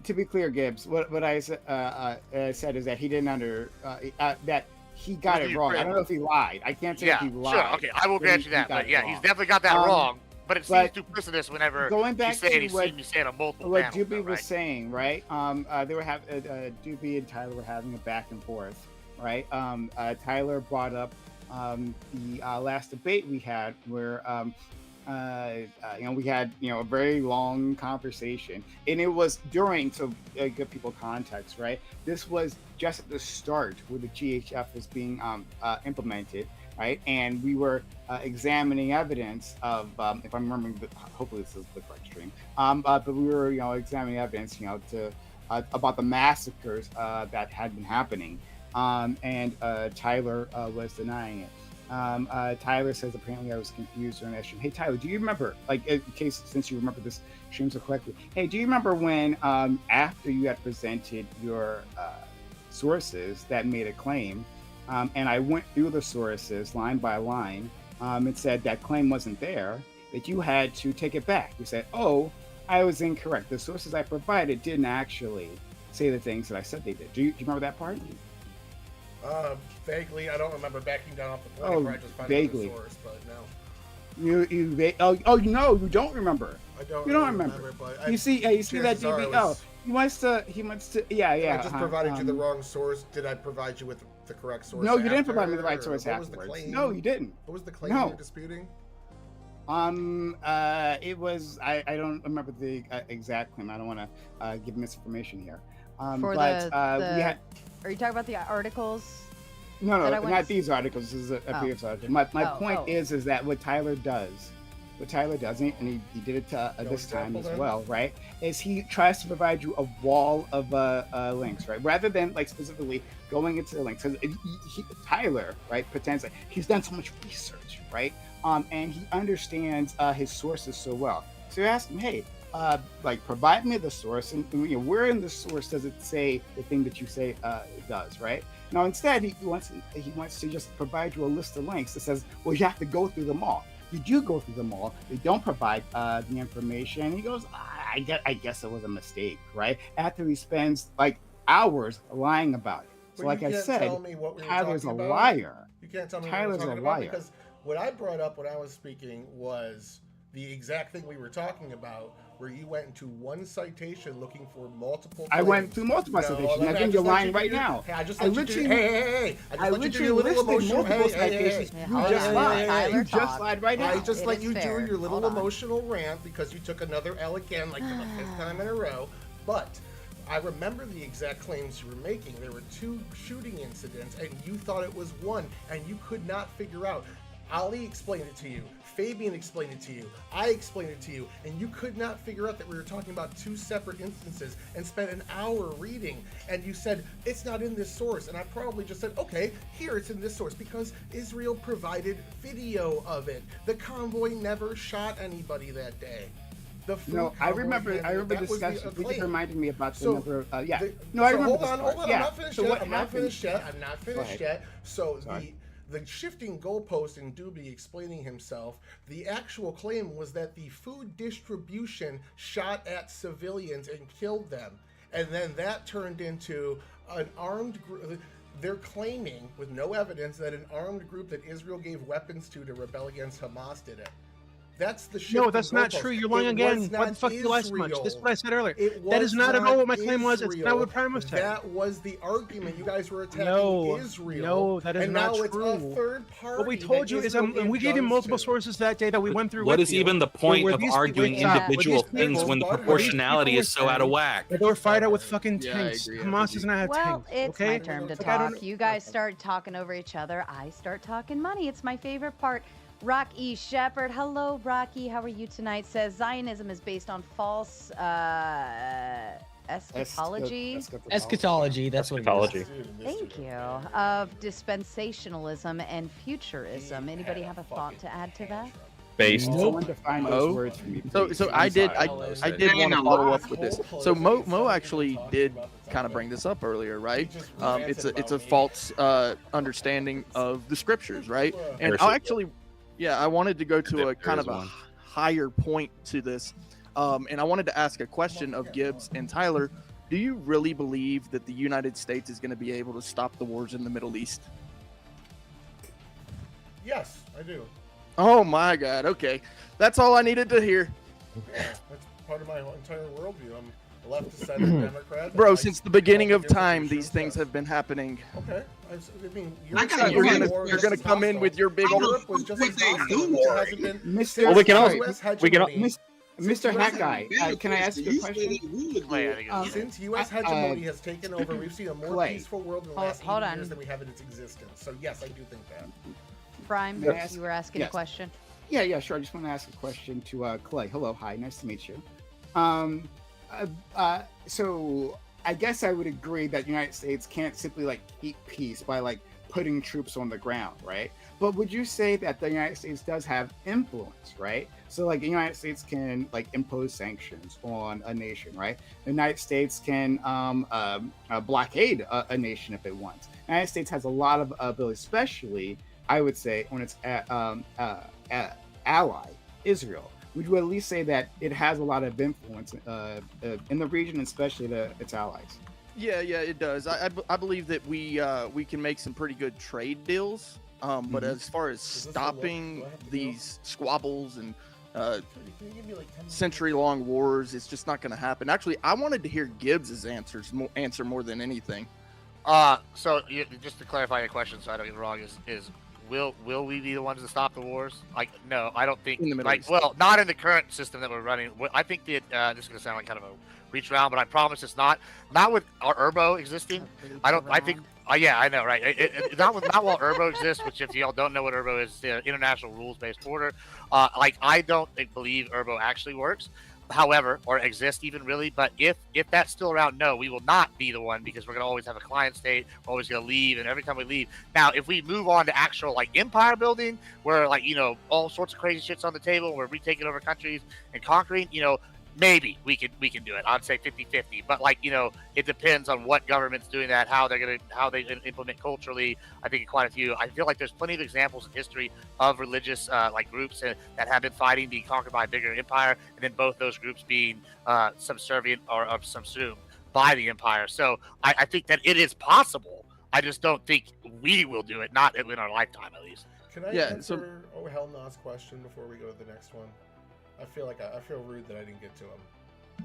To be clear, Gibbs, what I said is that he didn't that he got it wrong. I don't know if he lied. I can't say if he lied. Sure. Okay, I will grant you that. But yeah, he's definitely got that wrong. But it seems duplicitous whenever going back you say it. to what, You say it on multiple what panels. Doobie was saying, right? They were Doobie and Tyler were having a back and forth, right? Tyler brought up the last debate we had where we had a very long conversation, and it was during, to give people context, right? This was just at the start where the GHF was being implemented, right? And we were examining evidence of, if I'm remembering, hopefully this is the correct stream, but we were examining evidence, about the massacres that had been happening, and Tyler was denying it. Tyler says apparently I was confused during that stream. Hey Tyler, do you remember, like, in case since you remember this stream so correctly, hey, do you remember when after you had presented your sources that made a claim, and I went through the sources line by line, it said that claim wasn't there, that you had to take it back. You said, oh, I was incorrect. The sources I provided didn't actually say the things that I said they did. Do you remember that part? Vaguely, I don't remember backing down off the point. Oh, where I just found vaguely. The source, but no. Oh no, you don't remember. I don't. You don't really remember. but You see that DB. Oh, he wants to. Yeah. I just provided you the wrong source. Did I provide you with the correct source? No, you didn't provide me after, the right source what was afterwards. the claim? No, you didn't. What was the claim No. you're disputing? It was. I don't remember the exact claim. I don't want to give misinformation here. For but the we had. Are you talking about the articles? No, that I went not these articles. This is a previous article. My point is that what Tyler does, and he did it to this time as well, right? Is he tries to provide you a wall of links, right? Rather than like specifically going into the links. Because Tyler, right, pretends like he's done so much research, right? And he understands his sources so well. So you ask him, hey, like provide me the source, and where in the source does it say the thing that you say it does, right? Now instead he wants to just provide you a list of links that says, well, you have to go through them all. You do go through them all. They don't provide the information. He goes, I guess it was a mistake, right? After he spends like hours lying about it. So like I said, Tyler's a liar. You can't tell me Tyler's what we're a talking liar. about because what I brought up when I was speaking was the exact thing we were talking about, where you went into one citation looking for multiple. I went through multiple citations. I think you're lying right now. Hey, I just let you do. Hey! I just let you do your little emotional. Hey! You just lied. You just lied right now. I just let you do your little emotional rant because you took another L again, like for the 5th time in a row. But I remember the exact claims you were making. There were 2 shooting incidents, and you thought it was one, and you could not figure out. Ali explained it to you. Fabian explained it to you. I explained it to you. And you could not figure out that we were talking about 2 separate instances and spent an hour reading. And you said, it's not in this source. And I probably just said, okay, here it's in this source because Israel provided video of it. The convoy never shot anybody that day. No, I remember discussion. You just reminded me about the number. I remember. Hold on. Yeah. I'm not finished yet. I'm not finished yet. So the shifting goalpost in Doobie explaining himself, the actual claim was that the food distribution shot at civilians and killed them. And then that turned into an armed group. They're claiming, with no evidence, that an armed group that Israel gave weapons to rebel against Hamas did it. That's the shifting No, that's not true. You're lying again. What the fuck you lie so much? This is what I said earlier. That is not at all what my claim was. It's not what Prime was saying. That was the argument. You guys were attacking Israel. No, that is not true. And now it's a third party. What we told you is, and we gave you multiple sources that day that we went through. What is even the point of arguing individual things when the proportionality is so out of whack? They were fired out with fucking tanks. Hamas does not have tanks. Well, it's my turn to talk. You guys start talking over each other. I start talking money. It's my favorite part. Rocky Shepherd, hello Rocky, how are you tonight? Says Zionism is based on false eschatology. Eschatology, that's what it is. Thank you. Of dispensationalism and futurism. Anybody have a thought to add to that? Based. Someone define those words for me. So I did want to follow up with this. So Mo actually did kind of bring this up earlier, right? It's a false understanding of the scriptures, right? And I'll actually. Yeah, I wanted to go to a kind of a higher point to this, and I wanted to ask a question of Gibbs and Tyler. Do you really believe that the United States is going to be able to stop the wars in the Middle East? Yes, I do. Oh my God, okay. That's all I needed to hear. That's part of my entire worldview. I'm a leftist Democrat. Bro, since the beginning of time, these things have been happening. Okay. I mean, you're gonna come in with your big old. Mr. Hat Guy, can I ask you a question? Since U.S. hegemony has taken over, we've seen a more peaceful world in the last 8 years than we have in its existence. So yes, I do think that. Prime, you were asking a question. Yeah, sure. I just want to ask a question to Clay. Hello, hi, nice to meet you. So I guess I would agree that the United States can't simply like keep peace by like putting troops on the ground, right? But would you say that the United States does have influence, right? So like the United States can like impose sanctions on a nation, right? The United States can blockade a nation if it wants. The United States has a lot of ability, especially I would say on its ally, Israel. would you at least say that it has a lot of influence in the region, especially its allies? Yeah, it does. I believe that we can make some pretty good trade deals. But as far as stopping these squabbles and century-long wars, it's just not going to happen. Actually, I wanted to hear Gibbs's answer more than anything. So just to clarify your question, so I don't get it wrong, is will we be the ones to stop the wars? Like, no, I don't think. Well, not in the current system that we're running. I think that this is gonna sound like kind of a reach around, but I promise it's not. Not with our Urbo existing. I think. Yeah, I know, right? Not while Urbo exists. Which, if y'all don't know what Urbo is, the international rules-based order. Like, I don't believe Urbo actually works. However, or exist even really, but if that's still around, no, we will not be the one, because we're gonna always have a client state. We're always gonna leave, and every time we leave, now if we move on to actual like empire building, where like all sorts of crazy shit's on the table, we're retaking over countries and conquering, maybe we can do it. I'd say 50-50, but like it depends on what government's doing that, how they implement culturally. I think quite a few. I feel like there's plenty of examples in history of religious like groups that have been fighting, being conquered by a bigger empire, and then both those groups being subservient or subsumed by the empire. So I think that it is possible. I just don't think we will do it, not in our lifetime at least. Can I answer Hellnaw's question before we go to the next one? I feel rude that I didn't get to him.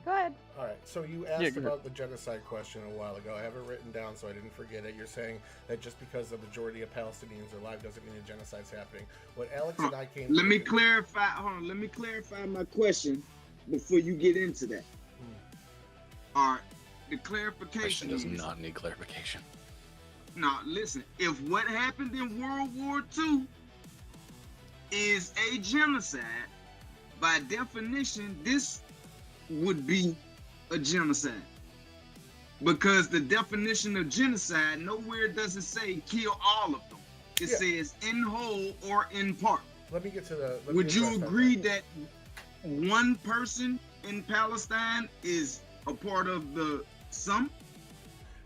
Go ahead. All right. So you asked about the genocide question a while ago. I have it written down so I didn't forget it. You're saying that just because the majority of Palestinians are alive doesn't mean a genocide's happening. What Alex and I came. Let me clarify. Hold on. Let me clarify my question before you get into that. All right. The clarification does not need clarification. Now, listen. If what happened in World War II is a genocide, by definition, this would be a genocide. Because the definition of genocide, nowhere does it say kill all of them. It says in whole or in part. Let me get to the... Would you agree that one person in Palestine is a part of the sum?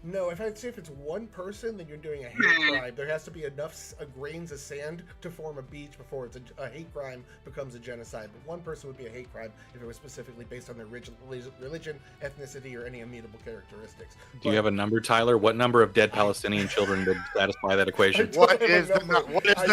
No, if it's one person, then you're doing a hate crime. There has to be enough grains of sand to form a beach before a hate crime becomes a genocide. But one person would be a hate crime if it was specifically based on their religion, ethnicity, or any immutable characteristics. Do you have a number, Tyler? What number of dead Palestinian children would satisfy that equation? What is the number? I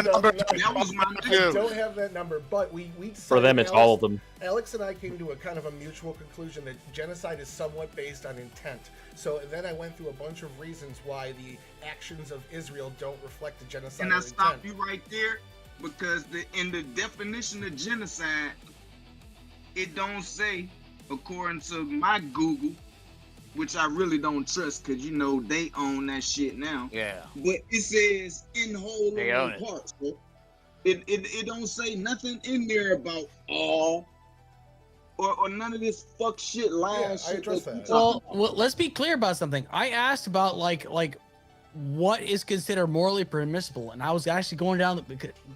don't have that number, but we for them, it's all of them. Alex and I came to a kind of a mutual conclusion that genocide is somewhat based on intent. So then I went through a bunch of reasons why the actions of Israel don't reflect the genocide. Can I stop you right there? Because in the definition of genocide, it don't say, according to my Google, which I really don't trust because they own that shit now. Yeah. But it says in whole they or in parts. So it don't say nothing in there about all. Or none of this fuck shit lies. I address that. Well, let's be clear about something. I asked about like what is considered morally permissible, and I was actually going down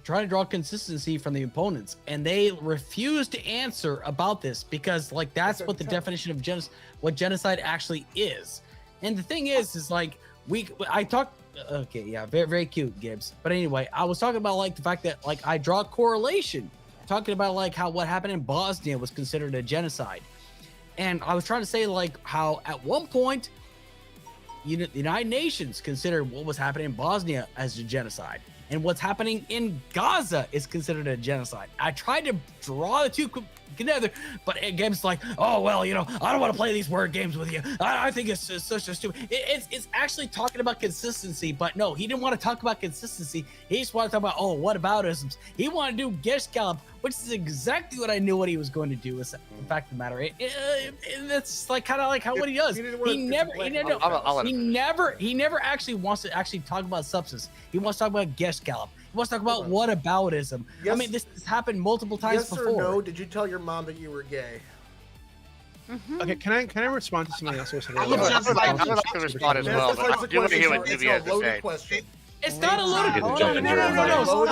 trying to draw consistency from the opponents, and they refused to answer about this because like that's what the definition of genocide actually is. And the thing is like I talked. Okay, yeah, very very cute, Gibbs. But anyway, I was talking about like the fact that like I draw correlation. Talking about like how what happened in Bosnia was considered a genocide, and I was trying to say like how at one point the United Nations considered what was happening in Bosnia as a genocide, and what's happening in Gaza is considered a genocide. I tried to draw the two together, but Gabe's like, oh well, I don't want to play these word games with you. I think it's such a stupid. It's actually talking about consistency, but no, he didn't want to talk about consistency. He just wanted to talk about whataboutisms. He wanted to do Geshkalp, which is exactly what I knew what he was going to do. Is the fact of the matter. That's like kind of like how what he does. He never actually wants to actually talk about substance. He wants to talk about Geshkalp. He wants to talk about whataboutism. Yes. I mean, this has happened multiple times before. Yes or no? Did you tell your mom that you were gay? Mm-hmm. Okay, can I respond to something else? I would like to respond as well, but I do want to hear what Jimmy has to say. Question. It's not a loaded question. No. Hold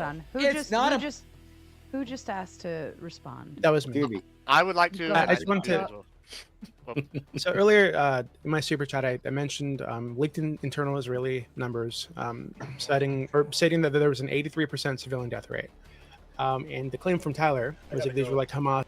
on. Who just asked to respond? That was me. I would like to. I just want to. So earlier in my super chat, I mentioned leaked internal Israeli numbers, stating that there was an 83% civilian death rate. And the claim from Tyler was that these were like Hamas